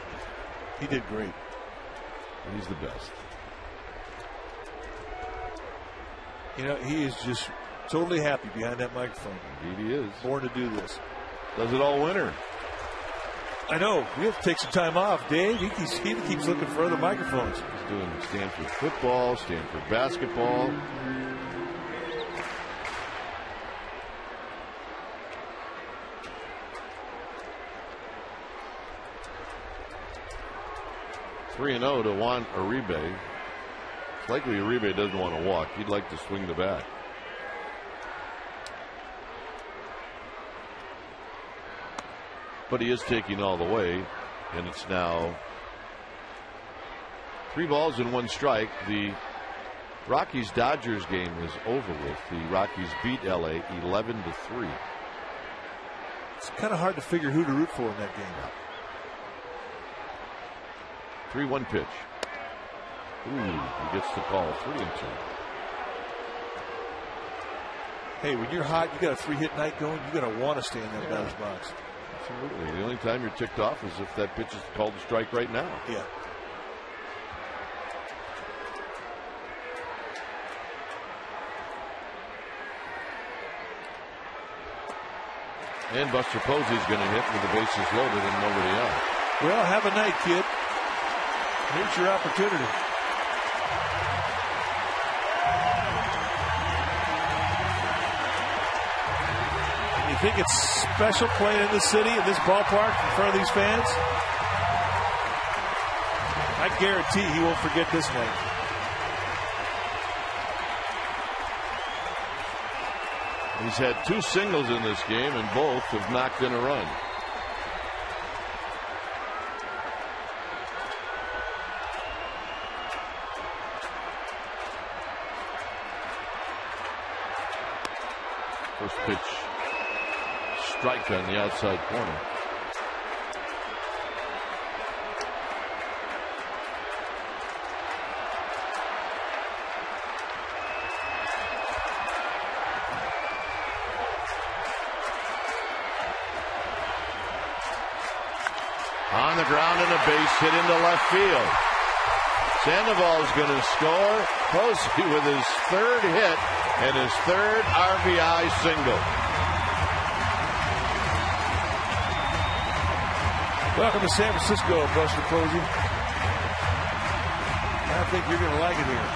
He did great. He's the best. He is just totally happy behind that microphone. Indeed he is. Born to do this. Does it all winter. I know. We have to take some time off. Dave, he keeps looking for other microphones. He's doing Stanford football, Stanford basketball. Three and 0 to Juan Uribe. It's likely Uribe doesn't want to walk. He'd like to swing the bat. But he is taking all the way, and it's now 3 balls and 1 strike. The Rockies-Dodgers game is over with. The Rockies beat LA 11-3. It's kind of hard to figure who to root for in that game. 3-1 pitch. Ooh, he gets the call. 3-2. Hey, when you're hot, you got a 3-hit night going, you got to want to stay in that batter's box. Absolutely. The only time you're ticked off is if that pitch is called a strike right now. Yeah. And Buster Posey's going to hit with the bases loaded and nobody out. Well, have a night, kid. Here's your opportunity. You think it's special playing in this city, in this ballpark, in front of these fans? I guarantee he won't forget this night. He's had 2 singles in this game, and both have knocked in a run. First pitch, strike on the outside corner. On the ground and a base hit into left field. Sandoval's going to score. Posey with his 3rd hit and his 3rd RBI single. Welcome to San Francisco, Buster Posey. I think you're going to like it here.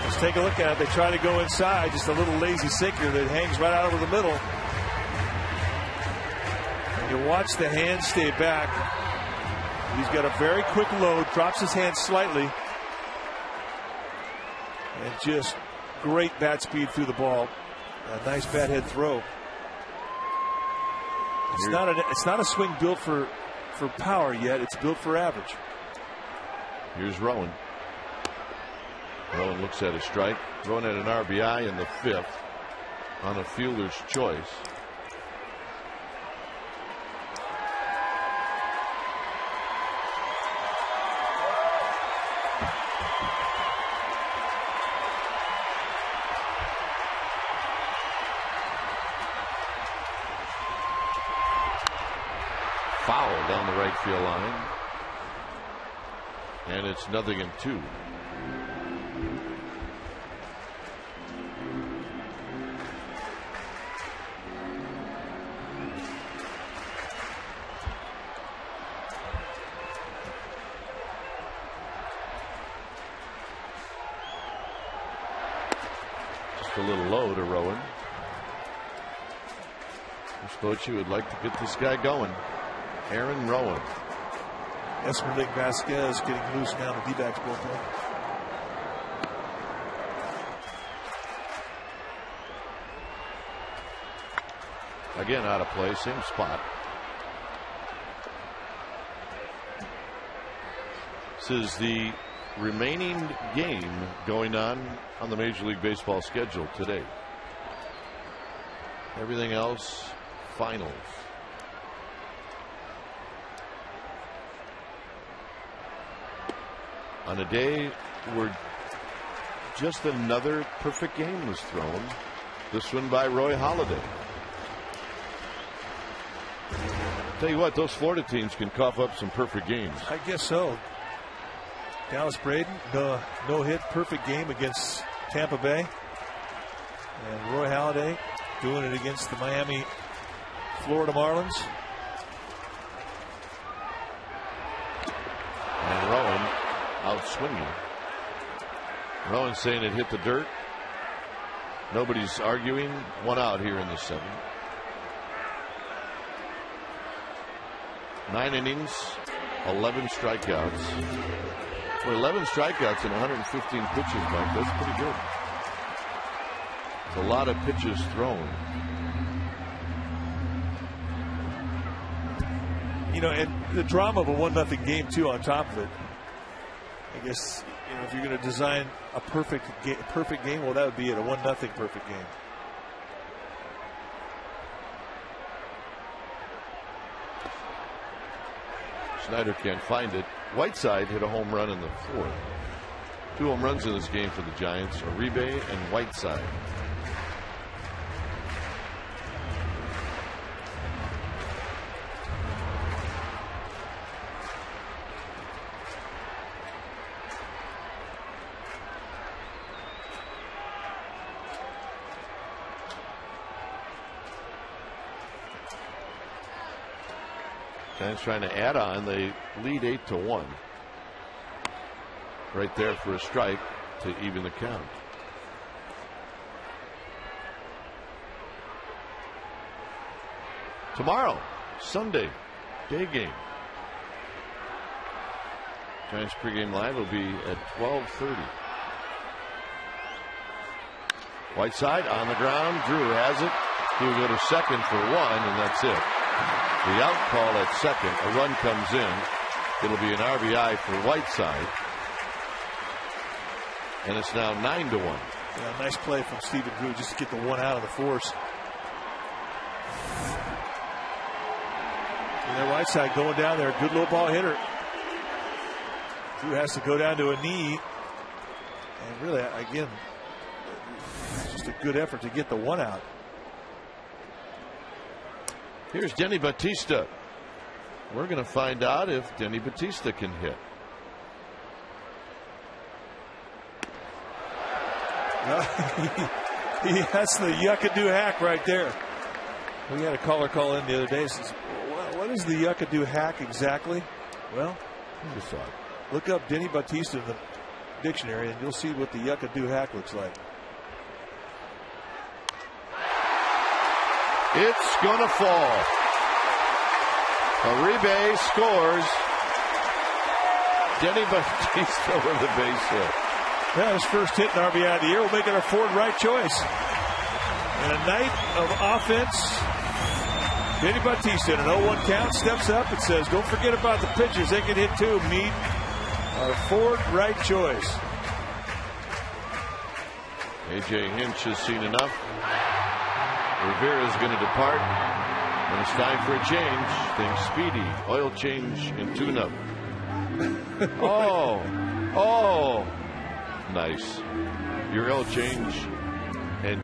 Let's take a look at it. They try to go inside. Just a little lazy sinker that hangs right out over the middle. And you watch the hands stay back. He's got a very quick load, drops his hand slightly, and just great bat speed through the ball. A nice bat head throw. It's not a swing built for power yet. It's built for average. Here's Rowan. Rowan looks at a strike. Rowan had an RBI in the 5th on a fielder's choice. Foul down the right field line. And it's 0-2. Just a little low to Rowan. Spochi would like to get this guy going. Aaron Rowan. Esmeralda Vasquez getting loose now in the D-backs bullpen. Again out of play, same spot. This is the remaining game going on the Major League Baseball schedule today. Everything else, finals. On a day where just another perfect game was thrown, this one by Roy Halladay. Tell you what, those Florida teams can cough up some perfect games. I guess so. Dallas Braden, no hit, perfect game against Tampa Bay. And Roy Halladay doing it against the Miami, Florida Marlins. And Rowan out swinging. Rowan saying it hit the dirt. Nobody's arguing. 1 out here in the 7th. 9 innings, 11 strikeouts. Well, 11 strikeouts and 115 pitches, Mike. That's pretty good. It's a lot of pitches thrown. You know, and the drama of a 1-0 game too. On top of it, I guess, you know, if you're going to design a perfect game, well, that would be it, a 1-0 perfect game. Snyder can't find it. Whiteside hit a home run in the 4th. 2 home runs in this game for the Giants, Uribe and Whiteside. Giants trying to add on. They lead 8-1. Right there for a strike to even the count. Tomorrow, Sunday, day game. Giants pregame live will be at 12:30. Whiteside on the ground. Drew has it. He will go to second for 1, and that's it. The out call at second. A run comes in. It'll be an RBI for Whiteside. And it's now 9-1. Yeah, nice play from Stephen Drew just to get the 1 out of the force. And Whiteside going down there. Good low ball hitter. Drew has to go down to a knee. And really, again, just a good effort to get the 1 out. Here's Denny Bautista. We're going to find out if Denny Bautista can hit. That's the yuckadoo hack right there. We had a caller call in the other day. Says, what is the yuckadoo hack exactly? Well, look up Denny Bautista in the dictionary and you'll see what the yuckadoo hack looks like. It's going to fall. Uribe scores. Denny Bautista with the base hit. Yeah, his first hit in RBI of the year will make it a Ford right choice. And a night of offense Benny Bautista in an 0-1 count steps up and says, don't forget about the pitchers. They can hit too. Meet our fourth right choice. A.J. Hinch has seen enough. Rivera is going to depart. And it's time for a change. Think speedy. Oil change and tune-up. Oh. Nice. Your oil change and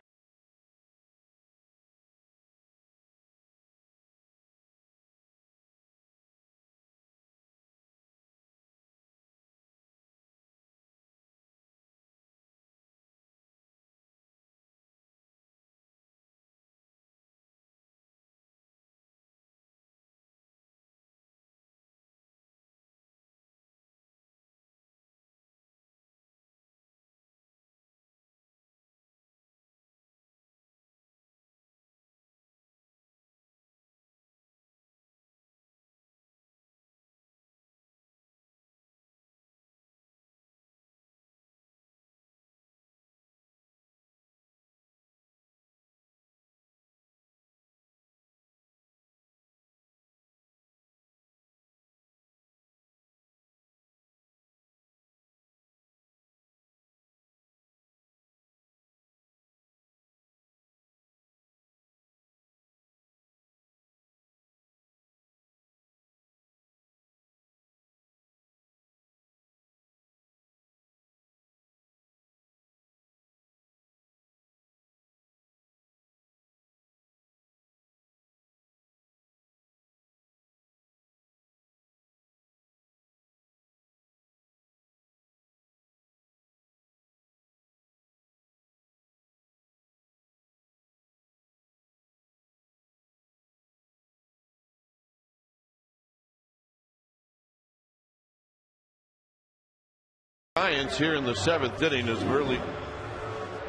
Giants here in the 7th inning as Merle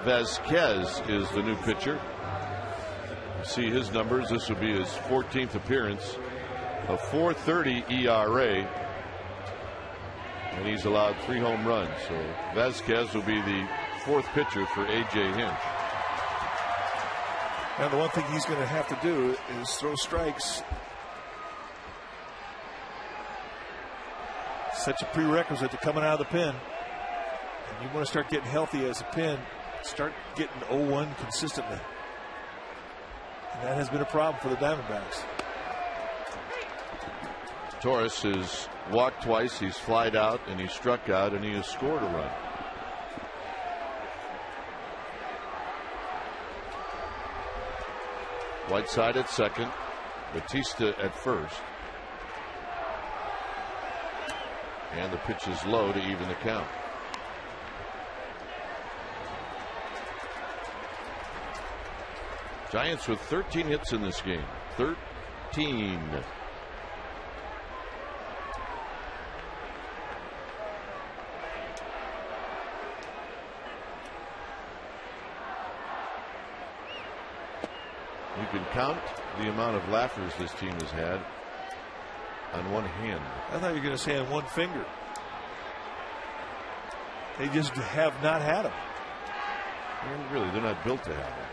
Vasquez is the new pitcher. You see his numbers. This will be his 14th appearance. A 4.30 ERA. And he's allowed 3 home runs. So Vasquez will be the 4th pitcher for A.J. Hinch. Now the one thing he's going to have to do is throw strikes. Such a prerequisite to coming out of the pen. And you want to start getting healthy as a pen. Start getting 0-1 consistently. And that has been a problem for the Diamondbacks. Torres has walked twice, he's flied out, and he struck out, and he has scored a run. Whiteside at second, Bautista at first. And the pitch is low to even the count. Giants with 13 hits in this game. 13. You can count the amount of laughers this team has had on one hand. I thought you were going to say on one finger. They just have not had them. Well, really, they're not built to have them.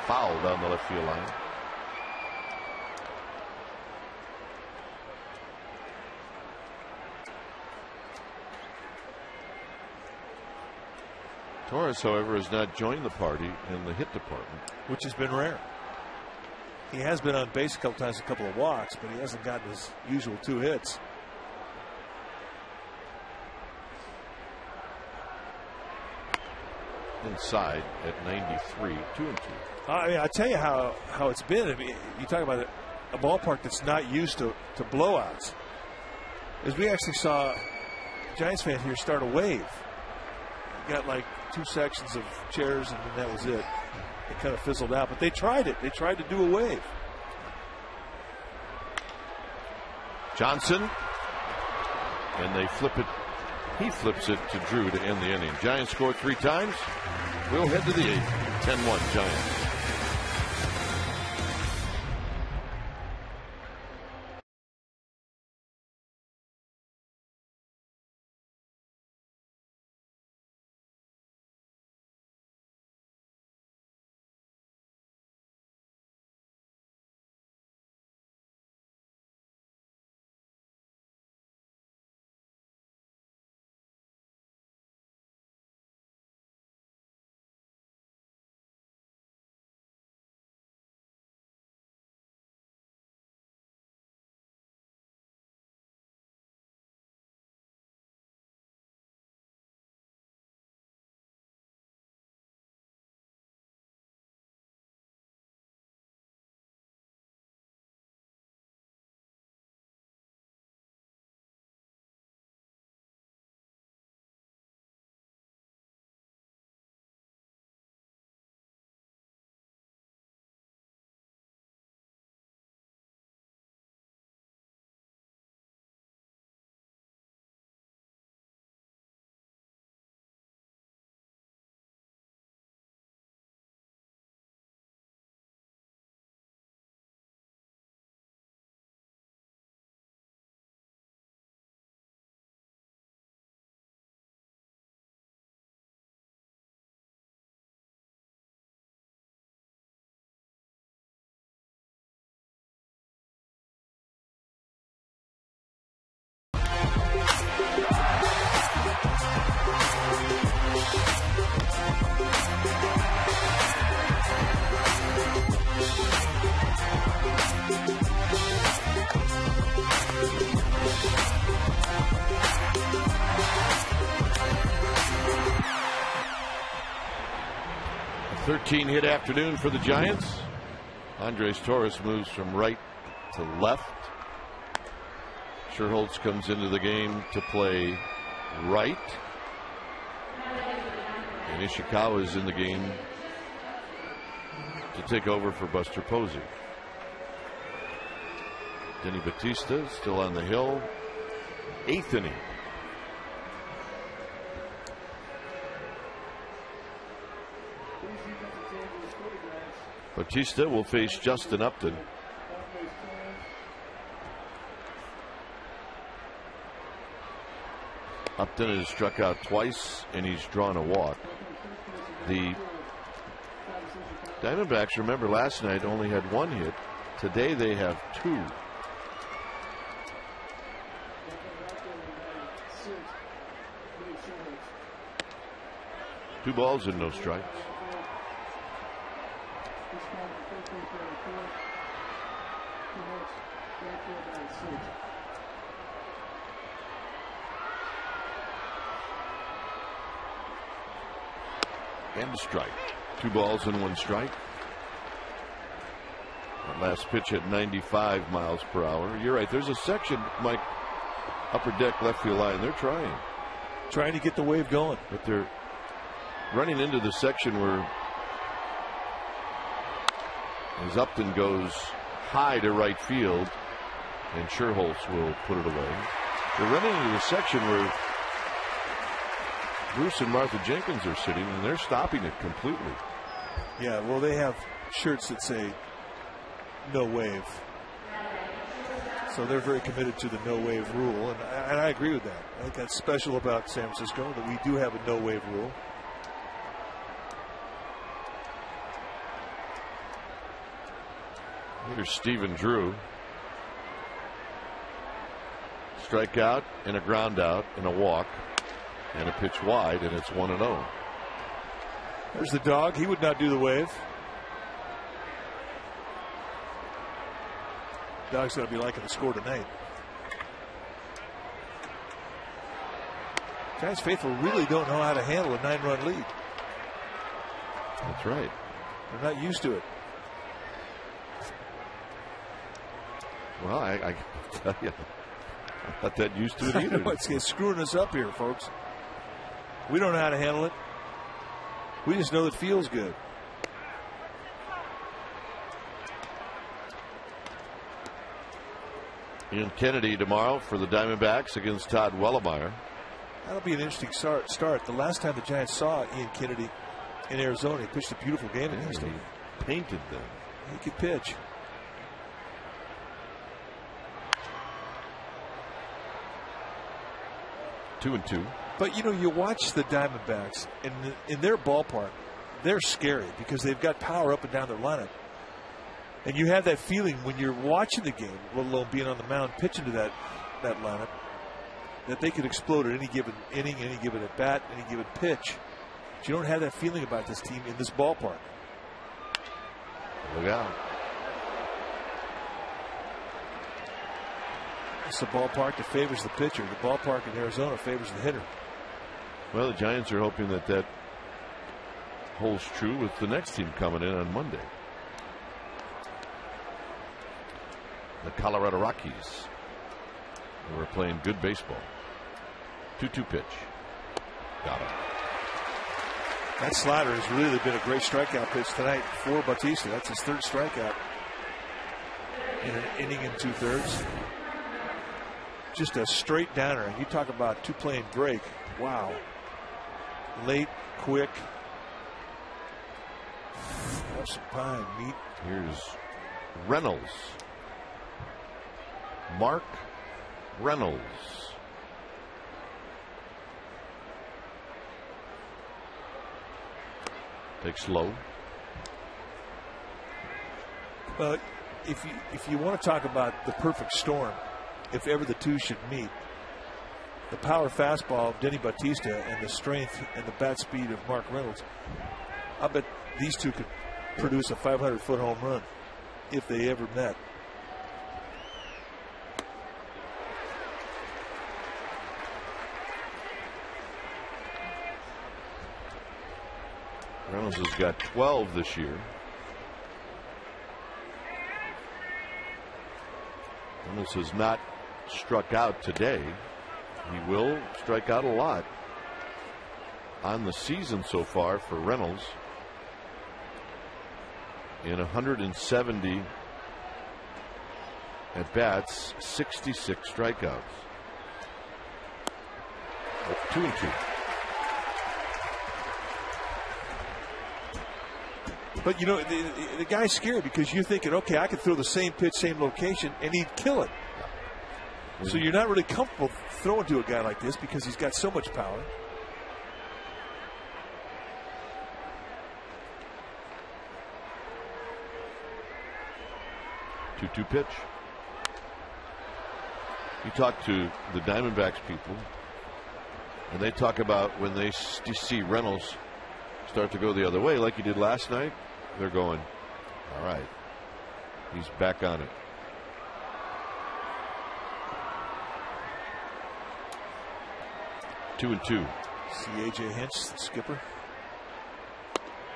Foul down the left field line. Torres, however, has not joined the party in the hit department, which has been rare. He has been on base a couple times, a couple of walks, but he hasn't gotten his usual 2 hits. Inside at 93, 2-2. I mean, I tell you how it's been. I mean, you talk about a ballpark that's not used to blowouts. As we actually saw Giants fans here start a wave. Got like 2 sections of chairs, and then that was it. It kind of fizzled out, but they tried it. They tried to do a wave. Johnson, and they flip it. He flips it to Drew to end the inning. Giants score 3 times. We'll head to the 8th. 10-1 Giants. 13-hit afternoon for the Giants. Andres Torres moves from right to left. Sherholtz comes into the game to play right. And Ishikawa is in the game to take over for Buster Posey. Denny Bautista still on the hill. 8th inning. Bautista will face Justin Upton. Upton has struck out twice and he's drawn a walk. The Diamondbacks, remember, last night only had 1 hit. Today they have 2. Two balls and no strikes. And a strike. 2 balls and 1 strike. That last pitch at 95 miles per hour. You're right. There's a section, Mike, upper deck left field line. They're trying to get the wave going, but they're running into the section where as Upton goes high to right field, and Sherholtz will put it away. They're running into the section where Bruce and Martha Jenkins are sitting, and they're stopping it completely. Yeah, well, they have shirts that say no wave. So they're very committed to the no wave rule, and I agree with that. I think that's special about San Francisco, that we do have a no wave rule. Here's Stephen Drew. Strikeout and a ground out and a walk and a pitch wide, and it's 1-0. There's the dog. He would not do the wave. Dog's going to be liking the score tonight. Giants faithful really don't know how to handle a 9-run lead. That's right. They're not used to it. Well, I tell you, I'm not that used to it either. It's screwing us up here, folks. We don't know how to handle it. We just know it feels good. Ian Kennedy tomorrow for the Diamondbacks against Todd Wellemeyer. That'll be an interesting start. The last time the Giants saw Ian Kennedy in Arizona, he pitched a beautiful game against him. He painted them. He could pitch. Two and two. But you know, you watch the Diamondbacks, and in their ballpark, they're scary because they've got power up and down their lineup. And you have that feeling when you're watching the game, let alone being on the mound, pitching to that lineup, that they could explode at any given inning, any given at bat, any given pitch. But you don't have that feeling about this team in this ballpark. Look out. It's the ballpark that favors the pitcher. The ballpark in Arizona favors the hitter. Well, the Giants are hoping that holds true with the next team coming in on Monday. The Colorado Rockies, who are playing good baseball. 2-2 pitch. Got him. That slider has really been a great strikeout pitch tonight for Bautista. That's his 3rd strikeout in an inning and 2/3. Just a straight downer. And you talk about 2-plane break. Wow. Late, quick. Have some pine meat. Here's Reynolds. Mark Reynolds. Takes low. Well, if you want to talk about the perfect storm, if ever the two should meet, the power fastball of Denny Bautista and the strength and the bat speed of Mark Reynolds, I bet these two could produce a 500-foot home run if they ever met. Reynolds Reynolds has got 12 this year. Reynolds has not struck out today. He will strike out a lot on the season so far for Reynolds. In 170 at bats, 66 strikeouts. 2-2. But you know, the guy's scared because you're thinking, okay, I could throw the same pitch, same location, and he'd kill it. So you're not really comfortable throwing to a guy like this because he's got so much power. Two pitch. You talk to the Diamondbacks people, and they talk about when they see Reynolds start to go the other way like he did last night, they're going, all right, he's back on it. Two and two. See A.J. Hinch, the skipper.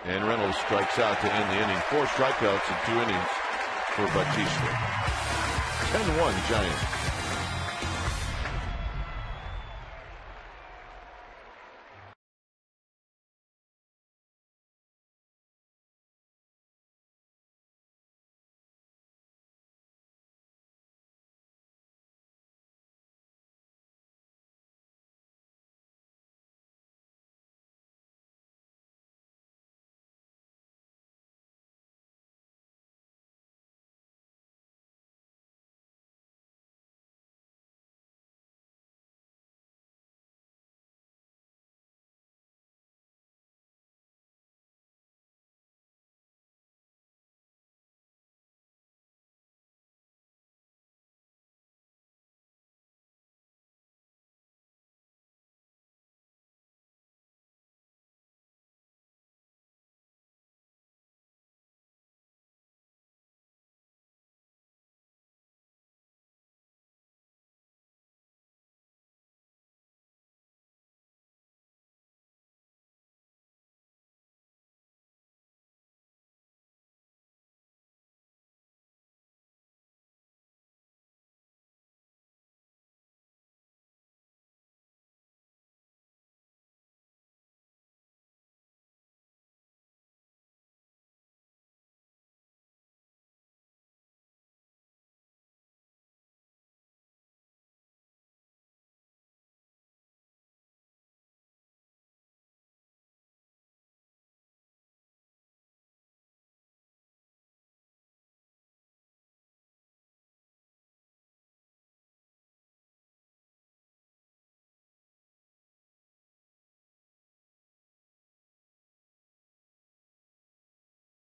And Reynolds strikes out to end the inning. 4 strikeouts in 2 innings for Bautista. 10-1 Giants.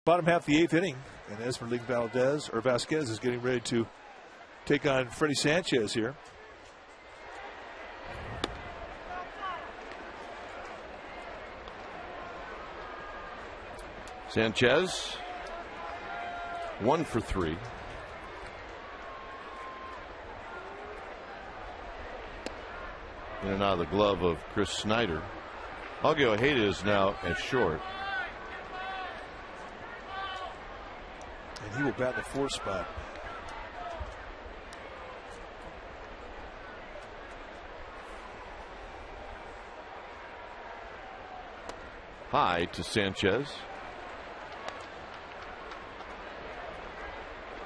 Bottom half of the 8th inning, and Esmeralda Vasquez is getting ready to take on Freddie Sanchez here. Sanchez 1 for 3. In and out of the glove of Chris Snyder. Augie Ojeda is now at short. And he will bat in the 4th spot. High to Sanchez.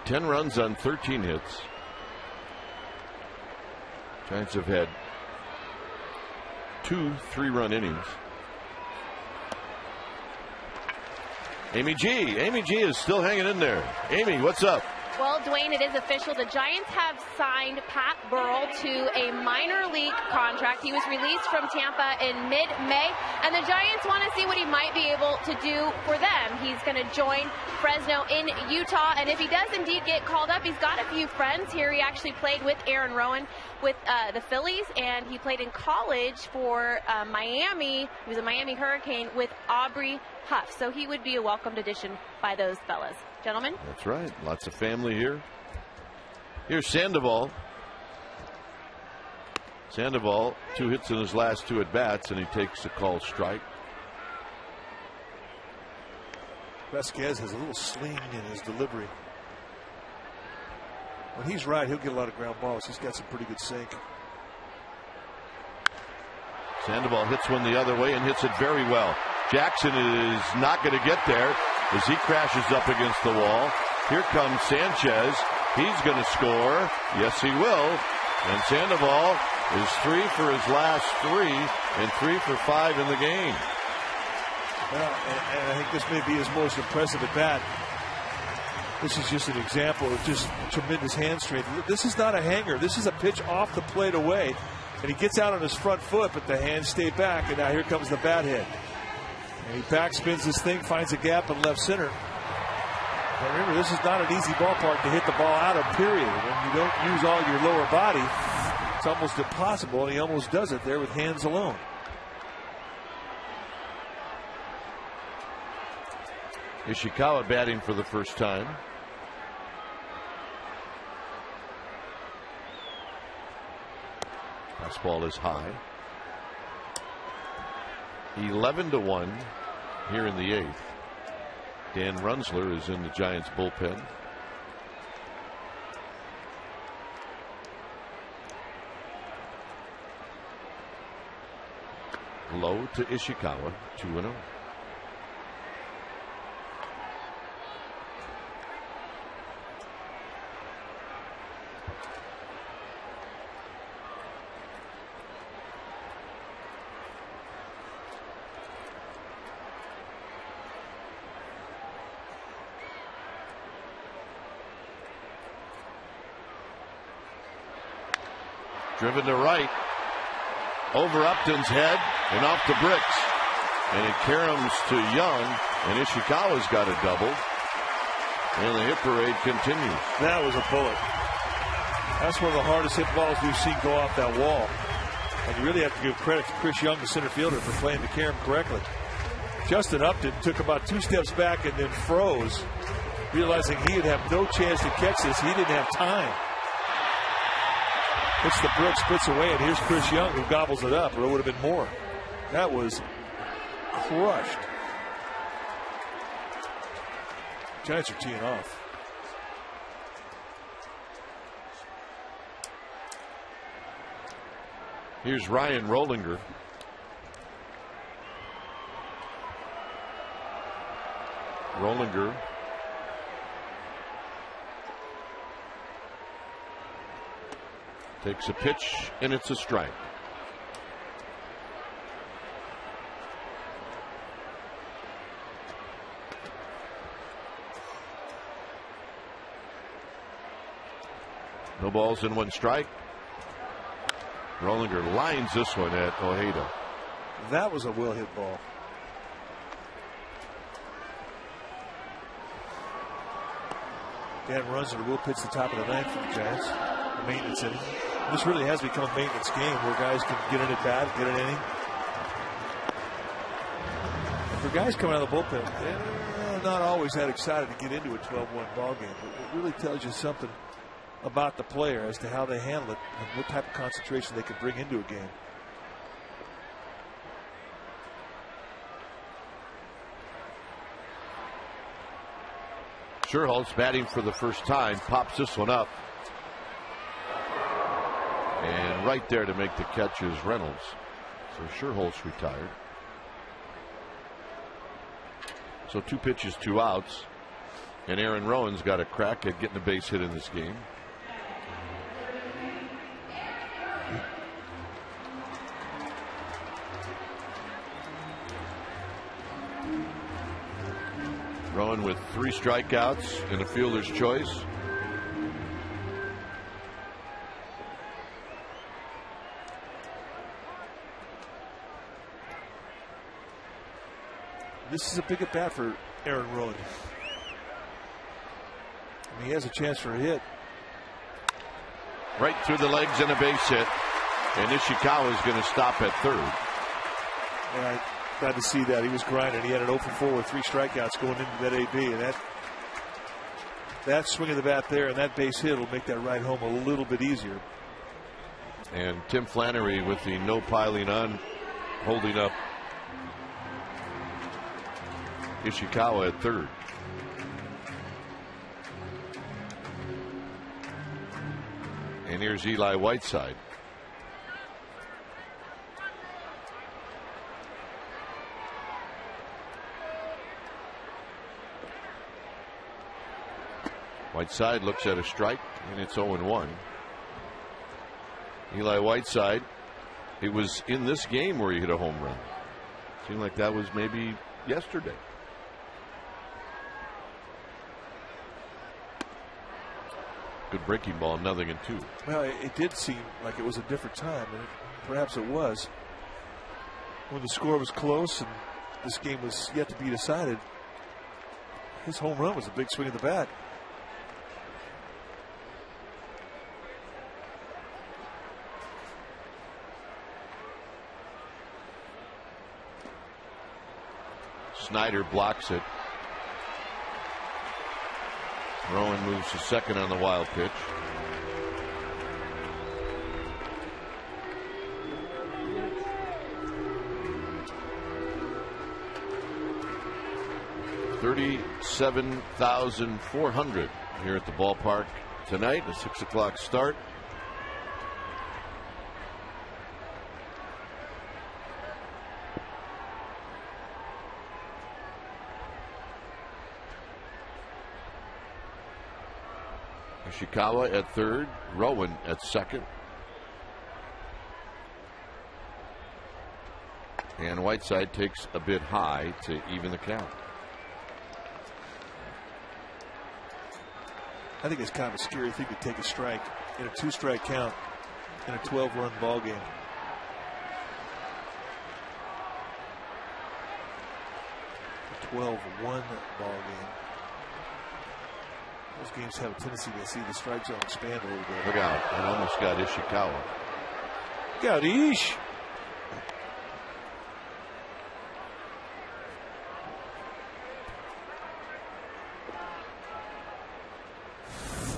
10 runs on 13 hits. Giants have had 2 3-run innings. Amy G is still hanging in there. Amy, what's up? Well, Dwayne, it is official. The Giants have signed Pat Burrell to a minor league contract. He was released from Tampa in mid-May, and the Giants want to see what he might be able to do for them. He's going to join Fresno in Utah, and if he does indeed get called up, he's got a few friends here. He actually played with Aaron Rowan with the Phillies, and he played in college for Miami. He was a Miami Hurricane with Aubrey Huff, so he would be a welcomed addition by those fellas. Gentlemen? That's right. Lots of family here. Here's Sandoval. Sandoval, 2 hits in his last 2 at-bats, and he takes a called strike. Vasquez has a little sling in his delivery. When he's right, he'll get a lot of ground balls. He's got some pretty good sink. Sandoval hits one the other way and hits it very well. Jackson is not going to get there as he crashes up against the wall. Here comes Sanchez. He's going to score. Yes, he will. And Sandoval is 3 for his last 3 and 3 for 5 in the game. Well, and I think this may be his most impressive at bat. This is just an example of just tremendous hand strength. This is not a hanger. This is a pitch off the plate away. And he gets out on his front foot, but the hands stay back. And now here comes the bat hit. And he backspins this thing, finds a gap in left center. And remember, this is not an easy ballpark to hit the ball out of, period. When you don't use all your lower body, it's almost impossible, and he almost does it there with hands alone. Ishikawa batting for the first time. Fastball is high. 11-1 here in the 8th. Dan Runsler is in the Giants bullpen. Low to Ishikawa, 2-0. Driven to right, over Upton's head and off the bricks. And it caroms to Young, and Ishikawa's got a double. And the hit parade continues. That was a bullet. That's one of the hardest hit balls we've seen go off that wall. And you really have to give credit to Chris Young, the center fielder, for playing the carom correctly. Justin Upton took about 2 steps back and then froze, realizing he would have no chance to catch this. He didn't have time. Hits the bricks, spits away, and here's Chris Young who gobbles it up, or it would have been more. That was crushed. Giants are teeing off. Here's Ryan Rollinger. Rollinger takes a pitch, and it's a strike. No balls and 1 strike. Rollinger lines this one at Ojeda. That was a well-hit ball. Dan Runsler will pitch the top of the 9th for the Giants. The maintenance inning. This really has become a maintenance game where guys can get in at bat, get an inning. And for guys coming out of the bullpen, they're not always that excited to get into a 12-1 ball game. But it really tells you something about the player as to how they handle it and what type of concentration they can bring into a game. Scherholtz batting for the first time, pops this one up. And right there to make the catch is Reynolds. So Scherholtz retired. So 2 pitches, 2 outs. And Aaron Rowan's got a crack at getting a base hit in this game. Rowan with 3 strikeouts and a fielder's choice. This is a big at bat for Aaron Rowan. I mean, he has a chance for a hit. Right through the legs and a base hit. And Ishikawa is going to stop at 3rd. And I'm glad to see that. He was grinding. He had an 0 for 4 with 3 strikeouts going into that AB. And that swing of the bat there and that base hit will make that ride home a little bit easier. And Tim Flannery with the no piling on, holding up Ishikawa at third. And here's Eli Whiteside. Whiteside looks at a strike, and it's 0-1. Eli Whiteside, it was in this game where he hit a home run. Seemed like that was maybe yesterday. Good breaking ball, 0-2. Well, it did seem like it was a different time, and perhaps it was. When the score was close and this game was yet to be decided, his home run was a big swing of the bat. Snyder blocks it. Rowan moves to second on the wild pitch. $37,400 here at the ballpark tonight. A 6 o'clock start. Ishikawa at third, Rowan at second. And Whiteside takes a bit high to even the count. I think it's kind of a scary thing to take a strike in a 2-strike count in a 12-run ball game. A 12-1 ball game. Those games have a tendency to see the strike zone expand a little bit. Look out. It almost got Ishikawa. Got Ish.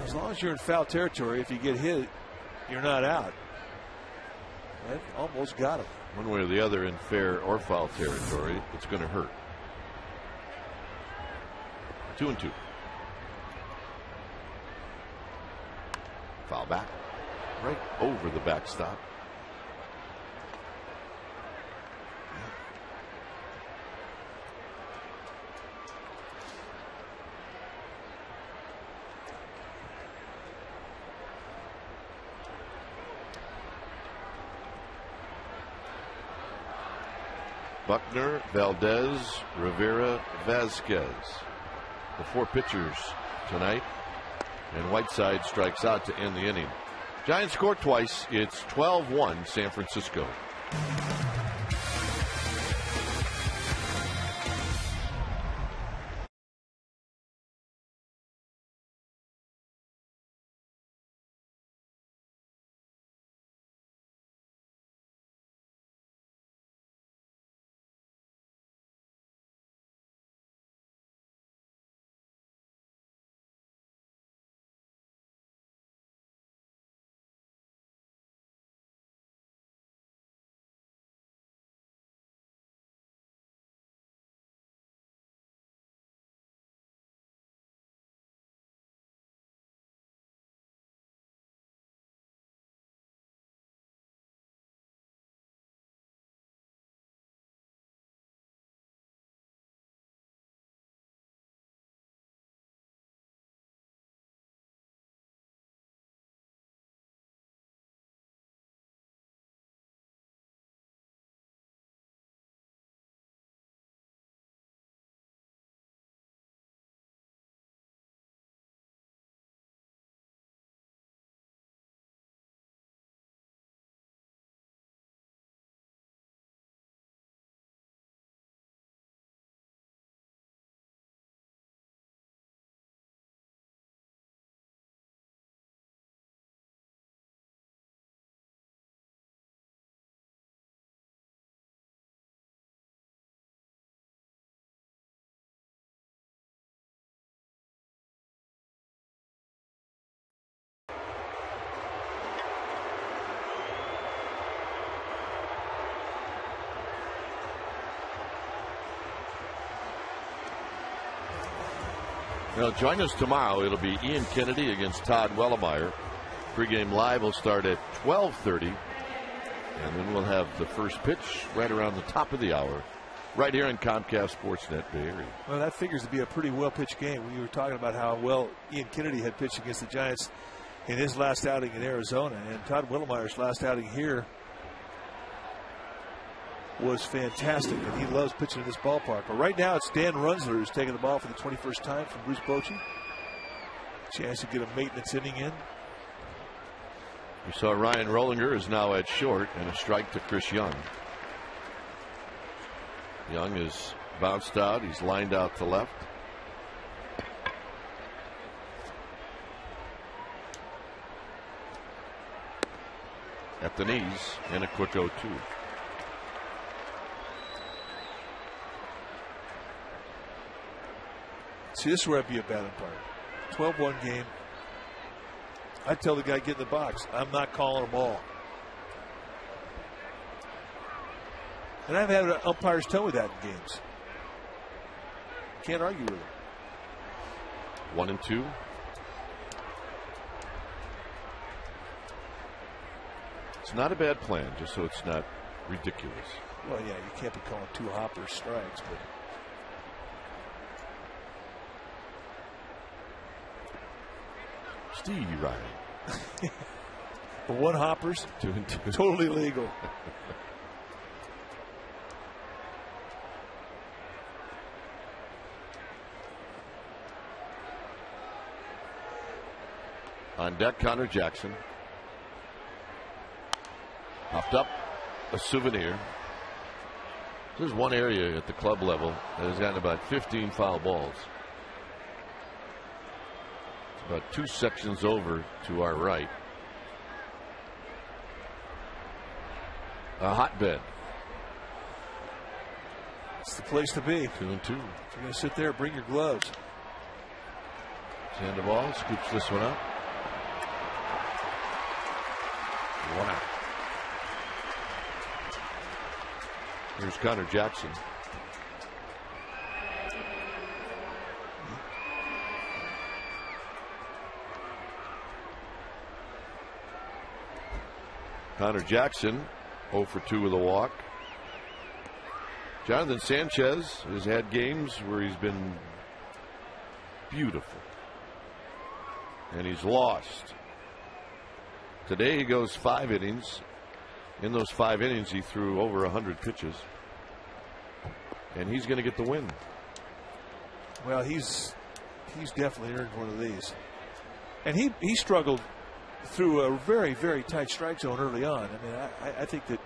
As long as you're in foul territory, if you get hit, you're not out. That almost got him. One way or the other, in fair or foul territory, it's going to hurt. 2-2. Foul back. Right over the backstop. Buckner, Valdez, Rivera, Vasquez. The 4 pitchers tonight. And Whiteside strikes out to end the inning. Giants score twice. It's 12-1 San Francisco. Well, join us tomorrow. It'll be Ian Kennedy against Todd Wellemeyer. Pregame live will start at 12:30. And then we'll have the first pitch right around the top of the hour, right here on Comcast Sportsnet Bay Area. Well, that figures to be a pretty well-pitched game. We were talking about how well Ian Kennedy had pitched against the Giants in his last outing in Arizona. And Todd Willemeyer's last outing here was fantastic, and he loves pitching in this ballpark. But right now it's Dan Runsler who's taking the ball for the 21st time from Bruce Bochy. Chance to get a maintenance inning in. We saw Ryan Rollinger is now at short, and a strike to Chris Young. Young is bounced out. He's lined out to left. At the knees, and a quick 0-2. See, this is where I'd be a bad umpire. 12-1 game. I'd tell the guy, get in the box. I'm not calling a ball. And I've had umpires tell me that in games. Can't argue with him. 1-2. It's not a bad plan, just so it's not ridiculous. Well, yeah, you can't be calling 2 hoppers strikes, but. Steve Ryan. But 1 hoppers, 2-2. totally legal. On deck, Connor Jackson. Popped up a souvenir. There's one area at the club level that has gotten about 15 foul balls. It's about 2 sections over to our right. A hotbed. It's the place to be. 2-2. If you're going to sit there, bring your gloves. Sandoval scoops this one up. 1 out. Here's Connor Jackson. Connor Jackson 0 for 2 with a walk. Jonathan Sanchez has had games where he's been beautiful, and he's lost. Today he goes 5 innings. In those 5 innings, he threw over 100 pitches, and he's going to get the win. Well, he's definitely earned one of these, and he struggled through a very, very tight strike zone early on. I mean, I think that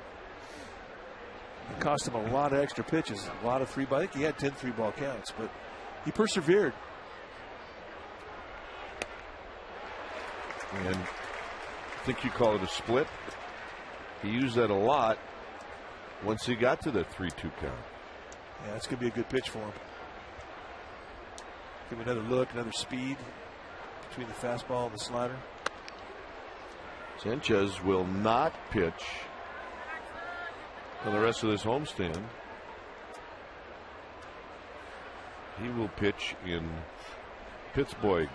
it cost him a lot of extra pitches, a lot of 3-ball. I think he had 10 3-ball counts, but he persevered. And I think you call it a split. He used that a lot once he got to the 3-2 count. Yeah, it's going to be a good pitch for him. Give him another look, another speed between the fastball and the slider. Sanchez will not pitch for the rest of this homestand. He will pitch in Pittsburgh.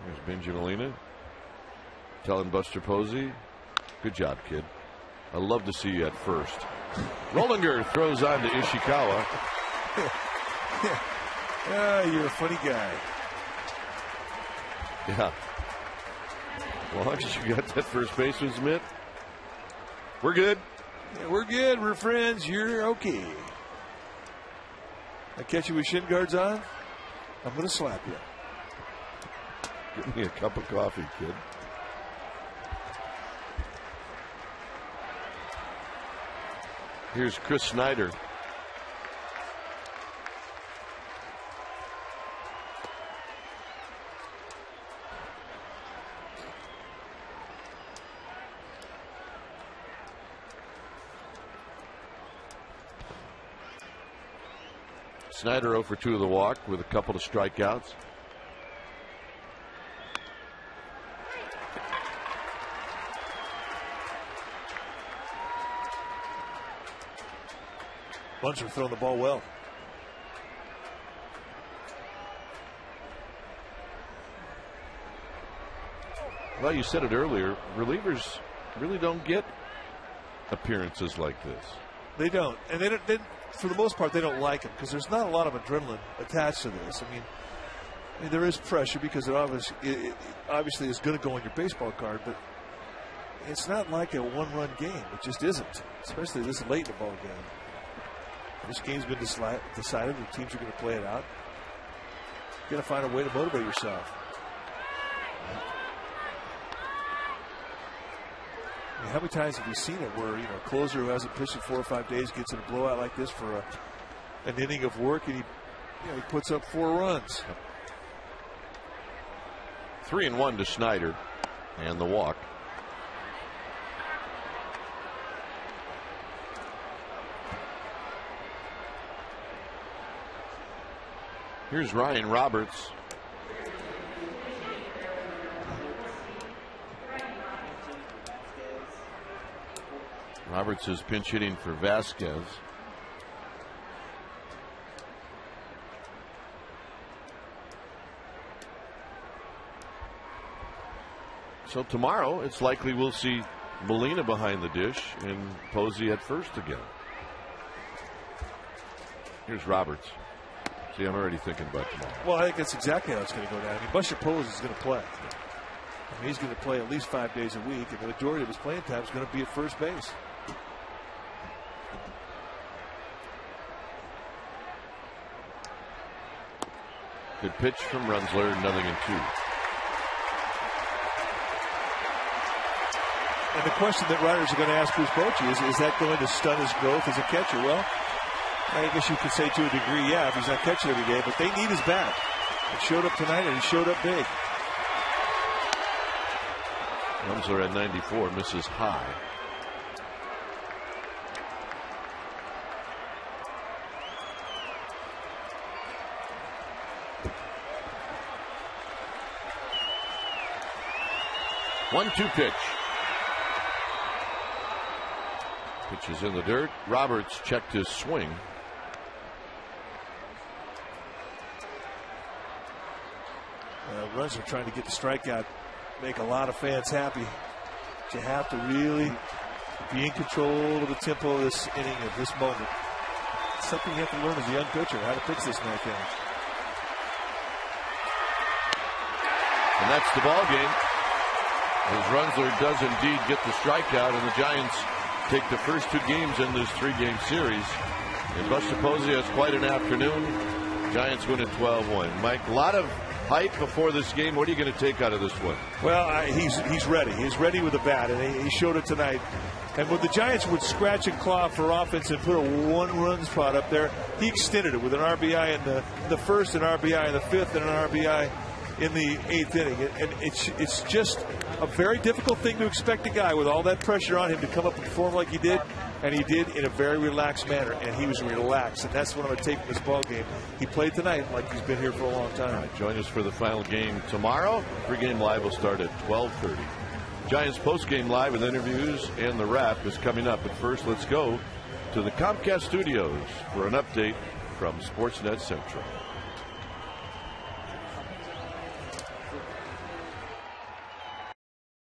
There's Ben Giannolina telling Buster Posey, good job, kid. I'd love to see you at first. Rollinger throws on to Ishikawa. You're a funny guy. Yeah. As long as you got that first baseman's mitt, we're good. Yeah, we're good. We're friends. You're okay. I catch you with shin guards on, I'm going to slap you. Give me a cup of coffee, kid. Here's Chris Snyder. Snyder 0 for 2 of the walk with a couple of strikeouts. Bunch are throwing the ball well. Well, you said it earlier. Relievers really don't get appearances like this. They don't, and they for the most part, they don't like them because there's not a lot of adrenaline attached to this. I mean, there is pressure because it obviously is going to go on your baseball card, but it's not like a one-run game. It just isn't, especially this late in the ball game. This game's been decided. The teams are going to play it out. You got to find a way to motivate yourself. I mean, how many times have we seen it where, a closer who hasn't pitched in 4 or 5 days gets in a blowout like this for an inning of work, and he puts up 4 runs. 3-1 to Snyder, and the walk. Here's Ryan Roberts. Roberts is pinch hitting for Vasquez. So tomorrow, it's likely we'll see Molina behind the dish and Posey at first again. Here's Roberts. See, I'm already thinking about tomorrow. Well, I think that's exactly how it's going to go down. I mean, Buster Posey is going to play. I mean, he's going to play at least 5 days a week, and the majority of his playing time is going to be at first base. Good pitch from Runzler, 0-2. And the question that writers are going to ask Bruce Bochy is that going to stun his growth as a catcher? Well, I guess you could say to a degree, yeah, if he's not catching every day, but they need his bat. He showed up tonight, and he showed up big. Runzler at 94, misses high. One-two pitch. Pitch is in the dirt. Roberts checked his swing. Runzler trying to get the strikeout, make a lot of fans happy. But you have to really be in control of the tempo of this inning, of this moment. It's something you have to learn as a young pitcher, how to pitch this ninth inning. And that's the ball game. As Runzler does indeed get the strikeout, and the Giants take the first 2 games in this 3-game series. And Buster Posey has quite an afternoon. Giants win at 12-1. Mike, a lot of hype before this game. What are you going to take out of this one? Well, he's ready. He's ready with the bat, and he showed it tonight. And when the Giants would scratch and claw for offense and put a 1-run spot up there, he extended it with an RBI in the first, an RBI in the 5th, and an RBI in the 8th inning. And it's just a very difficult thing to expect a guy with all that pressure on him to come up and perform like he did. And he did in a very relaxed manner, and he was relaxed. And that's what I'm going to take from this ball game. He played tonight like he's been here for a long time. All right, join us for the final game tomorrow. Pre-game live will start at 12:30. Giants post-game live with interviews and the wrap is coming up. But first, let's go to the Comcast studios for an update from Sportsnet Central.